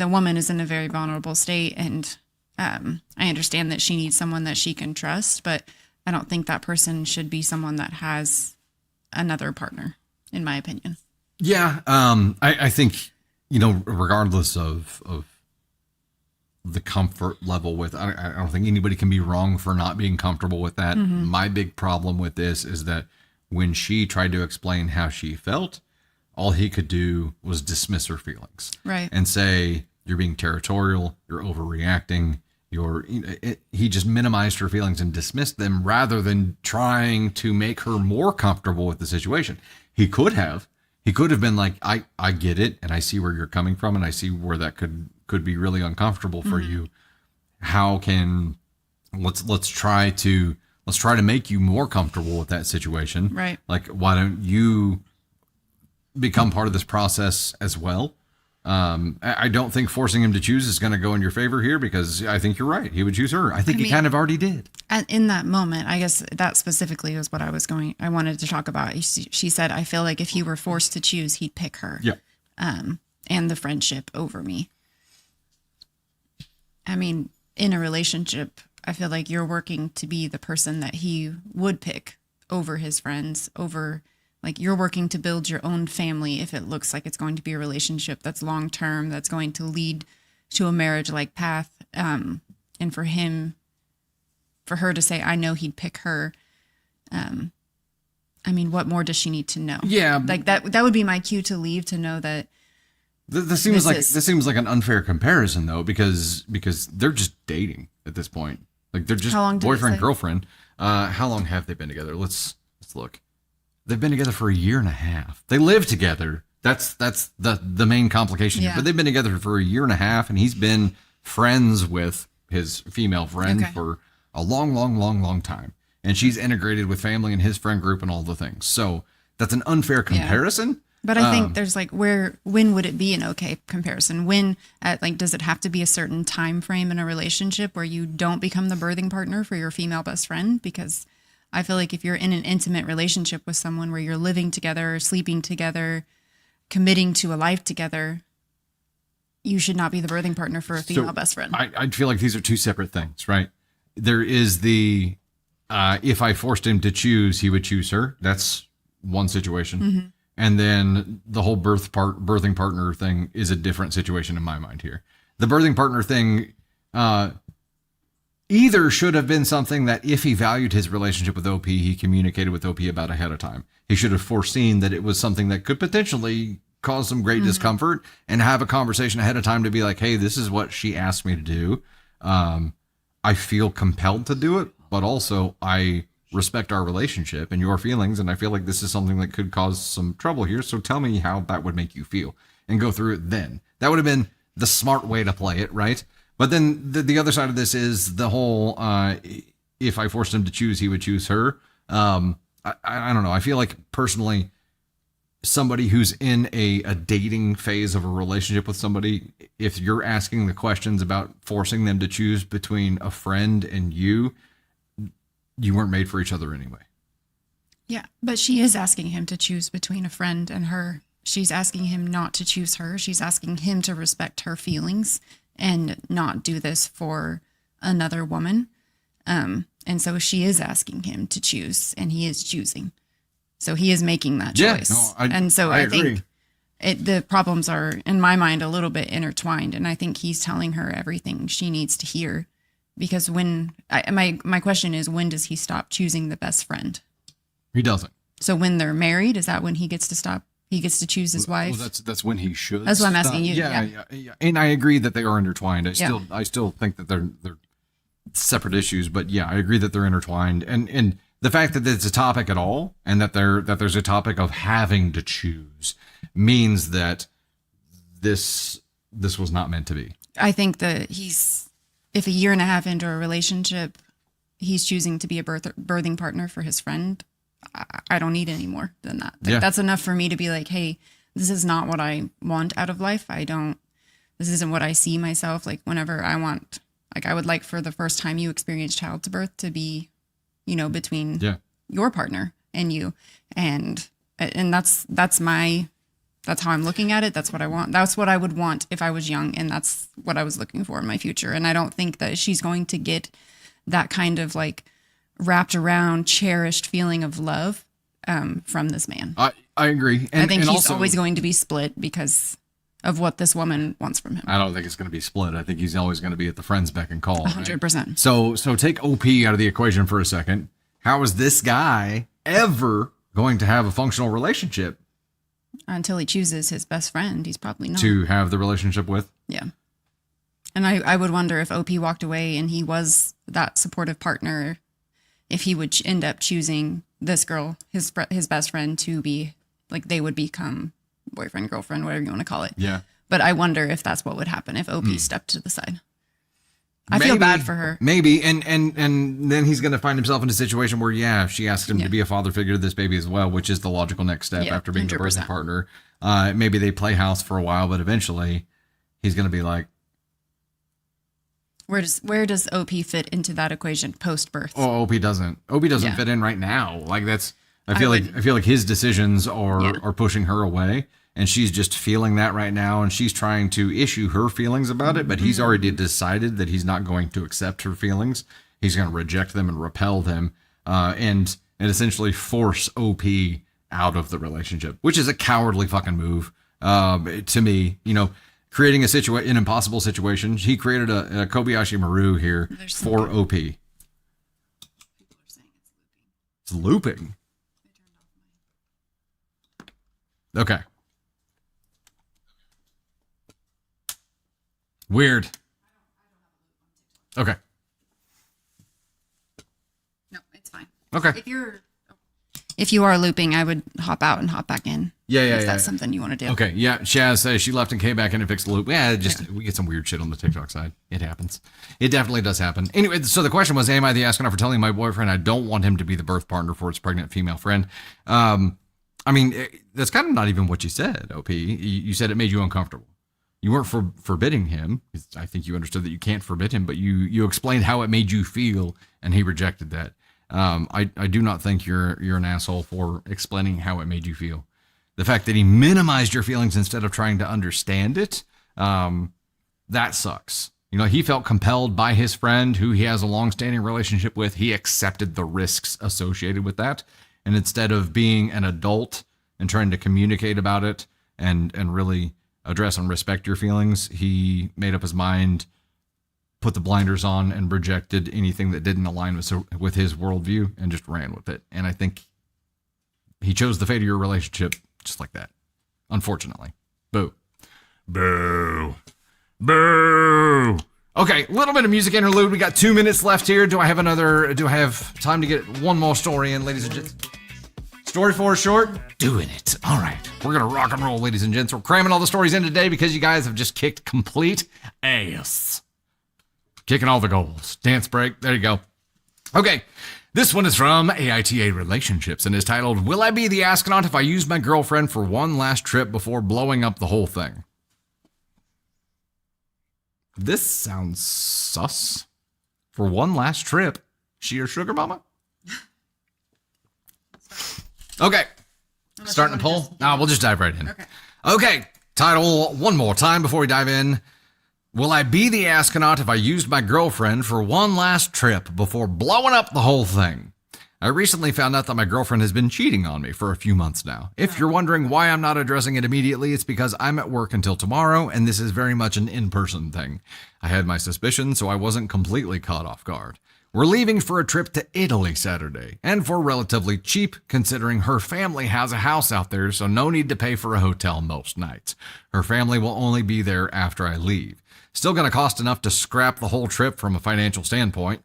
woman is in a very vulnerable state, and I understand that she needs someone that she can trust, but I don't think that person should be someone that has another partner, in my opinion. Yeah. I think, regardless of the comfort level with, I don't think anybody can be wrong for not being comfortable with that. Mm-hmm. My big problem with this is that when she tried to explain how she felt, all he could do was dismiss her feelings. Right. And say, you're being territorial, you're overreacting, he just minimized her feelings and dismissed them rather than trying to make her more comfortable with the situation. He could have been like, I get it, and I see where you're coming from, and I see where that could be really uncomfortable for you. How can let's try to make you more comfortable with that situation. Right. Like, why don't you become part of this process as well? I don't think forcing him to choose is going to go in your favor here, because I think you're right. He would choose her. I think he kind of already did. In that moment, I guess that specifically was what I wanted to talk about. She said, I feel like if he were forced to choose, he'd pick her. Yeah. And the friendship over me. I mean, in a relationship, I feel like you're working to be the person that he would pick over his friends, over, like, you're working to build your own family if it looks like it's going to be a relationship that's long term, that's going to lead to a marriage like path. And for her to say, I know he'd pick her. I mean, what more does she need to know? Yeah. Like that would be my cue to leave, to know that. This seems like an unfair comparison, though, because they're just dating at this point. Like, they're just boyfriend, girlfriend. How long have they been together? Let's look. They've been together for 1.5 years. They live together. That's the main complication here. But they've been together for 1.5 years, and he's been friends with his female friend for a long time. And she's integrated with family and his friend group and all the things. So that's an unfair comparison. But I think there's like, when would it be an okay comparison? Does it have to be a certain time frame in a relationship where you don't become the birthing partner for your female best friend? Because I feel like if you're in an intimate relationship with someone where you're living together, sleeping together, committing to a life together, you should not be the birthing partner for a female best friend. I feel like these are two separate things, right? There is the, if I forced him to choose, he would choose her. That's one situation. Mm-hmm. And then the whole birthing partner thing is a different situation in my mind here. The birthing partner thing either should have been something that, if he valued his relationship with OP, he communicated with OP about ahead of time. He should have foreseen that it was something that could potentially cause some great discomfort, and have a conversation ahead of time to be like, hey, this is what she asked me to do. I feel compelled to do it, but also I respect our relationship and your feelings, and I feel like this is something that could cause some trouble here, so tell me how that would make you feel, and go through it then. That would have been the smart way to play it, right? But then the other side of this is the whole, if I forced him to choose, he would choose her. I don't know. I feel like, personally, somebody who's in a dating phase of a relationship with somebody, if you're asking the questions about forcing them to choose between a friend and you weren't made for each other anyway. Yeah, but she is asking him to choose between a friend and her. She's asking him not to choose her. She's asking him to respect her feelings and not do this for another woman. And so she is asking him to choose, and he is choosing. So he is making that choice. I think the problems are, in my mind, a little bit intertwined. And I think he's telling her everything she needs to hear. Because my question is, when does he stop choosing the best friend? He doesn't. So when they're married, is that when he gets to stop? He gets to choose his wife. Well, that's when he should. That's what I'm asking you. Yeah. And I agree that they are intertwined. I still think that they're separate issues, but yeah, I agree that they're intertwined. And the fact that it's a topic at all, and that there's a topic of having to choose, means that this was not meant to be. I think that if 1.5 years into a relationship, he's choosing to be a birthing partner for his friend, I don't need any more than that. That's enough for me to be like, hey, this is not what I want out of life. This isn't what I see myself. Like, whenever I want, like, I would like for the first time you experience childbirth to be, between your partner and you. And that's how I'm looking at it. That's what I want. That's what I would want if I was young. And that's what I was looking for in my future. And I don't think that she's going to get that kind of, like, wrapped around, cherished feeling of love from this man. I agree. I think he's also always going to be split because of what this woman wants from him. I don't think it's going to be split. I think he's always going to be at the friend's beck and call. 100%. Right? So take OP out of the equation for a second. How is this guy ever going to have a functional relationship? Until he chooses his best friend, he's probably not. To have the relationship with? Yeah. And I would wonder if OP walked away and he was that supportive partner, if he would end up choosing this girl, his best friend, to be like, they would become boyfriend, girlfriend, whatever you want to call it. Yeah. But I wonder if that's what would happen if OP stepped to the side. I feel bad for her. Maybe. And then he's going to find himself in a situation where, if she asks him to be a father figure to this baby as well, which is the logical next step after being the birthing partner. Maybe they play house for a while, but eventually he's going to be like, where does OP fit into that equation post birth? oh, OP doesn't fit in right now. Like I feel like his decisions are pushing her away. And she's just feeling that right now, and she's trying to issue her feelings about it, but he's already decided that he's not going to accept her feelings. He's going to reject them and repel them, and essentially force OP out of the relationship, which is a cowardly fucking move to me. Creating an impossible situation. He created a Kobayashi Maru here for OP. People are saying it's looping. Okay. Weird. Okay. No, it's fine. Okay. If you are looping, I would hop out and hop back in. If that's something you want to do. Okay. Yeah. Shaz says she left and came back in and fixed the loop. We get some weird shit on the TikTok side. It happens. It definitely does happen. Anyway, so the question was, am I the astronaut for telling my boyfriend I don't want him to be the birth partner for his pregnant female friend? I mean, that's kind of not even what you said, OP. You said it made you uncomfortable. You weren't forbidding him. I think you understood that you can't forbid him, but you explained how it made you feel, and he rejected that. I do not think you're an asshole for explaining how it made you feel. The fact that he minimized your feelings instead of trying to understand it, that sucks. He felt compelled by his friend, who he has a long-standing relationship with. He accepted the risks associated with that, and instead of being an adult and trying to communicate about it and really address and respect your feelings, he made up his mind, put the blinders on, and rejected anything that didn't align with his worldview and just ran with it. And I think he chose the fate of your relationship just like that, unfortunately. Boo. Boo. Boo. Okay, a little bit of music interlude. We got 2 minutes left here. Do I have time to get one more story in, ladies and gents? Story 4 short? Doing it. All right. We're going to rock and roll, ladies and gents. We're cramming all the stories in today because you guys have just kicked complete ass. Kicking all the goals. Dance break. There you go. Okay. This one is from AITA Relationships and is titled, Will I Be the Astronaut If I Use My Girlfriend for One Last Trip Before Blowing Up the Whole Thing? This sounds sus. For one last trip. She your sugar mama? Okay. Starting to pull? We'll just dive right in. Okay. Title one more time before we dive in. Will I be the astronaut if I used my girlfriend for one last trip before blowing up the whole thing? I recently found out that my girlfriend has been cheating on me for a few months now. If you're wondering why I'm not addressing it immediately, it's because I'm at work until tomorrow, and this is very much an in-person thing. I had my suspicions, so I wasn't completely caught off guard. We're leaving for a trip to Italy Saturday, and for relatively cheap, considering her family has a house out there, so no need to pay for a hotel most nights. Her family will only be there after I leave. Still going to cost enough to scrap the whole trip from a financial standpoint.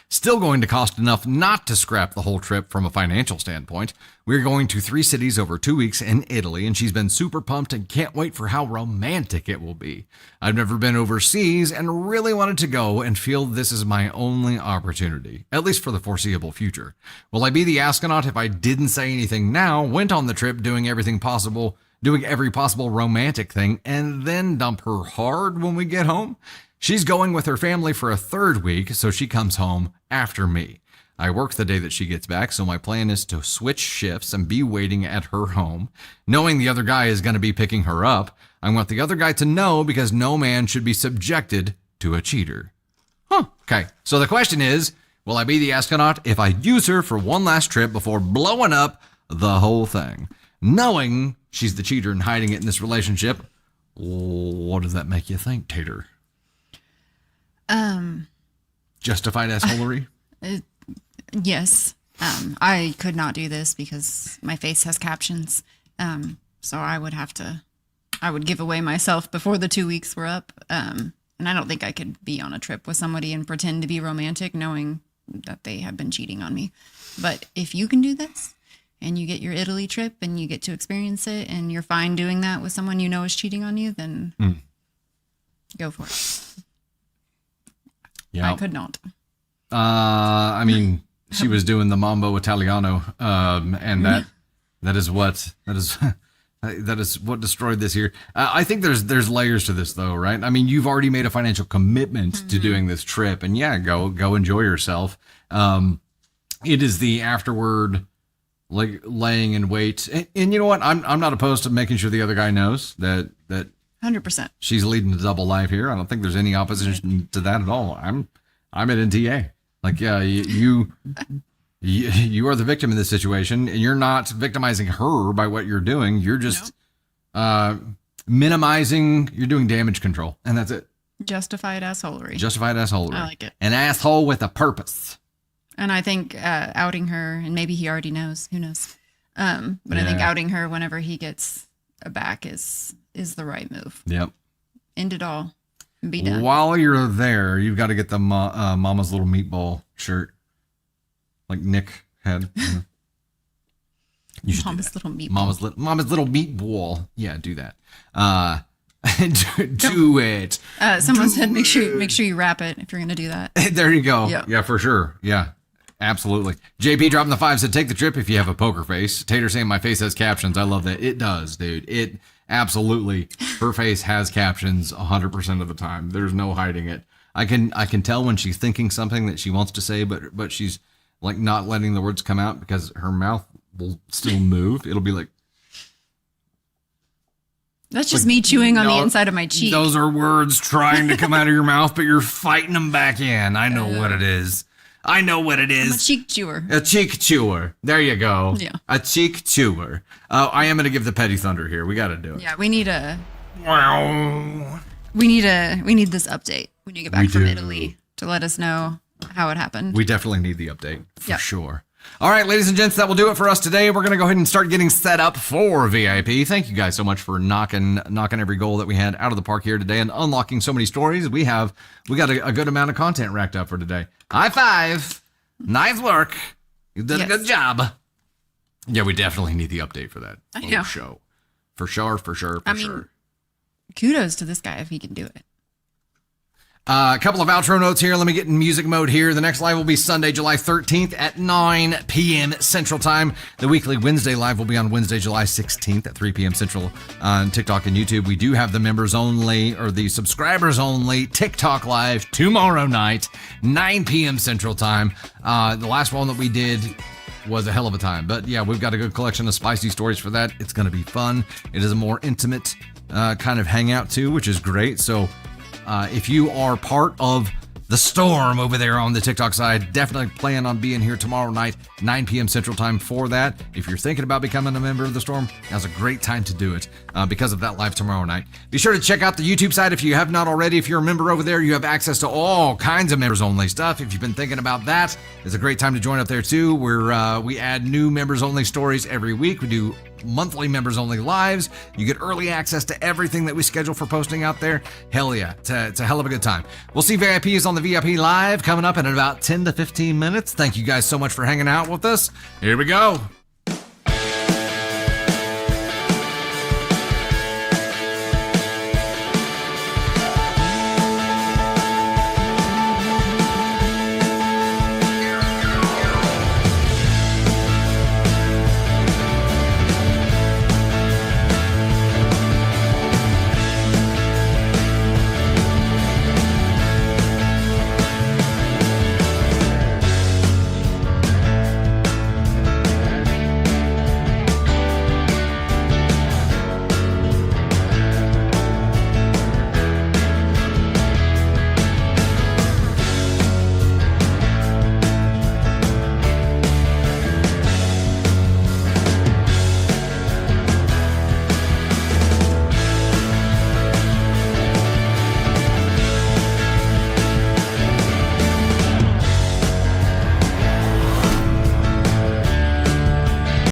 Still going to cost enough not to scrap the whole trip from a financial standpoint. We're going to 3 cities over 2 weeks in Italy, and she's been super pumped and can't wait for how romantic it will be. I've never been overseas and really wanted to go and feel this is my only opportunity, at least for the foreseeable future. Will I be the astronaut if I didn't say anything now, went on the trip doing every possible romantic thing, and then dump her hard when we get home? She's going with her family for a 3rd week, so she comes home after me. I work the day that she gets back, so my plan is to switch shifts and be waiting at her home. Knowing the other guy is going to be picking her up, I want the other guy to know because no man should be subjected to a cheater. Okay, so the question is, will I be the astronaut if I use her for one last trip before blowing up the whole thing? Knowing she's the cheater and hiding it in this relationship, what does that make you think, Tater? Justified assholery? Yes. I could not do this because my face has captions. So I would have to I would give away myself before the 2 weeks were up. And I don't think I could be on a trip with somebody and pretend to be romantic knowing that they have been cheating on me. But if you can do this and you get your Italy trip and you get to experience it and you're fine doing that with someone you know is cheating on you, then go for it. Yeah. I could not. I mean, she was doing the Mambo Italiano, and that is what destroyed this here. I think there's layers to this though, right? I mean, you've already made a financial commitment to doing this trip, and yeah, go enjoy yourself. It is the afterward, like laying in wait, and you know what? I'm not opposed to making sure the other guy knows that 100%. she's leading a double life here. I don't think there's any opposition to that at all. I'm at NTA. Like, yeah, you are the victim in this situation, and you're not victimizing her by what you're doing. You're just minimizing. You're doing damage control, and that's it. Justified assholery. Justified assholery. I like it. An asshole with a purpose. And I think outing her, and maybe he already knows. Who knows? But I think outing her whenever he gets back is the right move. Yep. End it all. And be done. While you're there, you've got to get the Mama's Little Meatball shirt, like Nick had. You should Mama's Little Meatball. Mama's Little Meatball. Yeah, do that. Do it. Someone said make sure you wrap it if you're gonna do that. There you go. Yeah. Yeah, for sure. Yeah, absolutely. JP dropping the 5 said, take the trip if you have a poker face. Tater saying my face has captions. I love that. It does, dude. It absolutely. Her face has captions 100% of the time. There's no hiding it. I can tell when she's thinking something that she wants to say, but she's like not letting the words come out because her mouth will still move. It'll be like, That's just me chewing on the inside of my cheek. those are words trying to come out of your mouth, but you're fighting them back in. I know what it is. I'm a cheek chewer. A cheek chewer. There you go. Yeah. A cheek chewer. I am going to give the Petty Thunder here. We got to do it. Yeah, we need Wow. we need this update when you get back We from do. Italy to let us know how it happened. We definitely need the update for Yep. sure. All right, ladies and gents, that will do it for us today. We're going to go ahead and start getting set up for VIP. Thank you guys so much for knocking every goal that we had out of the park here today and unlocking so many stories. We got a good amount of content racked up for today. High five. Nice work. You did a good job. Yeah, we definitely need the update for that know. show. For sure. I mean, kudos to this guy if he can do it. A couple of outro notes here. Let me get in music mode here. The next live will be Sunday, July 13th at 9 p.m. Central Time. The weekly Wednesday live will be on Wednesday, July 16th at 3 p.m. Central on TikTok and YouTube. We do have the members only or the subscribers only TikTok live tomorrow night, 9 p.m. Central Time. The last one that we did was a hell of a time. But yeah, we've got a good collection of spicy stories for that. It's going to be fun. It is a more intimate kind of hangout too, which is great. So if you are part of the storm over there on the TikTok side, definitely plan on being here tomorrow night, 9 p.m. Central Time for that. If you're thinking about becoming a member of the storm, now's a great time to do it because of that live tomorrow night. Be sure to check out the YouTube side if you have not already. If you're a member over there, you have access to all kinds of members only stuff. If you've been thinking about that, it's a great time to join up there too. We add new members only stories every week. We do monthly members only lives. You get early access to everything that we schedule for posting out there. Hell yeah, it's a hell of a good time. We'll see VIPs on the VIP live coming up in about 10 to 15 minutes. Thank you guys so much for hanging out with us. Here we go.